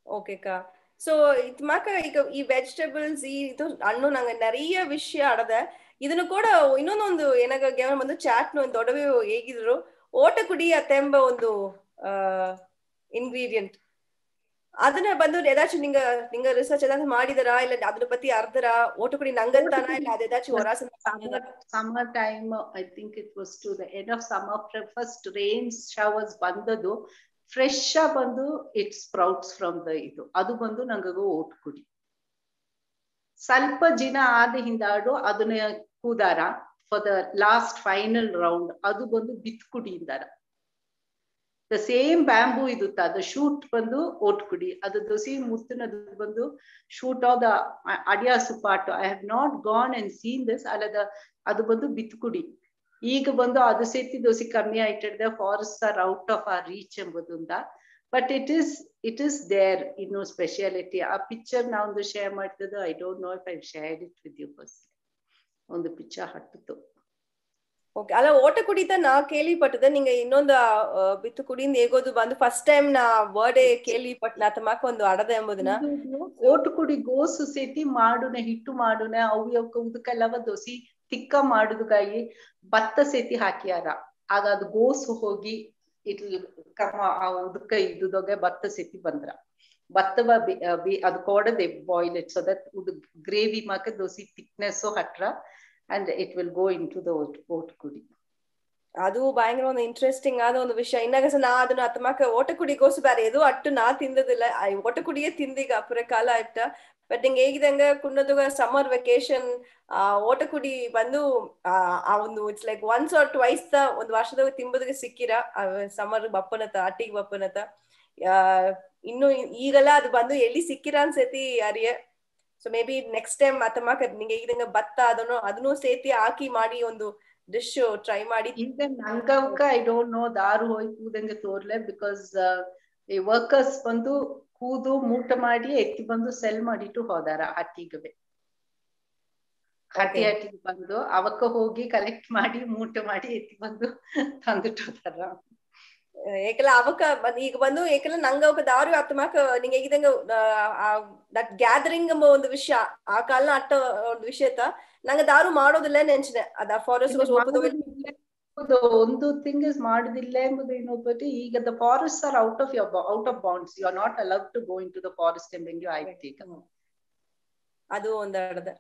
ஓகேக்கா சோ இதுமாக்க ಈ ವೆಜಿಟೇಬಲ್ಸ್ ಇದು ಹಣ್ಣು ನಂಗೆ நிறைய ವಿಷಯ ಆಡದ ಇದನ್ನು ಕೂಡ ಇನ್ನೊಂದು ಏನಾಗ ಗಮನ ಬಂದು ಚಾಟ್ ನ ದೊಡ್ಡವೇ ಹೇಗಿದ್ರು ಓಟಕುಡಿ ಅತೆಂಬ ಒಂದು ಇಂಗ್ರೀಡಿಯೆಂಟ್ ಅದನ್ನ ಬಂದು ಏದಾச்சும் ನಿಂಗ ರಿಸರ್ಚ್ ಏದಾದ್ರು ಮಾಡಿದರಾ ಇಲ್ಲ ಅದ್ರ ಪத்தி ಅರ್ಧರ ಓಟಕುಡಿ ನಂಗಂತಾನ ಇಲ್ಲ ಅದ ಏದಾச்சும் ಹೊರಾಸ summer time I think it was to the end of summer first rain showers ಬಂದದು ಫ್ರೆಶ್ ಬಂದು ಇಟ್ ಸ್ಪ್ರೌಟ್ಸ್ ಫ್ರಮ್ ದ ಇದು ಅದು ಬಂದು ನಂಗಗ ಓಟ್ ಕುಡಿ ಸ್ವಲ್ಪ ದಿನ ಆದ ಹಿಂದಾಡು ಅದನ್ನ ಕೂದಾರ for the last final round ಅದು ಬಂದು ಬಿತ್ ಕುಡಿಯಿಂದಾರ ದ ಸೇಮ್ ಬ್ಯಾಂಬೂ ಇದುತ್ತ ಅದು ಶೂಟ್ ಬಂದು ಓಟ್ ಕುಡಿ ಅದು ದೋಸಿ ಮುತ್ತನದು ಬಂದು ಶೂಟ್ ಆಫ್ ದ ಅಡಿಯಾಸು ಪಾಟು I have not gone and seen this ಅಲ್ಲದ ಅದು ಬಂದು ಬಿತ್ ಕುಡಿ ಈಗ ಬಂದು ಅದು ಸೇತಿ ದೋಸಿ ಕಮ್ಮಿ ಆಯ್ತದೆ forest are out of our reach ಎಂಬುದಿಂದ ಬಟ್ ಇಟ್ ಇಸ್ ದೇರ್ ಇನ್ನು ಸ್ಪೆಷಾಲಿಟಿ ಆ ಪಿಕ್ಚರ್ ನಾ ಒಂದು ಶೇರ್ ಮಾಡ್ತಿದ್ದು I don't know if I shared it with you first ಒಂದು ಪಿಕ್ಚರ್ ಹಟ್ಟಿತ್ತು ಓಕೆ ಅಲ್ಲ ಓಟ ಕುಡಿತ ನಾ ಕೇಳಿಪಟ್ಟದ ನಿಂಗೆ ಇನ್ನೊಂದು ಬಿತ್ತು ಕುಡಿಯಿಂದ ಹೇಗೋದು ಬಂದು ಫಸ್ಟ್ ಟೈಮ್ ನಾ ವರ್ಡ್ ಕೇಳಿಪಟ್ಟ ನಾ ತಮಾಕ ಒಂದು ಅಡದ ಎಂಬುದನ್ನ ಓಟು ಕುಡಿ ಗೋಸು ಸೇತಿ ಮಾಡುನೆ ಹಿಟ್ಟು ಮಾಡುನೆ ಅವು ಅವಕ್ಕ ಉದಕ್ಕೆಲ್ಲವ ದೋಸಿ ತಿಕ್ಕ ಮಾಡುದುಗಾಗಿ ಭತ್ತ ಸೇತಿ ಹಾಕಿಯಾರ ಆಗ ಅದು ಗೋಸು ಹೋಗಿ ಕಮ್ಮ ಉದಕ್ಕ ಇದ್ದುದೋಗೆ ಭತ್ತ ಸೇತಿ ಬಂದ್ರ ಭತ್ತವ ಅದು ಕೊಡದೆ boil it so that gravy ಮಾಕ ದೋಸಿ ಥಿಕ್ನೆಸ್ ಹಟ್ರ and it will go into the oat kudi ಅದು ಭಯಂಕರ ಒಂದು ಇಂಟ್ರೆಸ್ಟಿಂಗ್ ಆದ ಒಂದು ವಿಷಯ ಇನ್ನಾಗ ನಾ ಅದನ್ನ ತಮಾಕ ಓಟ ಕುಡಿಗೋಸು ಬೇರೆ ಇದು ಅಟ್ಟು ನಾ ತಿಂದದಿಲ್ಲ ಓಟ ಕುಡಿಯೇ ತಿಂದೀಗ ಅಪರ ಕಾಲ ಅಟ್ಟ ಬಟ್ ನಿಂಗೆ ಹೇಗಿದಂಗ ಕುನ್ನದುಗ ಸಮ್ಮರ್ ವೆಕೇಶನ್ ಓಟ ಕುಡಿ ಬಂದು ಆ ಒಂದು it's like once or twice ಒಂದು ವರ್ಷದಾಗ ತಿಂಬುದಿಗೆ ಸಿಕ್ಕಿರ ಸಮ್ಮರ್ ಬಪ್ಪನತ ಅಟ್ಟಿಗೆ ಬಪ್ಪನತ ಇನ್ನು ಈಗೆಲ್ಲ ಅದು ಬಂದು ಎಲ್ಲಿ ಸಿಕ್ಕಿರ ಅನ್ಸತಿ ಅರಿಯ so maybe next time ತಮಾಕ ನಿಂಗೆ ಹೇಗಿದಂಗ ಭತ್ತ ಅದನ್ನು ಸೇತಿ ಹಾಕಿ ಮಾಡಿ ಒಂದು ಡಿಶ್ ಟ್ರೈ ಮಾಡಿ ಈಗ ನಂಗವಕ್ಕ ಐ ಡೋಂಟ್ ನೋ ದಾರು ಹೋಗಿ ಕೂದಂಗೆ ತೋರ್ಲೆ ಬಿಕಾಸ್ ಈ ವರ್ಕರ್ಸ್ ಬಂದು ಕೂದು ಮೂಟ ಮಾಡಿ ಎತ್ತಿ ಬಂದು ಸೆಲ್ ಮಾಡಿಟ್ಟು ಹೋದಾರ ಹಟ್ಟಿಗೆ ಹಟ್ಟಿಗೆ ಬಂದು ಅವಕ್ಕ ಹೋಗಿ ಕಲೆಕ್ಟ್ ಮಾಡಿ ಮೂಟ ಮಾಡಿ ಎತ್ತಿ ಬಂದು ತಂದಿಟ್ಟು ಹೋದಾರ ಏಕಲ್ಲ ಅವಕ್ಕ ಈಗ ಬಂದು ಏಕಲ್ಲ ನಂಗ ಅವಕ್ಕ ದಾರು ಆತ್ಮಾಕ ನಿಂಗೆ ಹೇಗಿದಂಗ ದಟ್ ಗ್ಯಾದರಿಂಗ್ ಎಂಬ ಒಂದು ವಿಷಯ ಆ ಕಾಲನ ಅಟ್ಟ ಒಂದು ವಿಷಯತ ನಂಗೆ ದಾರು ಮಾಡೋದಿಲ್ಲ ನೆನ್ಸಿದೆ ಅದ ಫಾರೆಸ್ಟ್ ಒಂದು ಥಿಂಗ್ ಇಸ್ ಮಾಡುದಿಲ್ಲ ಎಂಬುದು ಇನ್ನೊಬ್ಬಟ್ಟು ಈಗ the forest are out of bounds you are not allowed to go into the forest ಎಂಬಂಗೆ ಆಯ್ತು ಈಗ ಅದು ಒಂದರದ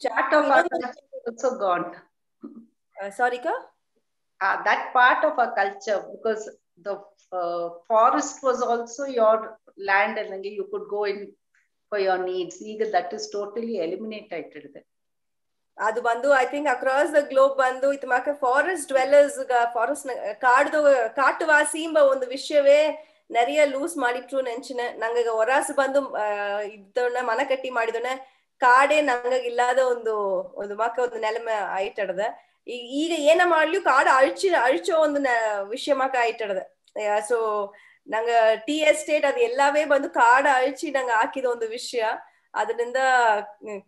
chart of also gone sorry ಕಾ that part of our culture because the forest was also your land and you could go in for your needs. ಈಗ that is totally eliminated. ಅದು ಬಂದು I think across the globe ಬಂದು ಇದು ಮಾಕ ಫಾರೆಸ್ಟ್ ಡ್ವೆಲ್ಲರ್ಸ್ ಫಾರೆಸ್ಟ್ ಕಾಟುವಾಸಿ ಎಂಬ ಒಂದು ವಿಷಯವೇ நிறைய ಲೂಸ್ ಮಾಡಿಟ್ರು ನೆಂಚಿನ ನಂಗ ಹೊರಾಸು ಬಂದು ಇದ್ದವನ್ನ ಮನ ಕಟ್ಟಿ ಮಾಡಿದವನ್ನ ಕಾಡೇ ನಂಗ ಇಲ್ಲದ ಒಂದು ಮಕ್ಕ ಒಂದು ನೆಲಮೆ ಆಯ್ತಡದ ಈಗ ಏನ ಮಾಡ್ಲಿಯೂ ಕಾಡು ಅழிಚೋ ಒಂದು ವಿಷಯ ಮಕ್ಕ ಆಯ್ತಡದ ಸೊ ನಂಗ ಟೀ ಎಸ್ಟೇಟ್ ಅದು ಎಲ್ಲವೇ ಬಂದು ಕಾಡು ಅழிಚಿ ನಂಗೆ ಹಾಕಿದ ಒಂದು ವಿಷಯ ಅದರಿಂದ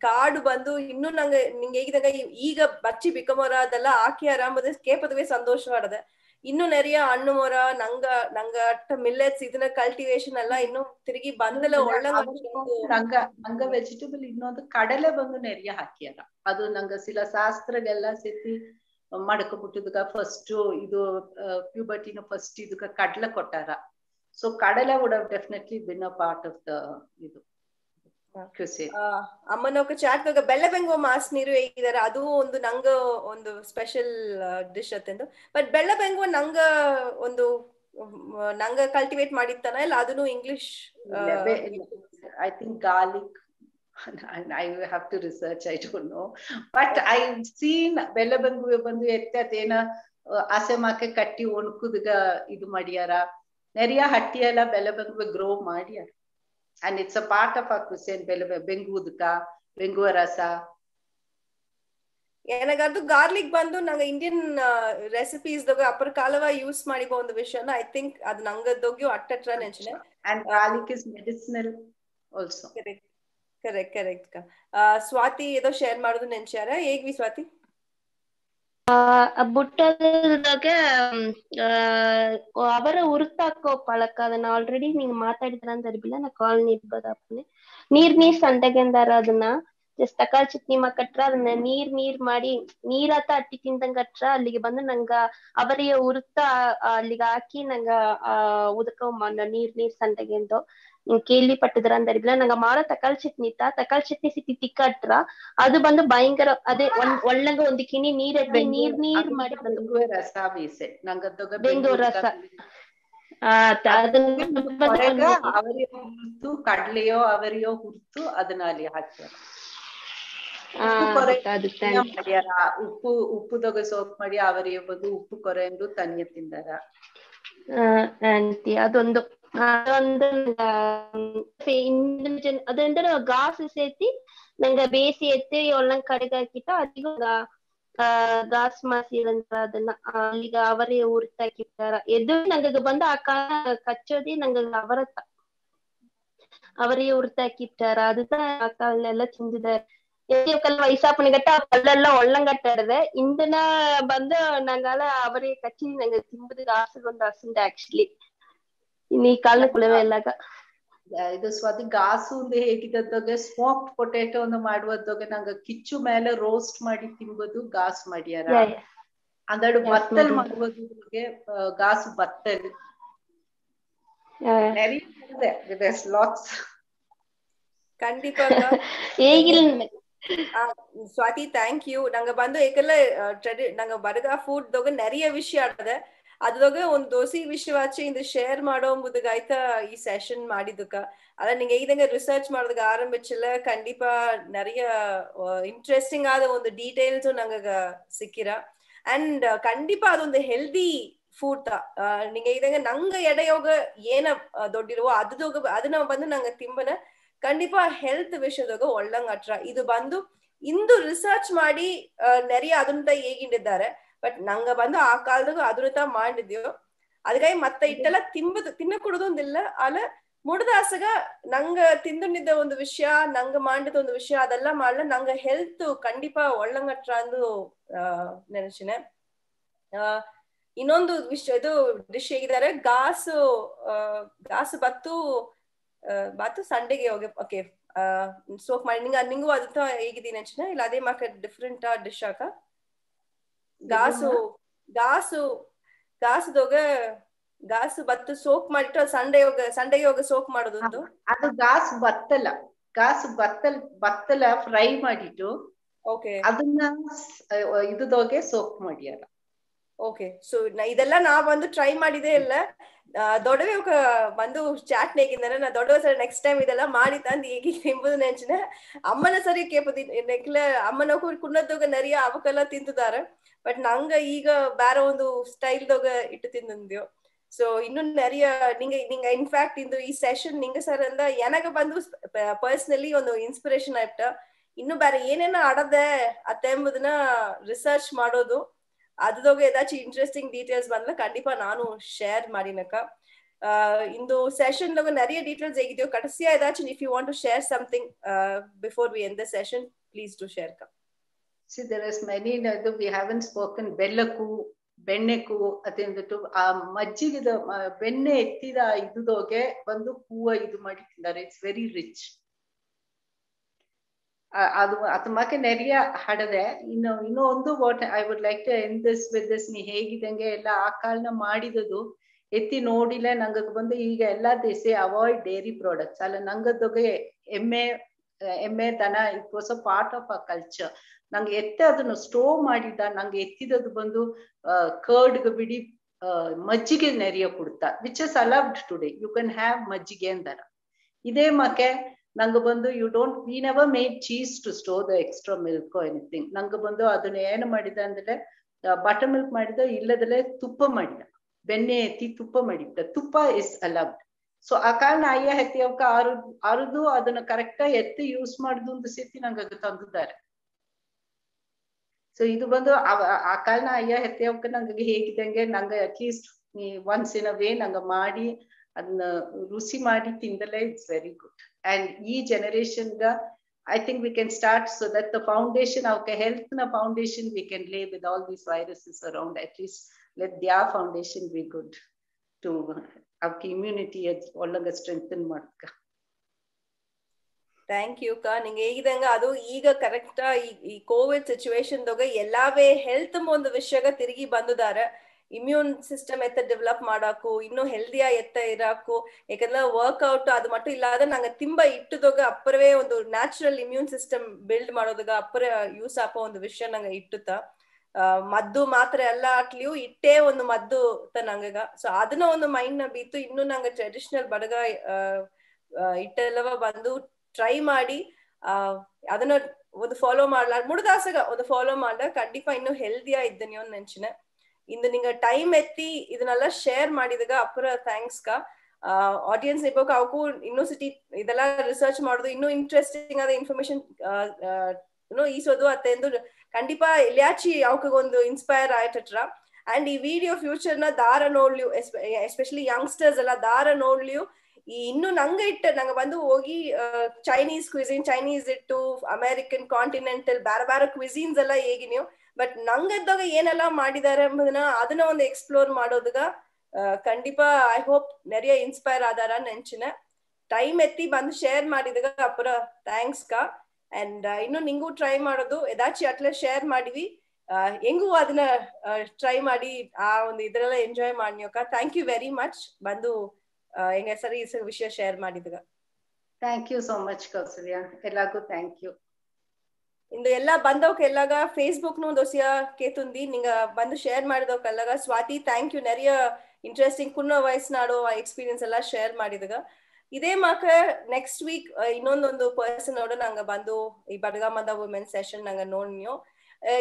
ಕಾಡು ಬಂದು ಇನ್ನೂ ನಂಗೆ ನಿಂಗೆ ಹೇಗಿದಾಗ ಈಗ ಬಚ್ಚಿ ಬಿಕ್ಕಮೊರ ಅದೆಲ್ಲ ಹಾಕಿ ಆರಾಮದ ಕೇಪದವೇ ಸಂತೋಷವಾಡದ ಇನ್ನು ನೆರೆಯ ಹಣ್ಣು ಮೊರ ನಂಗ ಮಿಲ್ಲೆಟ್ಸ್ ಇದನ್ನ ಕಲ್ಟಿವೇಶನ್ ಎಲ್ಲ ಇನ್ನು ತಿರುಗಿ ಬಂದಲ್ಲ ಒಳ್ಳೆ ನಂಗ ವೆಜಿಟೇಬಲ್ ಇನ್ನೊಂದು ಕಡಲೆ ಬಂದು ನೆರೆಯ ಹಾಕ್ಯಾರ ಅದು ನಂಗ ಸಿಲ ಶಾಸ್ತ್ರಗೆಲ್ಲ ಸೇತಿ ಮಾಡ್ಕೊಬಿಟ್ಟದಕ್ಕ ಫಸ್ಟ್ ಇದು ಪ್ಯೂಬರ್ಟಿನ ಫಸ್ಟ್ ಇದಕ್ಕ ಕಡಲೆ ಕೊಟ್ಟಾರ ಸೊ ಕಡಲೆ would have definitely been a part of the ಇದು ಅಮ್ಮನ ఒక ಚಾಟ್ದಾಗ ಬೆಲ್ಲ ಬೆಂಗುವ ಮಾಸ್ ನೀರು ಹೇಗಿದ್ದಾರೆ ಅದು ಒಂದು ನಂಗ ಒಂದು ಸ್ಪೆಷಲ್ ಡಿಶ್ ಅತ್ತೆಂದು ಬಟ್ ಬೆಲ್ಲ ಬೆಂಗುವ ನಂಗ ಕಲ್ಟಿವೇಟ್ ಮಾಡಿತ್ತಾನ ಇಲ್ಲ ಅದನ್ನು English I think garlic I have to research, I don't know, but I've seen ಬೆಲ್ಲ ಬೆಂಗುವೆ ಬಂದು ಎತ್ತೇನ ಆಸೆ ಮಾಕೆ ಕಟ್ಟಿ ಒಣಕುದಗ ಇದು ಮಾಡ್ಯಾರ ನೆರೆಯ ಹಟ್ಟಿಯೆಲ್ಲ ಬೆಲ್ಲ ಬೆಂಗುವೆ ಗ್ರೋ ಮಾಡ್ಯಾರ and it's a part of our cuisine ಬೆಂಗುವುದಕ ಬೆಂಗುವ ರಸ ಏನಗದು ಗಾರ್ಲಿಕ್ ಬಂದು ನಂಗೆ ಇಂಡಿಯನ್ ರೆಸಿಪೀಸ್ ದಾಗ ಅಪರ ಕಾಲವ ಯೂಸ್ ಮಾಡಿಬೋ ಒಂದು ವಿಷಯನ ಐ ಥಿಂಕ್ ಅದು ನಂಗದೋಗ್ಯೂ ಅಟ್ಟಟ್ರ ನೆಂಚಿನ and garlic is medicinal also. Correct Swati ಏದೋ ಶೇರ್ ಮಾಡೋದು ನೆಂಚಾರ ಹೇಗ್ವಿ ಸ್ವಾತಿ ಬುಟ್ಟದಾಗ ಅವರ ಉರುತಾಕೋ ಪಳಕ ಅದನ್ನ ಆಲ್ರೆಡಿ ನೀಂಗ್ ಮಾತಾಡಿದ್ರ ಅಂತ ಅರ್ಬಿಲ್ಲ ನಾ ಕಾಲ್ ನೀಡ್ಬೋದಪ್ಪನೆ ನೀರ್ ಸಂಡೆಗೆಂದಾರ ಅದನ್ನ ಜಸ್ಟ್ ತಕಾಳ್ ಚಟ್ನಿ ಕಟ್ರ ಅದನ್ನ ನೀರ್ ಮಾಡಿ ನೀರಾತ ಅಟ್ಟಿ ತಿಂದಂಗ ಕಟ್ರ ಅಲ್ಲಿಗೆ ಬಂದು ನಂಗ ಅವರಿಯ ಉರುತ ಅಲ್ಲಿಗೆ ಹಾಕಿ ನಂಗ ಉದಕ ನೀರ್ ಸಂಡೆಗೆಂದು ಕೇಳಿ ಪಟ್ಟದ್ರ ಅಂತ ಅರ್ಬಿಲ್ಲ ನಂಗ ಮಾಡೋ ತಕಾಳ್ ಚಟ್ನಿ ಸಿಕ್ಕಿ ತಿಕ್ಕಟ್ರ ಅದು ಬಂದು ಭಯಂಕರ ಅದೇ ಒಳ್ಳಂಗ ಒಂದು ಕಿಣಿ ನೀರ್ ಮಾಡಿ ರಸ ಬೀಸೆ ಬೆಂಗೂರ್ ರಸ ಅವರಿಯೋ ಹುರ್ತು ಕಡ್ಲೆಯೋ ಅವರಿಯೋ ಹುರ್ತು ಅದನ್ನ ಅಲ್ಲಿ ಹಾಕ್ಯಾರ ಉಪ್ಪುದಾಗ ಸೋಪ್ ಮಾಡಿ ಅವರಿಯೋ ಬಂದು ಉಪ್ಪು ಕೊರೆ ಎಂದು ತನ್ಯ ತಿಂದಾರ ಆಂಟಿ ಅದೊಂದು ಅದಂದ್ರೆ ಗಾಸು ಸೇತಿ ನಂಗ ಬೇಸಿ ಎತ್ತಿ ಒಳ್ಳಂಗ್ ಕಡೆಗೆ ಹಾಕಿಟ್ಟ ಅದಿಗೂ ಗಾಸ್ ಮಾಸಿರಂತ ಅದನ್ನ ಈಗ ಅವರೇ ಉರ್ತಾಕಿರ್ತಾರ ಎದು ನಂಗ ಬಂದು ಆ ಕಾಲ ಕಚ್ಚೋದಿ ನಂಗ ಅವರೇ ಉರ್ತಾಕಿರ್ತಾರ ಅದನ್ನ ಆ ಕಾಲೆಲ್ಲ ತಿಂದಿದ್ದಾರೆ ವಯಸ್ಸಾಪಣಿಗಟ್ಟ ಆ ಕಲ್ಲೆಲ್ಲ ಒಳ್ಳಂಗಟ್ಟಾಡದೆ ಇಂದನ ಬಂದು ನಂಗಾಲ ಅವರೇ ಕಚ್ಚಿ ನಂಗೆ ತಿಂಬುದು ಗಾಸಗೊಂದು ಹಸುಂದ ಆಕ್ಚುಲಿ ಇನ್ನು ಈ ಕಾಲ ಕುಳವೆ ಎಲ್ಲಾಗ ಇದು ಸ್ವಾತಿ ಗಾಸು ಹೇಗಿದ್ದಾಗ ಸ್ಮೋಕ್ಡ್ ಪೊಟೇಟೋ ಮಾಡುವದಾಗ ನಂಗ ಕಿಚ್ಚು ಮೇಲೆ ರೋಸ್ಟ್ ಮಾಡಿ ತಿಂಬುದು ಗಾಸು ಮಾಡ್ಯಾರ ಅಂದಡು ಬತ್ತಲ್ ಮಾಡುವುದಕ್ಕೆ ಗಾಸು ಬತ್ತಲ್ ಖಂಡಿತ ಸ್ವಾತಿ ಥ್ಯಾಂಕ್ ಯು ನಂಗ ಬಂದು ಏಕೆಲ್ಲ ನಂಗ ಬರ್ಗ ಫುಡ್ ದೊಗ ನೆರೆಯ ವಿಷಯ ಆಡದೆ ಅದ್ರೊಗ ಒಂದ್ ದೋಸಿ ವಿಷಯವಾಚೆ ಇಂದ ಶೇರ್ ಮಾಡೋ ಮುದುಗಾಯ್ತ ಈ ಸೆಷನ್ ಮಾಡಿದಕ್ಕ ಅಲ್ಲ ನಿಂಗೆ ಹೇಗಿದಂಗ ರಿಸರ್ಚ್ ಮಾಡೋದಕ್ಕೆ ಆರಂಭಿಸಿಲ್ಲ ಖಂಡಿತ நிறைய ಇಂಟ್ರೆಸ್ಟಿಂಗ್ ಆದ ಒಂದು ಡೀಟೇಲ್ಸ್ ನಂಗ ಸಿಕ್ಕಿರ ಅಂಡ್ ಖಂಡಿತ ಅದೊಂದು ಹೆಲ್ದಿ ಫುಡ್ ನಿಂಗೆ ಹೇಗಿದಂಗ ನಂಗ ಎಡೆಯೋಗ ಏನ ದೊಡ್ಡಿರುವ ಅದನ್ನ ಬಂದು ನಂಗ ತಿಂಬನ ಖಂಡಿತ ಹೆಲ್ತ್ ವಿಷಯದಾಗ ಒಳ್ಳಂಗ ಅಟ್ರ ಇದು ಬಂದು ಇಂದು ರಿಸರ್ಚ್ ಮಾಡಿ ನೆರೆಯ ಅದನ್ನ ಹೇಗಿದ್ದಾರೆ ಬಟ್ ನಂಗ ಬಂದು ಆ ಕಾಲದಾಗ ಅದೃತ ಮಾಡಿದ್ಯೋ ಅದಕ್ಕಾಗಿ ಮತ್ತೆ ಇಟ್ಟೆಲ್ಲ ತಿನ್ನ ಕೊಡೋದೊಂದಿಲ್ಲ ಅಲ್ಲ ಮುಡ್ದಾಸಗ ನಂಗ ತಿಂದುನಿದ್ದ ಒಂದು ವಿಷಯ ನಂಗ ಮಾಡಿದ ಒಂದು ವಿಷಯ ಅದೆಲ್ಲ ಮಾಡ್ಲ ನಂಗ ಹೆಲ್ತ್ ಖಂಡಿತ ಒಳ್ಳಂಗಟ್ರ ಅಂದು ನೆನಚಿನ ಇನ್ನೊಂದು ವಿಷಯ ಇದು ಡಿಶ್ ಹೇಗಿದ್ದಾರೆ ಗಾಸು ಬಾತು ಸಂಡೆಗೆ ಹೋಗಿ ಓಕೆ ಸೋಕ್ ಮಾಡಿ ನಿಂಗೂ ಅದ ಹೇಗಿದ್ದೀನಿ ನೆನಚಿನ ಇಲ್ಲ ಅದೇ ಮಾಕ ಡಿಫ್ರೆಂಟ್ ಡಿಶ್ ಆಕ ಗಾಸು ಬತ್ತು ಸೋಕ್ ಮಾಡಿಟ್ಟು ಸಂಡೆಗೆ ಹೋಗ ಸೋಕ್ ಮಾಡೋದು ಅದು ಗಾಸು ಬತ್ತಲ ಫ್ರೈ ಮಾಡಿಟ್ಟು ಅದನ್ನ ಇದದೋಗೆ ಸೋಕ್ ಮಾಡ್ಯಾರ ಓಕೆ ಸೊ ಇದೆಲ್ಲ ನಾ ಬಂದು ಟ್ರೈ ಮಾಡಿದೆ ಇಲ್ಲ దొడవే ఒక బంధు చాట్ నేకిందన నా దొడవ సరే నెక్స్ట్ టైం ಇದೆಲ್ಲ ಮಾಡಿ ತಂದು ಈಗ ತಿಂಬುದು ನೆಂಚಿನ ಅಮ್ಮನ ಸರಿ ಕೇಪದಿ ನೆಕ್ಲ ಅಮ್ಮನ ಕುನ್ನದೋಗ ನರಿಯ ಅವಕ್ಕೆಲ್ಲ ತಿಂತಿದ್ದಾರೆ ಬಟ್ ನಂಗ ಈಗ ಬೇರೆ ಒಂದು ಸ್ಟೈಲ್ದೋಗ ಇಟ್ಟು ತಿಂದಿದ್ಯೋ ಸೊ ಇನ್ನು ನರಿಯ ನಿಂಗ ಇನ್ಫ್ಯಾಕ್ಟ್ ಇಂದು ಈ ಸೆಷನ್ ನಿಂಗ ಸರ್ ಅಂದ ಎನಗ ಬಂದು ಪರ್ಸನಲಿ ಒಂದು ಇನ್ಸ್ಪಿರೇಷನ್ ಆಯ್ತ ಇನ್ನು ಬೇರೆ ಏನೇನ ಆಡದೆ ಅತ್ತೆಂಬುದನ್ನ ರಿಸರ್ಚ್ ಮಾಡೋದು ಅದೋಗ ಏದಾச்சும் ಇಂಟ್ರೆಸ್ಟಿಂಗ್ ಡೀಟೇಲ್ಸ್ ಬಂದ್ರೆ கண்டிப்பா நானும் ஷேர் ಮಾಡಿನಕ ಇಂದು ಸೆಷನ್ ಲೋಗ நிறைய ಡೀಟೇಲ್ಸ್ ಹೇಗಿದೆಯೋ ಕಡಸಿಯಾ ಏದಾச்சும் if you want to share something before we end the session please do share ka see there is many we haven't spoken ಬೆಲ್ಲಕ್ಕೂ ಬೆಣ್ಣೆಕ್ಕೂ ಅದಂದ್ಬಿಟ್ಟು ಆ ಮಜ್ಜಿಗೆದ ಬೆಣ್ಣೆ ಎತ್ತಿದ ಇದುದೋಗೆ ಬಂದು ಹೂವ ಇದು ಮಾಡಿ ತಿಂತಾರೆ ಇಟ್ಸ್ ವೆರಿ ರಿಚ್ ಅದು ಅದಕ್ಕೆ ನೆರಿಯ ಹಡದೆ ಇನ್ನು ಒಂದು what I would like to end this with this ನೀ ಹೇಗಿದಂಗೆ ಎಲ್ಲ ಆ ಕಾಲನ ಮಾಡಿದದು ಎತ್ತಿ ನೋಡಿಲ್ಲ ನಂಗೆ ಬಂದು ಈಗ ಎಲ್ಲ ದೇಶ ಅವಾಯ್ಡ್ ಡೈರಿ ಪ್ರಾಡಕ್ಟ್ಸ್ ಅಲ್ಲ ನಂಗದೊಗೆ ಎಮ್ಮೆ ದನ it was a part of a culture ನಂಗೆ ಎತ್ತೆ ಅದನ್ನು ಸ್ಟೋವ್ ಮಾಡಿದ್ದ ನಂಗೆ ಎತ್ತಿದದು ಬಂದು ಕರ್ಡ್ಗೆ ಬಿಡಿ ಮಜ್ಜಿಗೆ ನೆರಿಯ ಕೊಡ್ತಾ which is allowed today you can have ಮಜ್ಜಿಗೆ ಅಂತಾರ ಇದೇ ಮಕ್ಕೆ ನಂಗೆ ಬಂದು you don't we never made cheese to store the extra milk anything ನಂಗೆ ಬಂದು ಅದನ್ನ ಏನು ಮಾಡಿದ ಅಂದ್ರೆ ಬಟರ್ ಮಿಲ್ಕ್ ಮಾಡಿದ ಇಲ್ಲದಲ್ಲೇ ತುಪ್ಪ ಮಾಡಿದ ಬೆಣ್ಣೆ ಎತ್ತಿ ತುಪ್ಪ ಮಾಡಿದ್ದ ತುಪ್ಪ ಇಸ್ ಅಲವ್ಡ್ ಸೊ ಆ ಕಾರಣ ಅಯ್ಯ ಎತ್ತಿ ಅವಕ್ಕ ಅರುದು ಅದನ್ನ ಕರೆಕ್ಟ್ ಎತ್ತಿ ಯೂಸ್ ಮಾಡುದು ಅಂತ ಸೇತಿ ನಂಗೆ ಅದು ತಂದಿದ್ದಾರೆ ಸೊ ಇದು ಬಂದು ಆ ಕಾರಣ ಅಯ್ಯ ಎತ್ತಿ ಅವಕ್ಕ ನಂಗೆ ಹೇಗಿದಂಗೆ ನಂಗೆ at least once in a way ನಂಗೆ ಮಾಡಿ ಅದನ್ನ ರುಚಿ ಮಾಡಿ ತಿಂದಲೇ it's very good and e generation ga I think we can start so that the foundation of health na foundation we can lay with all these viruses around at least let their foundation be good to our immunity as ಒಳ್ಳೆಗೆ strengthen ಮಾಡಕ ಥ್ಯಾಂಕ್ ಯು ಕಾ ನಿಂಗೆ ಹೇಗಿದಂಗ ಅದು ಈಗ ಕರೆಕ್ಟ್ ಈ ಕೋವಿಡ್ ಸಿಚುವೇಶನ್ ದೊಗ ಎಲ್ಲಾವೇ ಹೆಲ್ತ್ ಒಂದು ವಿಷಯಗ ತಿರುಗಿ ಬಂದಿದ್ದಾರೆ ಇಮ್ಯೂನ್ ಸಿಸ್ಟಮ್ ಎತ್ತ ಡೆವಲಪ್ ಮಾಡಾಕು ಇನ್ನು ಹೆಲ್ದಿಯಾ ಎತ್ತ ಇರಾಕು ಯಾಕಂದ್ರೆ ವರ್ಕ್ಔಟ್ ಅದು ಮಟ್ಟು ಇಲ್ಲಾದ್ರೆ ನಂಗೆ ತಿಂಬ ಇಟ್ಟದೋಗ ಅಪ್ಪರವೇ ಒಂದು ನ್ಯಾಚುರಲ್ ಇಮ್ಯೂನ್ ಸಿಸ್ಟಮ್ ಬಿಲ್ಡ್ ಮಾಡೋದಾಗ ಅಪ್ಪರ ಯೂಸ್ ಆಪೋ ಒಂದು ವಿಷಯ ನಂಗೆ ಇಟ್ಟುತ್ತ ಮದ್ದು ಮಾತ್ರ ಎಲ್ಲ ಹಾಕ್ಲಿಯೂ ಇಟ್ಟೇ ಒಂದು ಮದ್ದು ನಂಗಗ ಸೊ ಅದನ್ನ ಒಂದು ಮೈಂಡ್ ನ ಬೀತು ಇನ್ನು ನಂಗೆ ಟ್ರೆಡಿಷನಲ್ ಬಡಗ ಇಟ್ಟೆಲ್ಲವ ಬಂದು ಟ್ರೈ ಮಾಡಿ ಅದನ್ನ ಒಂದು ಫಾಲೋ ಮಾಡ್ಲಾ ಮುಡ್ದಾಸಗ ಒಂದು ಫಾಲೋ ಮಾಡ್ಲಾ ಖಂಡಿತ ಇನ್ನು ಹೆಲ್ದಿಯಾ ಇದ್ದೀನಿ ಒಂದು ನೆಂಚಿನ ಇಂದು ನಿಂಗ ಟೈಮ್ ಎತ್ತಿ ಇದನ್ನೆಲ್ಲ ಶೇರ್ ಮಾಡಿದಾಗ ಅಪ್ಪರ ಥ್ಯಾಂಕ್ಸ್ ಕಾ ಆಡಿಯನ್ಸ್ ಇರ್ಬೇಕು ಅವಕ್ಕೂ ಯೂನಿವರ್ಸಿಟಿ ಇದೆಲ್ಲ ರಿಸರ್ಚ್ ಮಾಡೋದು ಇನ್ನೂ ಇಂಟ್ರೆಸ್ಟಿಂಗ್ ಆದ ಇನ್ಫಾರ್ಮೇಶನ್ ಈಸೋದು ಅತ್ತೆಂದು ಖಂಡಿತ ಎಲ್ಲಿಯಾಚಿ ಅವಕ್ಕೊಂದು ಇನ್ಸ್ಪೈರ್ ಆಯ್ತಟ್ರ ಅಂಡ್ ಈ ವಿಡಿಯೋ ಫ್ಯೂಚರ್ ನ ದಾರ ನೋಡ್ಲಿಯು ಎಸ್ಪೆಷಲಿ ಯಂಗ್ಸ್ಟರ್ಸ್ ಎಲ್ಲ ದಾರ ನೋಡ್ಲಿಯು ಈ ಇನ್ನು ನಂಗೆ ನಂಗೆ ಬಂದು ಹೋಗಿ ಚೈನೀಸ್ ಕ್ವಿಸಿನ್ ಚೈನೀಸ್ ಇಟ್ಟು ಅಮೆರಿಕನ್ ಕಾಂಟಿನೆಂಟಲ್ ಬೇರೆ ಬೇರೆ ಕ್ವಿಸಿನ್ಸ್ ಎಲ್ಲ ಹೇಗಿನ್ಯೋ ಬಟ್ ನಂಗದ್ದಾಗ ಏನೆಲ್ಲ ಮಾಡಿದಾರೆ ಎಂಬುದನ್ನ ಅದನ್ನ ಒಂದು ಎಕ್ಸ್ಪ್ಲೋರ್ ಮಾಡೋದಾಗ ಖಂಡಿತ ಐ ಹೋಪ್ ನೆರೆಯ ಇನ್ಸ್ಪೈರ್ ಆದಾರ ನೆಂಚಿನ ಟೈಮ್ ಎತ್ತಿ ಬಂದು ಶೇರ್ ಮಾಡಿದಾಗ ಅಪ್ಪರ ಥ್ಯಾಂಕ್ಸ್ ಕಾ ಅಂಡ್ ಇನ್ನು ನಿಂಗೂ ಟ್ರೈ ಮಾಡೋದು ಎದಾಚಿ ಅಟ್ಲೆ ಶೇರ್ ಮಾಡಿವಿ ಹೆಂಗೂ ಅದನ್ನ ಟ್ರೈ ಮಾಡಿ ಆ ಒಂದು ಇದ್ರೆಲ್ಲ ಎಂಜಾಯ್ ಮಾಡ್ನಿಯೋಕ ಥ್ಯಾಂಕ್ ಯು ವೆರಿ ಮಚ್ ಬಂದು ಹೆಂಗ ಸರಿ ಈ ವಿಷಯ ಶೇರ್ ಮಾಡಿದಾಗ thank you so much Kausalya ಎಲ್ಲಾರ್ಗೂ ಥ್ಯಾಂಕ್ ಯು ಇಂದು ಎಲ್ಲ ಬಂದವಕ್ಕೆ ಎಲ್ಲಾಗ ಫೇಸ್ಬುಕ್ ನು ದೋಸಿಯ ಕೇತುಂದಿ ನಿಂಗ ಬಂದು ಶೇರ್ ಮಾಡಿದವಕ್ಕೆ ಎಲ್ಲಾಗ ಸ್ವಾತಿ ಥ್ಯಾಂಕ್ ಯು ನೆರಿಯ ಇಂಟ್ರೆಸ್ಟಿಂಗ್ ಕುನ್ನ ವಯಸ್ಸಿನಾಡೋ ಆ ಎಕ್ಸ್ಪೀರಿಯನ್ಸ್ ಎಲ್ಲ ಶೇರ್ ಮಾಡಿದಾಗ ಇದೇ ಮಾಕ ನೆಕ್ಸ್ಟ್ ವೀಕ್ ಇನ್ನೊಂದೊಂದು ಪರ್ಸನ್ ನೋಡ ನಂಗ ಬಂದು ಈ ಬಡಗಾಮದ ವುಮೆನ್ ಸೆಷನ್ ನಂಗ ನೋಡ್ನಿಯೋ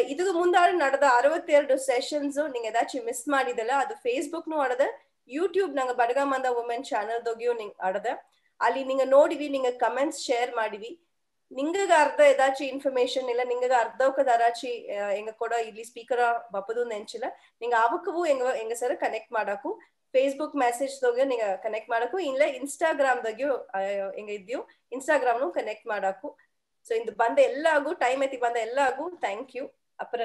ಇದಕ್ಕೆ ಮುಂದಾಡು ನಡೆದ 62 ಸೆಷನ್ಸ್ ನಿಂಗೆ ಏದಾಚಿ ಮಿಸ್ ಮಾಡಿದಲ್ಲ ಅದು ಫೇಸ್ಬುಕ್ ನು ಆಡದ ಯೂಟ್ಯೂಬ್ ನಂಗ ಬಡಗಾಮದ ವುಮೆನ್ ಚಾನಲ್ ದೊಗಿಯೋ ನಿಂಗ್ ಆಡದ ಅಲ್ಲಿ ನಿಂಗ ನೋಡಿವಿ ನಿಂಗ ಕಮೆಂಟ್ಸ್ ಶೇರ್ ಮಾಡಿವಿ ನಿಂಗಗ ಅರ್ಧ ಏದಾಚಿ ಇನ್ಫಾರ್ಮೇಶನ್ ಇಲ್ಲ ನಿಂಗಗ ಅರ್ಧವಕ್ಕದ ಅರಾಚಿ ಎಂಗ ಕೂಡ ಇಲ್ಲಿ ಸ್ಪೀಕರ್ ಬಪ್ಪದು ನೆಂಚಿಲ್ಲ ನಿಂಗ ಅವಕ್ಕೂ ಎಂಗ ಸರ ಕನೆಕ್ಟ್ ಮಾಡಾಕು ಫೇಸ್ಬುಕ್ ಮೆಸೇಜ್ ದೊಗೆ ನಿಂಗ ಕನೆಕ್ಟ್ ಮಾಡಾಕು ಇಲ್ಲ ಇನ್ಸ್ಟಾಗ್ರಾಮ್ ದೊಗೆ ಎಂಗ ಇದ್ದೀವಿ ಇನ್ಸ್ಟಾಗ್ರಾಮ್ ನು ಕನೆಕ್ಟ್ ಮಾಡಾಕು ಸೊ ಇಂದು ಬಂದ ಎಲ್ಲಾಗೂ ಟೈಮ್ ಎತ್ತಿ ಬಂದ ಎಲ್ಲಾಗೂ ಥ್ಯಾಂಕ್ ಯು ಅಪರ